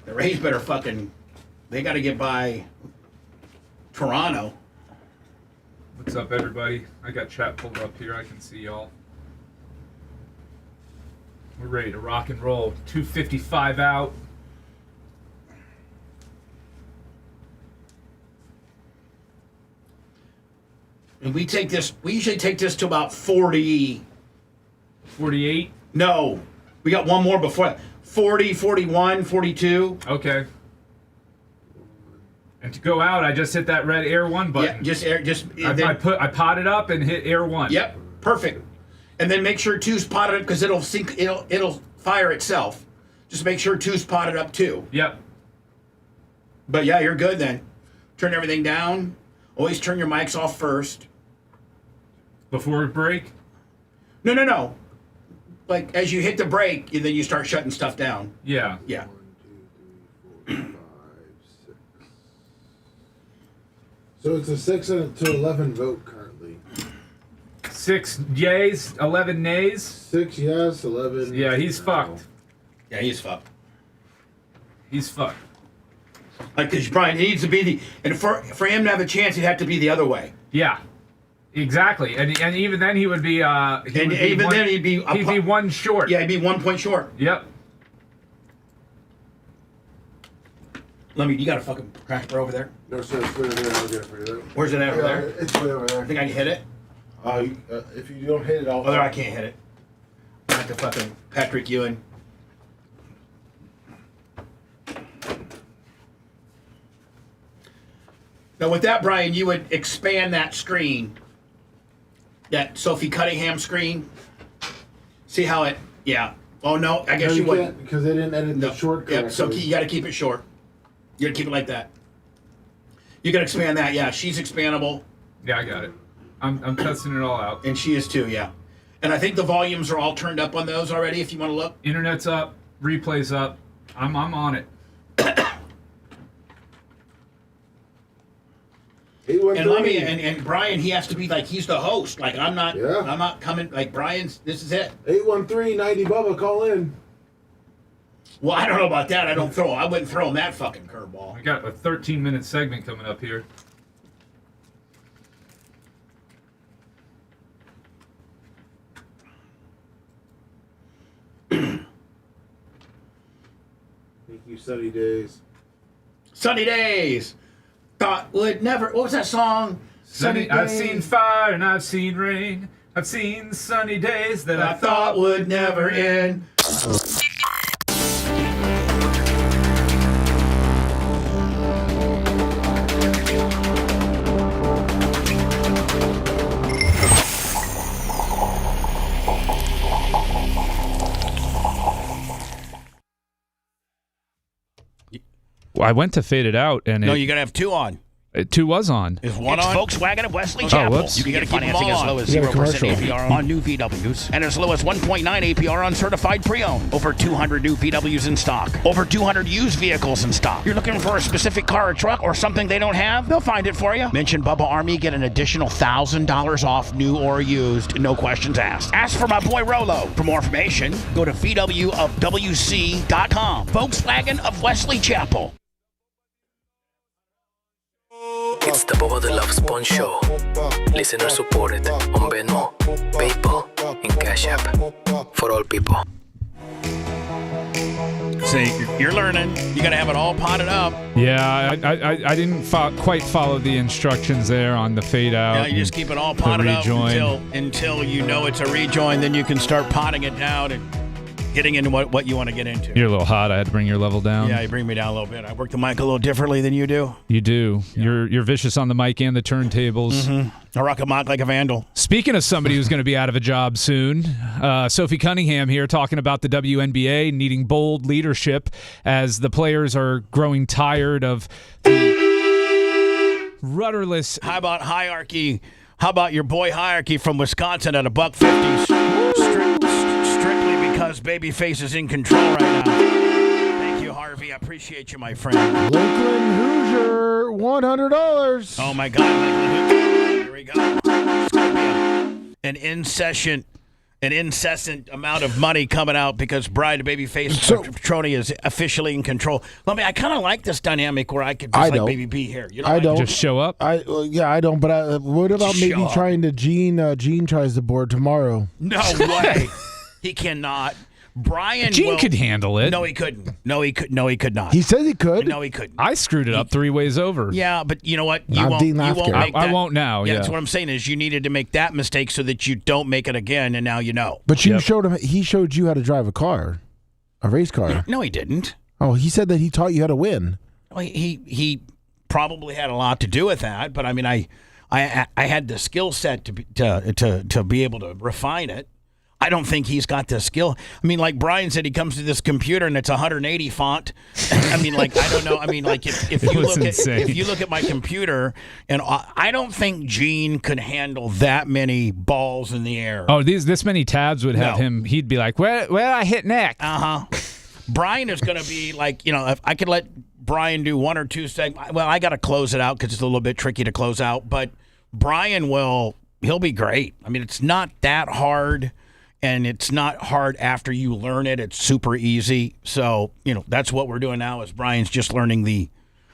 The Rays better fucking... They got to get by Toronto. What's up, everybody? I got chat pulled up here. I can see y'all. We're ready to rock and roll. 2:55 out. And we usually take this to about 40. 48? No. We got one more before that. 40, 41, 42. Okay. And to go out, I just hit that red air 1 button. Yeah, I pot it up and hit air 1. Yep, perfect. And then make sure 2's potted up because it'll fire itself. Just make sure 2's potted up too. Yep. But yeah, you're good then. Turn everything down. Always turn your mics off first. Before break? No. Like as you hit the break, then you start shutting stuff down. Yeah. Yeah. 1, 2, 3, 4, 5, 6. So it's a 6 to 11 vote currently. 6 yays, 11 nays. 6 yes, 11. Yeah, he's fucked. Yeah, he's fucked. He's fucked. Like, because Brian needs to be and for him to have a chance, he'd have to be the other way. Yeah, exactly. And even then he would be. He'd be 1 short. Yeah, he'd be 1 point short. Yep. You got a fucking cracker over there? No, sir, it's way over there. I'll get it for you. Where's it at over there? It's way over there. I think I can hit it. If you don't hit it, I'll. Oh, there, I can't hit it. I have to fucking Patrick Ewing. Now, with that, Brian, you would expand that screen, that Sophie Cunningham screen. See how it, yeah. Oh, no, I guess you wouldn't. Because they didn't edit the short correctly. Yeah, so you got to keep it short. You got to keep it like that. You got to expand that, yeah. She's expandable. Yeah, I got it. I'm testing it all out. And she is too, yeah. And I think the volumes are all turned up on those already, if you want to look. Internet's up, replay's up. I'm on it. And Brian, he has to be like, he's the host. Like, I'm not coming, like, Brian's, this is it. 813-90 Bubba, call in. Well, I don't know about that. I wouldn't throw him that fucking curveball. I got a 13-minute segment coming up here. Thank you, Sunny Days. Sunny Days. Thought would never. What was that song? Sunny days. I've seen fire and I've seen rain. I've seen sunny days that I thought would never end. I went to fade it out, and no, you gotta have two on. Two was on. Is one it's on? Volkswagen of Wesley Chapel. Whoops. You can get keep them financing all as low as 0% APR on new VWs and as low as 1.9 APR on certified pre-owned. Over 200 new VWs in stock. Over 200 used vehicles in stock. You're looking for a specific car or truck or something they don't have? They'll find it for you. Mention Bubba Army, get an additional $1,000 off new or used. No questions asked. Ask for my boy Rolo. For more information, go to VWofWC.com. Volkswagen of Wesley Chapel. It's the Bubba the Love Sponge Show. Listener supported on Venmo, PayPal, and Cash App for all people. See, you're learning. You got to have it all potted up. Yeah, I didn't quite follow the instructions there on the fade out. Yeah, you just keep it all potted up until you know it's a rejoin. Then you can start potting it down and getting into what you want to get into. You're a little hot. I had to bring your level down. Yeah, you bring me down a little bit. I work the mic a little differently than you do. You do. Yeah. You're vicious on the mic and the turntables. Mm-hmm. I rock a mic like a vandal. Speaking of somebody who's going to be out of a job soon, Sophie Cunningham here talking about the WNBA needing bold leadership as the players are growing tired of the rudderless. How about hierarchy? How about your boy Hierarchy from Wisconsin at $150? Strictly because Babyface is in control right now. Thank you, Harvey. I appreciate you, my friend. Lakeland Hoosier, $100. Oh, my God. Lakeland Hoosier. Here we go. It's going to be an incessant amount of money coming out because Bride Babyface Fraternity is officially in control. I kind of like this dynamic where I could just like Baby B here. You know, I don't. Just show up? I don't. But what about maybe trying to Gene tries the board tomorrow. No way. He cannot. Brian Gene could handle it. No, he couldn't. No, he could not. He says he could. No, he couldn't. I screwed it up 3 ways over. Yeah, but you know what? You won't make that. I won't now. Yeah, that's what I'm saying is you needed to make that mistake so that you don't make it again, and now you know. But you showed him. He showed you how to drive a race car. No, he didn't. Oh, he said that he taught you how to win. Well, he probably had a lot to do with that, but I mean, I had the skill set to be able to refine it. I don't think he's got the skill. I mean, like Brian said, he comes to this computer and it's 180 font. I mean, like, I don't know. I mean, like if you look at my computer, and I don't think Gene could handle that many balls in the air. Oh, this many tabs would have him. He'd be like, where I hit next? Brian is going to be like, if I could let Brian do 1 or 2 segments. Well, I got to close it out because it's a little bit tricky to close out. But Brian he'll be great. I mean, it's not that hard. And it's not hard after you learn it. It's super easy. So, that's what we're doing now is Brian's just learning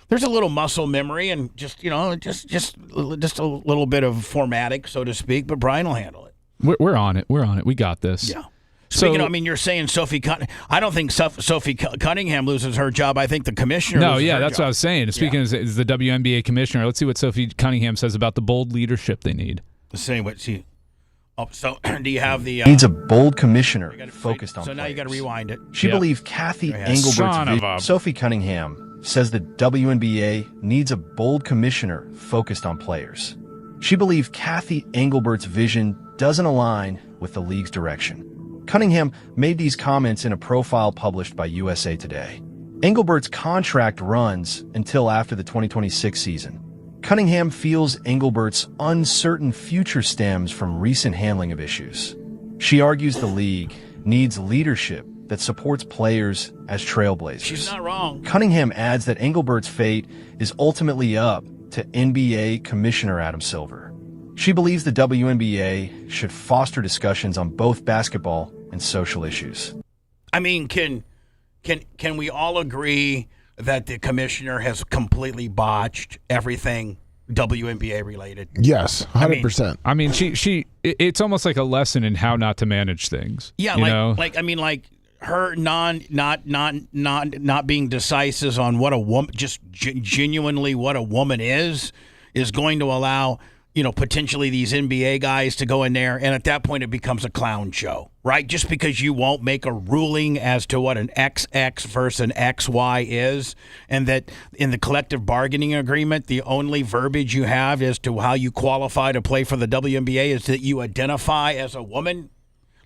there's a little muscle memory and just a little bit of formatting, so to speak, but Brian will handle it. We're on it. We got this. Yeah. Speaking of, you're saying Sophie Cunningham. I don't think Sophie Cunningham loses her job. I think the commissioner loses her that's job. what I was saying. Speaking as the WNBA commissioner, let's see what Sophie Cunningham says about the bold leadership they need. The same what she... Oh, so do you have the... needs a bold commissioner focused on So now you got to rewind it. She believed Kathy Englebert's vision. Sophie Cunningham says the WNBA needs a bold commissioner focused on players. She believes Kathy Engelbert's vision doesn't align with the league's direction. Cunningham made these comments in a profile published by USA Today. Engelbert's contract runs until after the 2026 season. Cunningham feels Engelbert's uncertain future stems from recent handling of issues. She argues the league needs leadership that supports players as trailblazers. She's not wrong. Cunningham adds that Engelbert's fate is ultimately up to NBA Commissioner Adam Silver. She believes the WNBA should foster discussions on both basketball and social issues. I mean, can we all agree that the commissioner has completely botched everything WNBA related? Yes, 100%. I mean, it's almost like a lesson in how not to manage things. Yeah, like her not being decisive on what a woman, just genuinely what a woman is going to allow, potentially these NBA guys to go in there, and at that point it becomes a clown show, right? Just because you won't make a ruling as to what an XX versus an XY is, and that in the collective bargaining agreement, the only verbiage you have as to how you qualify to play for the WNBA is that you identify as a woman.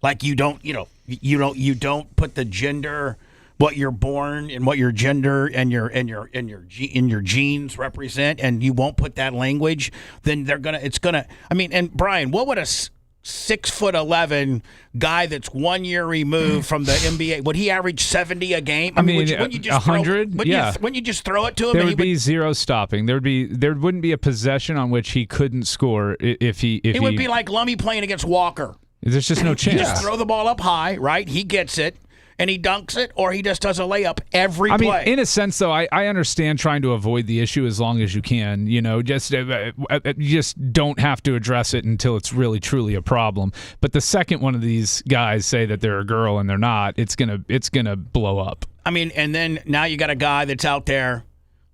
Like you don't put the gender, what you're born and what your gender and your genes represent, and you won't put that language. Then and Brian, what would a 6'11" guy that's 1 year removed from the NBA, would he average 70 a game? Wouldn't you just 100? Wouldn't you just throw it to him? There would be zero stopping. There wouldn't be a possession on which he couldn't score if he. It would be like Lummy playing against Walker. There's just no chance. You just throw the ball up high, right? He gets it, and he dunks it, or he just does a layup every play. I mean, in a sense, though, I understand trying to avoid the issue as long as you can. You just don't have to address it until it's really, truly a problem. But the second one of these guys say that they're a girl and they're not, it's gonna blow up. I mean, and then now you got a guy that's out there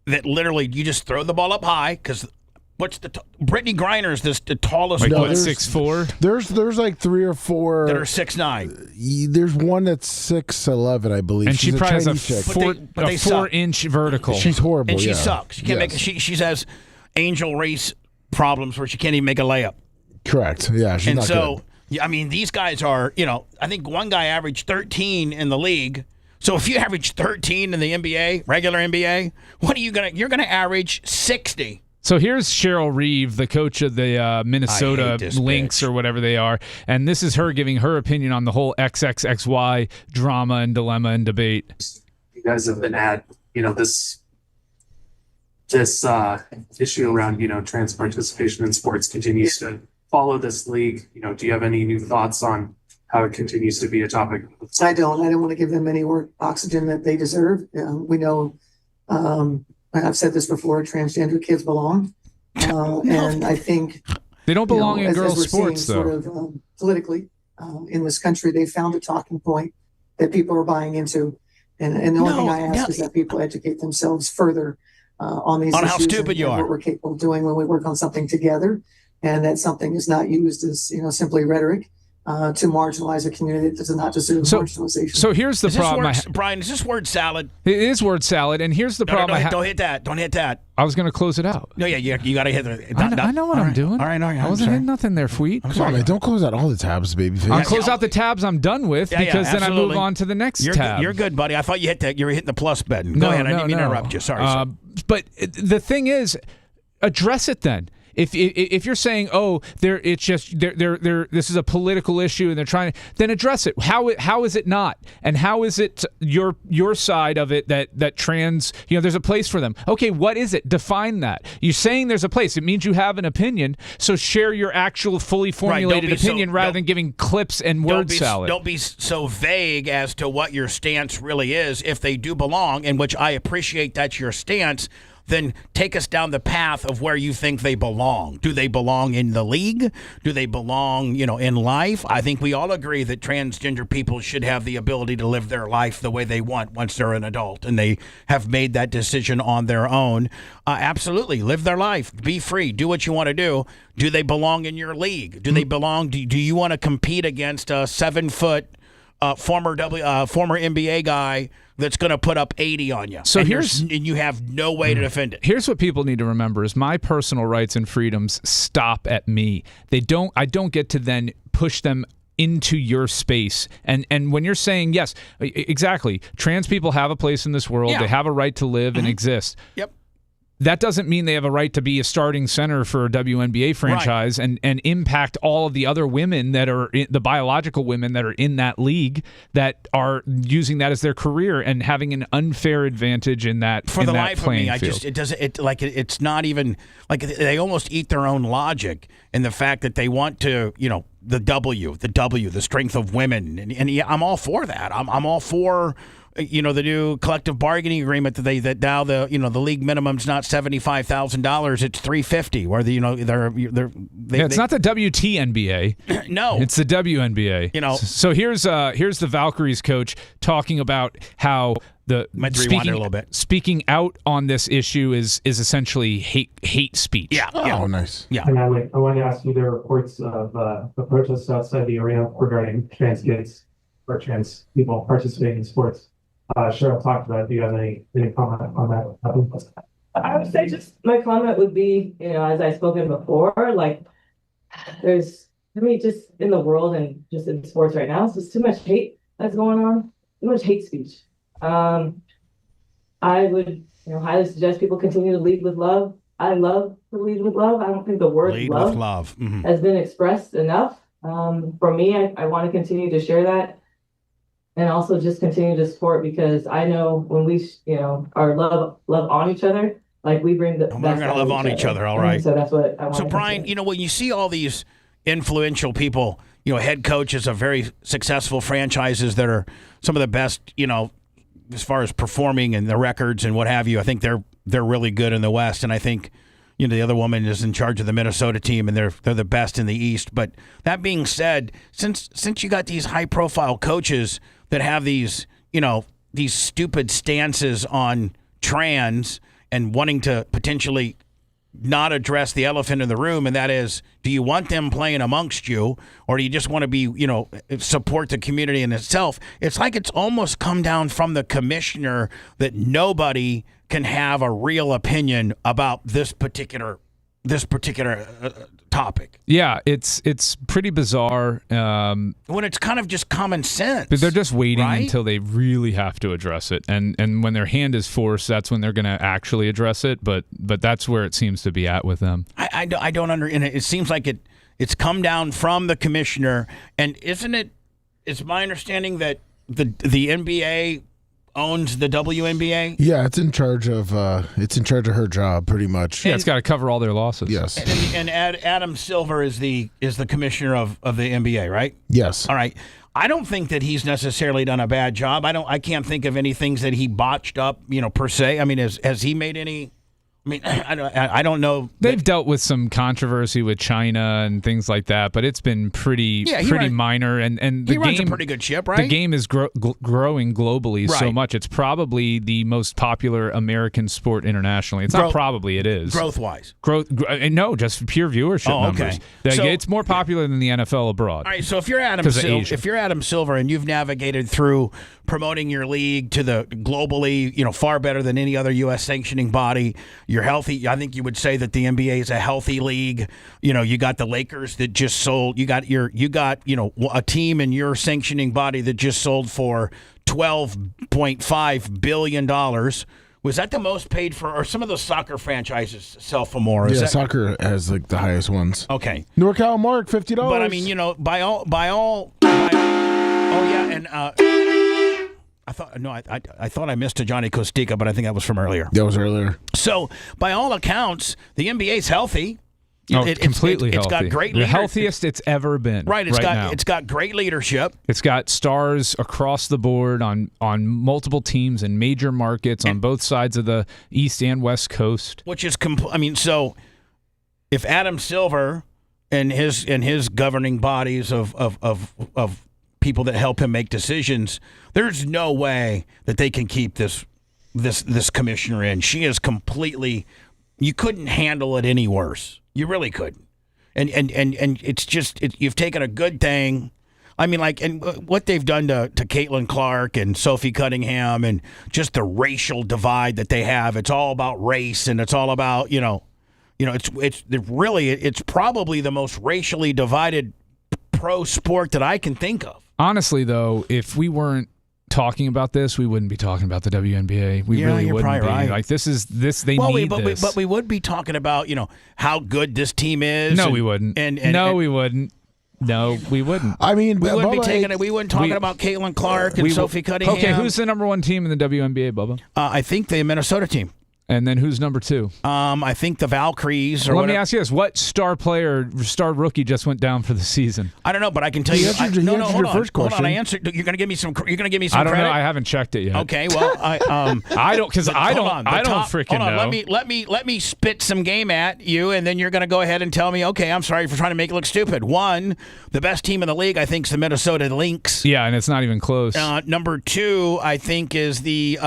that literally you just throw the ball up high because. What's Brittany Griner's the tallest one? Like 6'4"? There's like 3 or 4 that are 6'9". There's one that's 6'11", I believe. And she's she probably has a chick. 4-inch vertical. She's horrible. And she yeah. sucks. She can't make. She has angel race problems where she can't even make a layup. Correct. Yeah. She's not good. Yeah, I mean, these guys are. I think one guy averaged 13 in the league. So if you average 13 in the NBA, regular NBA, what are you gonna? You're gonna average 60. So here's Cheryl Reeve, the coach of the Minnesota Lynx or whatever they are, and this is her giving her opinion on the whole XXXY drama and dilemma and debate. You guys have been at, this issue around, trans participation in sports continues to follow this league. Do you have any new thoughts on how it continues to be a topic? I don't want to give them any more oxygen that they deserve. We know. I've said this before, transgender kids belong. And I think they don't belong in girls' sports, though. Sort of, politically, in this country, they found a talking point that people are buying into. And the only thing I ask is that people educate themselves further on these issues. How stupid you are. What we're capable of doing when we work on something together. And that something is not used as, simply rhetoric. To marginalize a community that does not deserve marginalization. So here's the problem. Brian, is this word salad? It is word salad, and here's the problem. Don't hit that. Don't hit that. I was going to close it out. No, you got to hit it. I know what I'm doing. All right, I wasn't hitting nothing there, Fweet. Come on, man, don't close out all the tabs, Babyface. I'll close out the tabs I'm done with because then I move on to the next tab. You're good, buddy. I thought you were hitting the plus button. Go ahead. I didn't mean to interrupt you. Sorry. But the thing is, address it then. If you're saying, this is a political issue and they're trying to, then address it. How is it not? And how is it your side of it that trans, there's a place for them? Okay, what is it? Define that. You're saying there's a place. It means you have an opinion. So share your actual fully formulated opinion rather than giving clips and word salad. Don't be so vague as to what your stance really is. If they do belong, in which I appreciate that's your stance, then take us down the path of where you think they belong. Do they belong in the league? Do they belong, in life? I think we all agree that transgender people should have the ability to live their life the way they want once they're an adult and they have made that decision on their own. Absolutely. Live their life. Be free. Do what you want to do. Do they belong in your league? Do they belong? Do you want to compete against a 7-foot former NBA guy that's going to put up 80 on you. So and and you have no way to defend it. Here's what people need to remember: is my personal rights and freedoms stop at me. I don't get to then push them into your space. And when you're saying, yes, exactly, trans people have a place in this world. Yeah. They have a right to live and exist. Yep. That doesn't mean they have a right to be a starting center for a WNBA franchise and impact all of the other women that are the biological women that are in that league that are using that as their career and having an unfair advantage in that For the that life of me, field. it's not even like they almost eat their own logic in the fact that they want to, the strength of women, and yeah, I'm all for that. I'm all for. The new collective bargaining agreement that now the league minimum's not $75,000, it's $350. Where It's not the WTNBA. No, it's the WNBA. So here's the Valkyries coach talking about how speaking out on this issue is essentially hate speech. Yeah. Oh, nice. Yeah. And I wanted to ask you, there are reports of the protests outside the arena regarding trans kids or trans people participating in sports. Cheryl talked about it. Do you have any comment on that? I would say just my comment would be, as I've spoken before, there's, just in the world and just in sports right now, it's just too much hate that's going on, too much hate speech. I would, highly suggest people continue to lead with love. I love to lead with love. I don't think the word love has been expressed enough. For me, I want to continue to share that. And also just continue to support, because I know when we, are love on each other, we bring the best. We're going to love on each other, all right. So that's what I want. So Brian, when you see all these influential people, head coaches of very successful franchises that are some of the best, as far as performing and the records and what have you, I think they're really good in the West, and I think. The other woman is in charge of the Minnesota team, and they're the best in the East. But that being said, since you got these high-profile coaches that have these stupid stances on trans and wanting to potentially not address the elephant in the room, and that is, do you want them playing amongst you, or do you just want to be, support the community in itself? It's like it's almost come down from the commissioner that nobody can have a real opinion about this particular topic. Yeah, it's pretty bizarre. When it's kind of just common sense. But they're just waiting right? until they really have to address it, and when their hand is forced, that's when they're going to actually address it. But that's where it seems to be at with them. I don't understand. It seems like it's come down from the commissioner, and isn't it? It's my understanding that the NBA owns the WNBA. Yeah, it's in charge of her job pretty much. Yeah, it's got to cover all their losses. Yes. And Adam Silver is the commissioner of the NBA, right? Yes. All right. I don't think that he's necessarily done a bad job. I can't think of any things that he botched up, per se. I mean, has he made any? I mean, I don't know. They've dealt with some controversy with China and things like that, but it's been pretty minor. And the he runs a pretty good ship, right? The game is growing globally so much. It's probably the most popular American sport internationally. It's not probably, it is. Growth-wise. No, just pure viewership numbers. It's more popular than the NFL abroad. All right, so if you're Adam Silver and you've navigated through promoting your league to the globally, far better than any other U.S. sanctioning body. You're healthy. I think you would say that the NBA is a healthy league. You got the Lakers that just sold. You got a team in your sanctioning body that just sold for $12.5 billion. Was that the most paid for, or some of those soccer franchises sell for more? Soccer has the highest ones. Okay. NorCal Mark, $50. But I mean, I thought I missed a Johnny Costica, but I think that was from earlier. That was earlier. So, by all accounts, the NBA's healthy. Completely healthy. It's got great the healthiest it's ever been. Right. Now. It's got great leadership. It's got stars across the board on multiple teams in major markets on both sides of the East and West Coast. Which is so if Adam Silver and his governing bodies of people that help him make decisions, there's no way that they can keep this commissioner in. She is completely. You couldn't handle it any worse. You really couldn't. And it's just you've taken a good thing. I mean, like, and what they've done to Caitlin Clark and Sophie Cunningham and just the racial divide that they have. It's all about race, and it's all about, it's probably the most racially divided pro sport that I can think of. Honestly, though, if we weren't talking about this, we wouldn't be talking about the WNBA. We really you're wouldn't probably be. right. Like, this is this. They need this. But we would be talking about, how good this team is. No, we wouldn't. We wouldn't. No, we wouldn't. I mean, we wouldn't be taking it. We wouldn't talking about Caitlin Clark and Sophie Cunningham. Okay, who's the number one team in the WNBA, Bubba? I think the Minnesota team. And then who's number 2? I think the Valkyries. Let me ask you this: what star rookie just went down for the season? I don't know, but I can tell you. Hold on. I answered. You're going to give me some. You're going to give me some. I don't credit? know. I haven't checked it yet. Okay, well, I don't because I don't freaking know. Let me spit some game at you, and then you're going to go ahead and tell me. Okay, I'm sorry for trying to make it look stupid. One, the best team in the league, I think, is the Minnesota Lynx. Yeah, and it's not even close. Number 2, I think, is the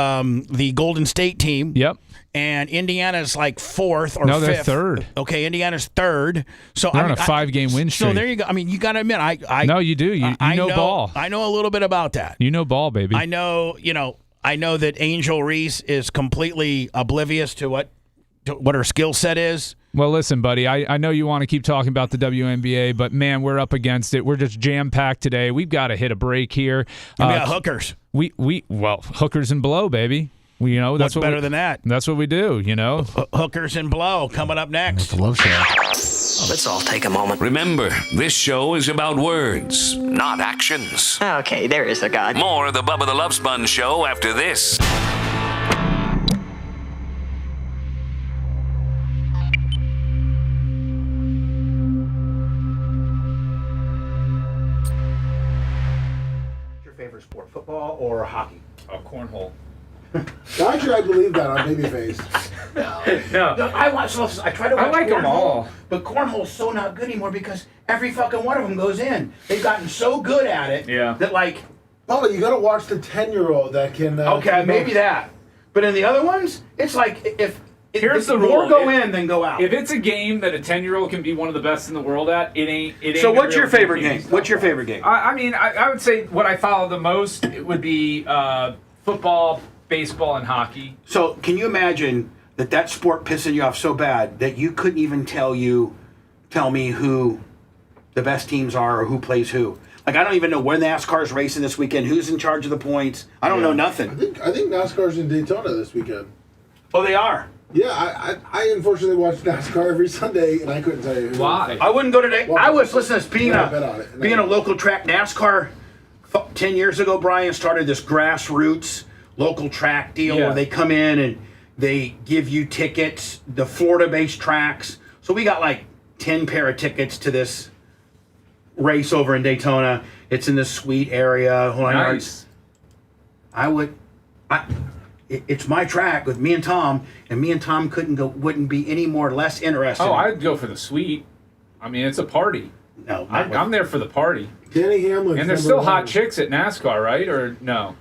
Golden State team. Yep. And Indiana's like 4th or 5th. No, they're 3rd. Okay, Indiana's 3rd. So they're on a 5-game win streak. So there you go. I mean, you got to admit, No, you do. You know ball. I know a little bit about that. You know ball, baby. I know that Angel Reese is completely oblivious to what her skill set is. Well, listen, buddy, I know you want to keep talking about the WNBA, but, man, we're up against it. We're just jam-packed today. We've got to hit a break here. We got hookers. Well, hookers and blow, baby. That's what's better than that. That's what we do, Hookers and blow coming up next. It's the Love Show. Let's all take a moment. Remember, this show is about words, not actions. Okay, there is a God. More of the Bubba the Love Sponge show after this. Your favorite sport, football or hockey? Cornhole. Actually, I believe that on Babyface. No, I try to watch like them all. But cornhole's so not good anymore because every fucking one of them goes in. They've gotten so good at it that, like... Bubba, you gotta watch the 10-year-old that can... okay, maybe that. But in the other ones, it's like if Here's the more rule. go in than go out. If it's a game that a 10-year-old can be one of the best in the world at, it ain't. So what's your favorite game? What's your favorite game? I would say what I follow the most would be football, baseball, and hockey. So can you imagine that sport pissing you off so bad that you couldn't even tell me who the best teams are or who plays who? Like, I don't even know when NASCAR's racing this weekend, who's in charge of the points. I don't know nothing. I think NASCAR's in Daytona this weekend. Oh, they are? Yeah, I unfortunately watch NASCAR every Sunday, and I couldn't tell you who. Why? I wouldn't go today. I was listening to this being a local track. NASCAR 10 years ago, Brian, started this grassroots local track deal where they come in and they give you tickets, the Florida-based tracks. So we got like 10 pair of tickets to this race over in Daytona. It's in this sweet area. Nice. It's my track with me and Tom wouldn't be any more less interested. Oh, I'd go for the suite. I mean, it's a party. No, I'm there for the party. Danny Hamlin. And there's still hot chicks at NASCAR, right? Or no?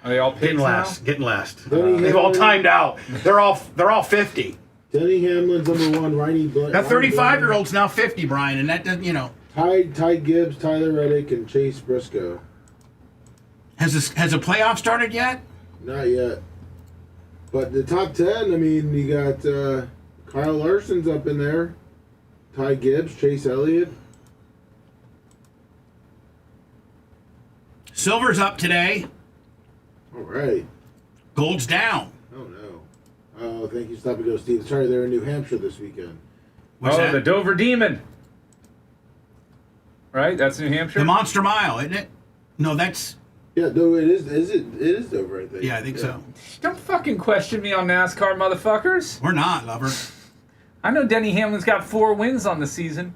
Are they all pigs getting last? Danny They've all timed out. They're all 50. Denny Hamlin's number 1. Riney Black. That 35-year-old's now 50, Brian, and that doesn't, Ty Gibbs, Tyler Reddick, and Chase Briscoe. Has a playoff started yet? Not yet. But the top 10, I mean, you got Kyle Larson's up in there. Ty Gibbs, Chase Elliott. Silver's up today. All right. Gold's down. Oh, no. Oh, thank you. Stop and go, Steve. Sorry, they're in New Hampshire this weekend. What's that? The Dover Demon. Right? That's New Hampshire? The Monster Mile, isn't it? No, that's... Yeah, no, it is. It is Dover, I think. Yeah, I think so. Don't fucking question me on NASCAR, motherfuckers. We're not, lover. I know Denny Hamlin's got 4 wins on the season.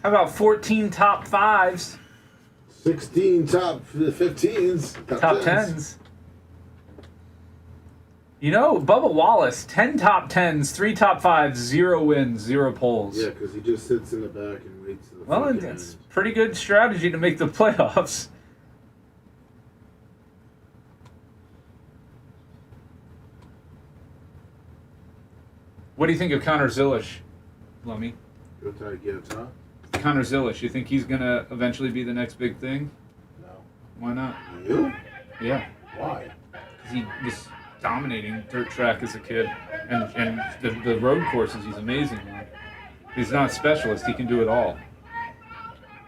How about 14 top 5s? 16 top 15s. Top 10s. Bubba Wallace, 10 top 10s, 3 top 5s, 0 wins, 0 poles. Yeah, because he just sits in the back and waits to the Well, it's pretty good strategy to make the playoffs. What do you think of Connor Zilish, Lummy? Go Ty Gibbs, huh? Connor Zilish, you think he's going to eventually be the next big thing? Why not? You? Yeah. Why? Because he was dominating dirt track as a kid, and the road courses he's amazing on. He's not a specialist; he can do it all.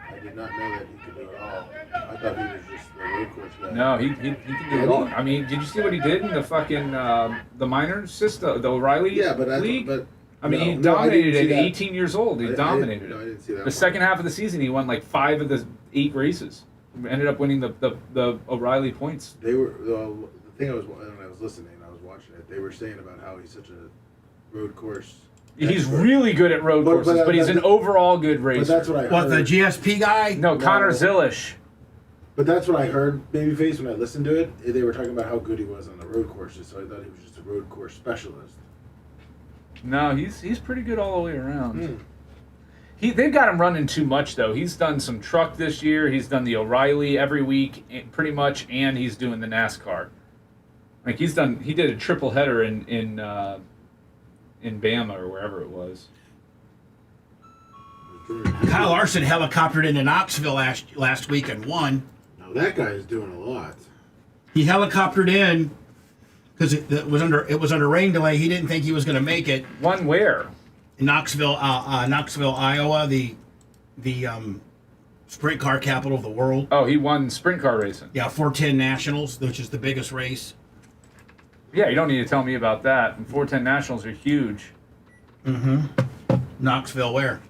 I did not know that he could do it all. I thought he was just the road course guy. No, he can do it all. I mean, did you see what he did in the fucking the minor system, the O'Reilly league? I mean, he dominated at 18 years old. He dominated it. I didn't see that. The second half of the season, he won like 5 of the 8 races. Ended up winning the O'Reilly points. They were the thing I was listening. I was watching it. They were saying about how he's such a road course. He's really good at road courses, but he's an overall good racer. But that's what I heard. What, the GSP guy? No, Connor Zilish. But that's what I heard, Babyface, when I listened to it. They were talking about how good he was on the road courses, so I thought he was just a road course specialist. No, he's pretty good all the way around. They've got him running too much, though. He's done some truck this year. He's done the O'Reilly every week, pretty much, and he's doing the NASCAR. Like he did a triple header in Bama or wherever it was. Kyle Larson helicoptered into Knoxville last week and won. Now that guy is doing a lot. He helicoptered in because it was under rain delay. He didn't think he was going to make it. Won where? Knoxville, Iowa, the sprint car capital of the world. Oh, he won sprint car racing. Yeah, 410 Nationals, which is the biggest race. Yeah, you don't need to tell me about that. And 410 Nationals are huge. Mm-hmm. Knoxville, where?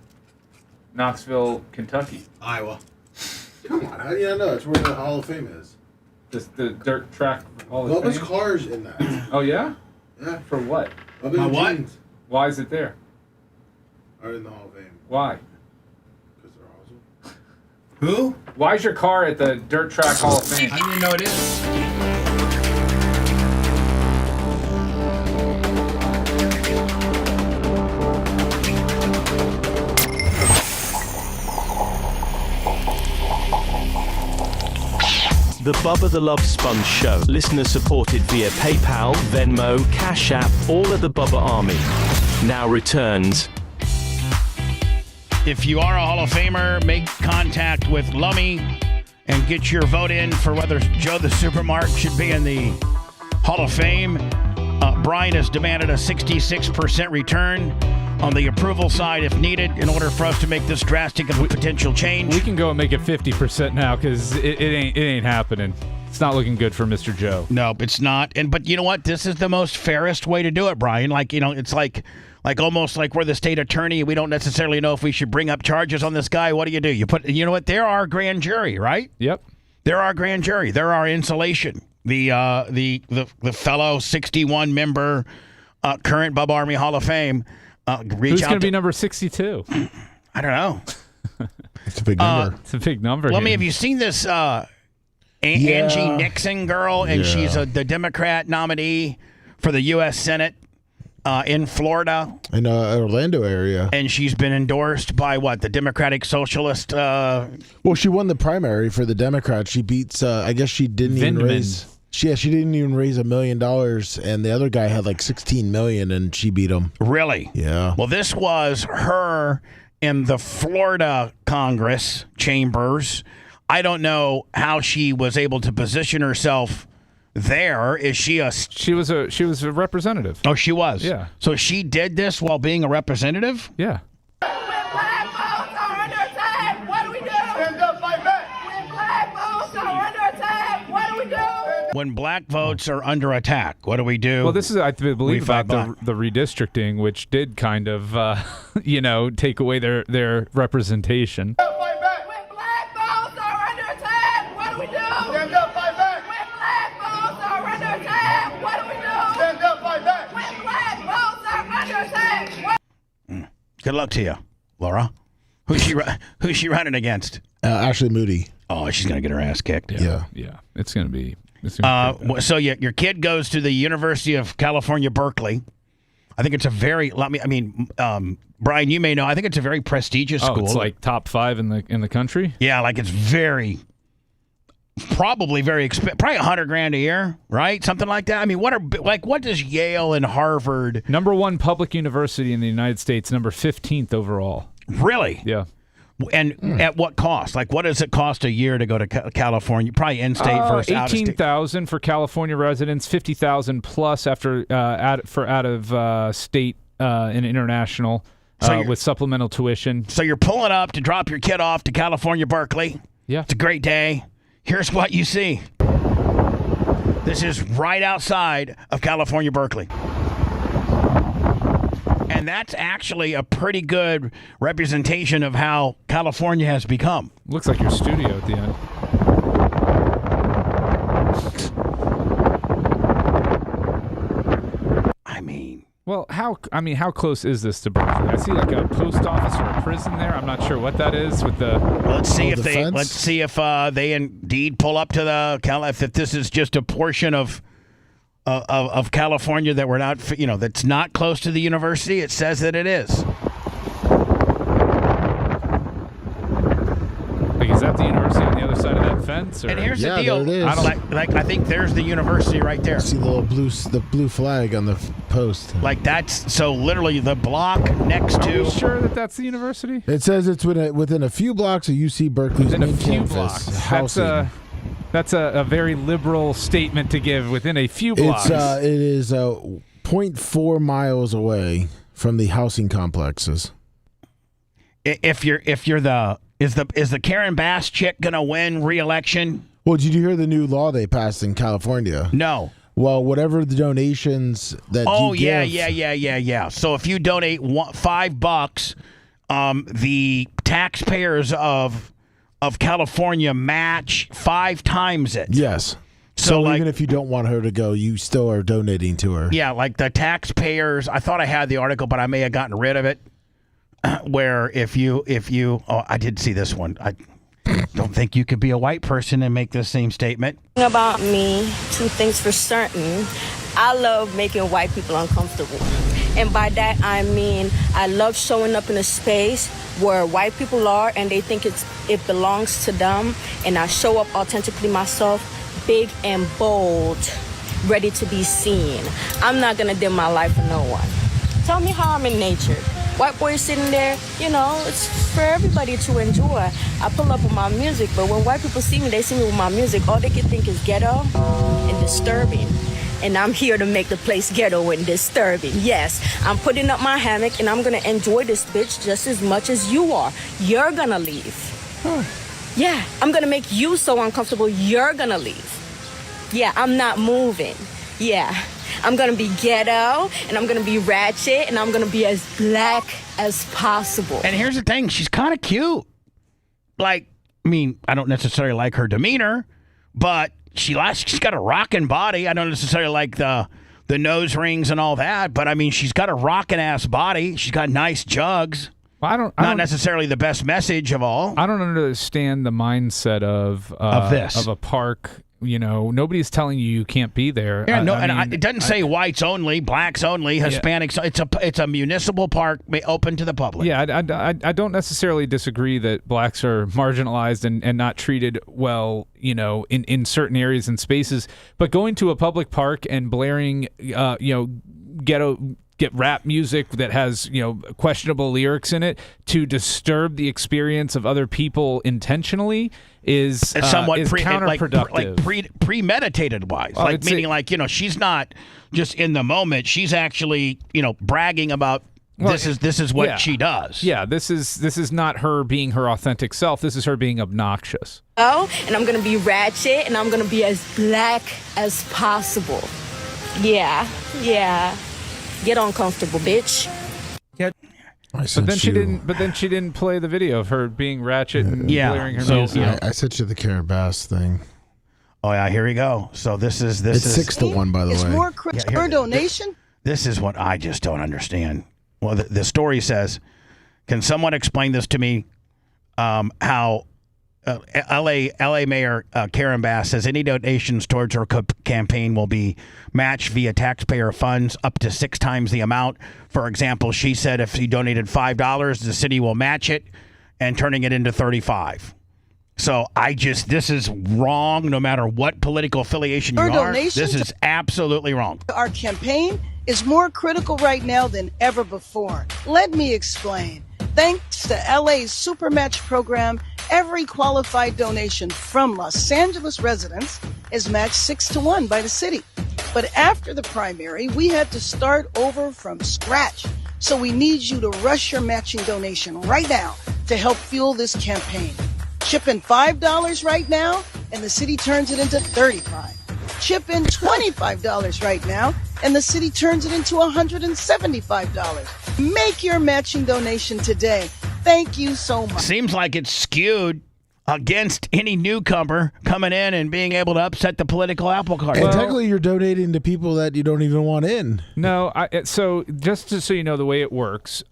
Knoxville, Kentucky. Iowa. Come on, how do you not know? It's where the Hall of Fame is. The dirt track Hall of Fame? Bubba's car's in that. Oh, yeah? Yeah. For what? Bubba what? jeans Why is it there? are in the Hall of Fame. Why? Because they're awesome. Who? Why is your car at the dirt track Hall of Fame? I didn't even know it is. The Bubba the Love Sponge Show. Listener supported via PayPal, Venmo, Cash App, all of the Bubba Army. Now returns. If you are a Hall of Famer, make contact with Lummy and get your vote in for whether Joe the Supermark should be in the Hall of Fame. Brian has demanded a 66% return on the approval side if needed in order for us to make this drastic and potential change. We can go and make it 50% now because it ain't happening. It's not looking good for Mr. Joe. No, it's not. But you know what? This is the most fairest way to do it, Brian. It's like almost like we're the state attorney. We don't necessarily know if we should bring up charges on this guy. What do? You know what? There are grand jury, right? Yep. There are grand jury. There are insulation. The fellow 61 member current Bubba Army Hall of Fame. Who's going to be number 62? I don't know. It's a big number. It's a big number. Well, have you seen this Angie Nixon girl? And she's the Democrat nominee for the U.S. Senate in Florida. In the Orlando area. And she's been endorsed by what? The Democratic Socialist? Well, she won the primary for the Democrats. She beats, I guess she didn't even raise... she didn't even raise $1 million, and the other guy had like 16 million, and she beat him. Really? Yeah. Well, this was her in the Florida Congress chambers. I don't know how she was able to position herself there. Is she a? She was a representative. Oh, she was. Yeah. So she did this while being a representative. Yeah. When black votes are under attack, what do we do? Well, this is, I believe, about the redistricting, which did kind of, take away their representation. Good luck to you, Laura. Who's she running against? Ashley Moody. Oh, she's gonna get her ass kicked. Yeah. It's gonna be. So your kid goes to the University of California, Berkeley. I think it's a very. Brian, you may know. I think it's a very prestigious school. It's like top 5 in the country. Yeah, like it's probably very expensive. Probably $100,000 a year, right? Something like that. I mean, what does Yale and Harvard? Number 1 public university in the United States. Number 15th overall. Really? Yeah. And at what cost? Like, what does it cost a year to go to California? Probably in-state versus out-of-state. $18,000 for California residents, $50,000 plus after out of state and international with supplemental tuition. So you're pulling up to drop your kid off to California, Berkeley. Yeah, it's a great day. Here's what you see. This is right outside of California, Berkeley. And that's actually a pretty good representation of how California has become. Looks like your studio at the end. Well, how close is this to Berkeley? I see like a post office or a prison there. I'm not sure what that is with the. Let's see if they indeed pull up to the if this is just a portion of California that we're not, that's not close to the university. It says that it is. Like, is that the university on the other side of that fence? Or? And here's the deal. There it is. I think there's the university right there. See the little blue flag on the post. Like that's so literally the block next to. Are you sure that that's the university? It says it's within a few blocks of UC Berkeley's main campus. That's a very liberal statement to give. Within a few blocks. It is 0.4 miles away from the housing complexes. If you're is the Karen Bass chick gonna win re-election? Well, did you hear the new law they passed in California? No. Well, whatever the donations that you give. Yeah. So if you donate $5, the taxpayers of California match 5 times it. Yes. So even if you don't want her to go, you still are donating to her. Yeah, like the taxpayers. I thought I had the article, but I may have gotten rid of it. Where if you I did see this one. I don't think you could be a white person and make the same statement. About me, 2 things for certain. I love making white people uncomfortable. And by that, I mean, I love showing up in a space where white people are and they think it belongs to them. And I show up authentically myself, big and bold, ready to be seen. I'm not going to dim my light for no one. Tell me how I'm in nature. White boys sitting there, it's for everybody to enjoy. I pull up with my music, but when white people see me, they see me with my music. All they can think is ghetto and disturbing. And I'm here to make the place ghetto and disturbing. Yes, I'm putting up my hammock and I'm going to enjoy this bitch just as much as you are. You're going to leave. Yeah, I'm going to make you so uncomfortable, you're going to leave. Yeah, I'm not moving. Yeah. I'm going to be ghetto, and I'm going to be ratchet, and I'm going to be as black as possible. And here's the thing. She's kind of cute. Like, I don't necessarily like her demeanor, but she's got a rocking body. I don't necessarily like the nose rings and all that, but, she's got a rocking-ass body. She's got nice jugs. Well, not necessarily the best message of all. I don't understand the mindset of this. Of a park. Nobody's telling you can't be there. Yeah, it doesn't say whites only, blacks only, Hispanics. Yeah. It's a municipal park open to the public. Yeah, I don't necessarily disagree that blacks are marginalized and not treated well, in certain areas and spaces. But going to a public park and blaring, get rap music that has questionable lyrics in it to disturb the experience of other people intentionally is somewhat counterproductive, premeditated wise. Meaning she's not just in the moment. She's actually bragging about this is what she does. Yeah, this is not her being her authentic self. This is her being obnoxious. Oh, and I'm gonna be ratchet, and I'm gonna be as black as possible. Yeah. Get uncomfortable, bitch. But then she didn't play the video of her being ratchet and blaring her music. I sent you the Karen Bass thing. Oh yeah, here we go. So this is 6-1, by the way. It's more per donation. This is what I just don't understand. Well, the story says, can someone explain this to me? How LA Mayor Karen Bass says any donations towards her campaign will be matched via taxpayer funds up to 6 times the amount. For example, she said if she donated $5, the city will match it and turning it into $35. So this is wrong no matter what political affiliation you are. This is absolutely wrong. Our campaign is more critical right now than ever before. Let me explain. Thanks to LA's Supermatch program, every qualified donation from Los Angeles residents is matched 6-1 by the city. But after the primary, we had to start over from scratch. So we need you to rush your matching donation right now to help fuel this campaign. Chip in $5 right now, and the city turns it into $35. Chip in $25 right now, and the city turns it into $175. Make your matching donation today. Thank you so much. Seems like it's skewed against any newcomer coming in and being able to upset the political apple cart. And technically, you're donating to people that you don't even want in. No, so just so you know the way it works,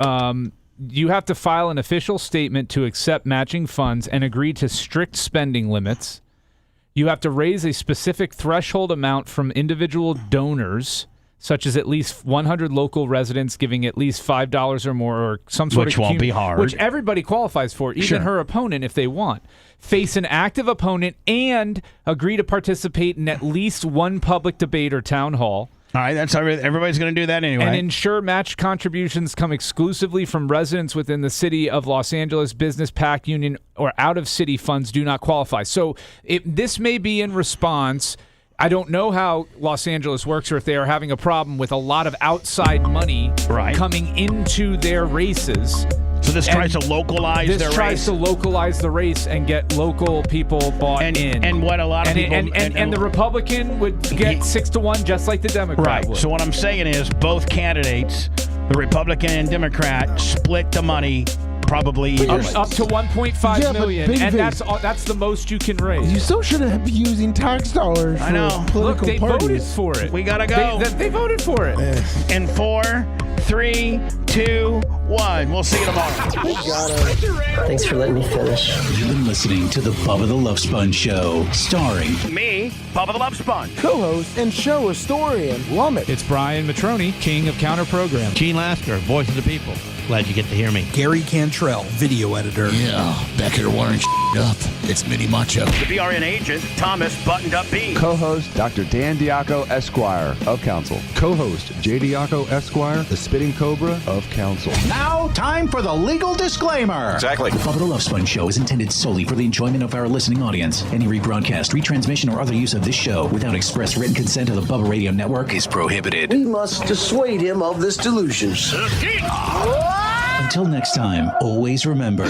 you have to file an official statement to accept matching funds and agree to strict spending limits. You have to raise a specific threshold amount from individual donors, such as at least 100 local residents giving at least $5 or more, or some sort which of won't be hard. Which everybody qualifies for, even her opponent if they want. Face an active opponent and agree to participate in at least one public debate or town hall. All right, that's everybody's going to do that anyway. And ensure match contributions come exclusively from residents within the city of Los Angeles, business, PAC, union, or out-of-city funds do not qualify. So this may be in response. I don't know how Los Angeles works or if they are having a problem with a lot of outside money coming into their races. So this tries to localize this their race? This tries to localize the race and get local people bought in. And what a lot of people... And the Republican would get 6-1 just like the Democrat would. So what I'm saying is both candidates, the Republican and Democrat, split the money probably up to $1.5 million, and that's the most you can raise. You still shouldn't be using tax dollars for political Look, they voted parties. for it. We gotta go. They voted for it. In 4, 3, 2, 1. We'll see you tomorrow. Thanks for letting me finish. You've been listening to the Bubba the Love Sponge Show, starring me, Bubba the Love Sponge, co-host and show historian, Lummit. It's Brian Matroni, king of counter program. Gene Lasker, voice of the people. Glad you get to hear me. Gary Cantrell, video editor. Yeah, back here wiring up. It's Mini Macho. The BRN agent, Thomas Buttoned Up B. Co-host, Dr. Dan Diaco, Esquire, of Council. Co-host, J. Diaco, Esquire, the Spitting Cobra, of Council. Now, time for the legal disclaimer. Exactly. The Bubba the Love Sponge Show is intended solely for the enjoyment of our listening audience. Any rebroadcast, retransmission, or other use of this show without express written consent of the Bubba Radio Network is prohibited. We must dissuade him of this delusion. Until next time, always remember...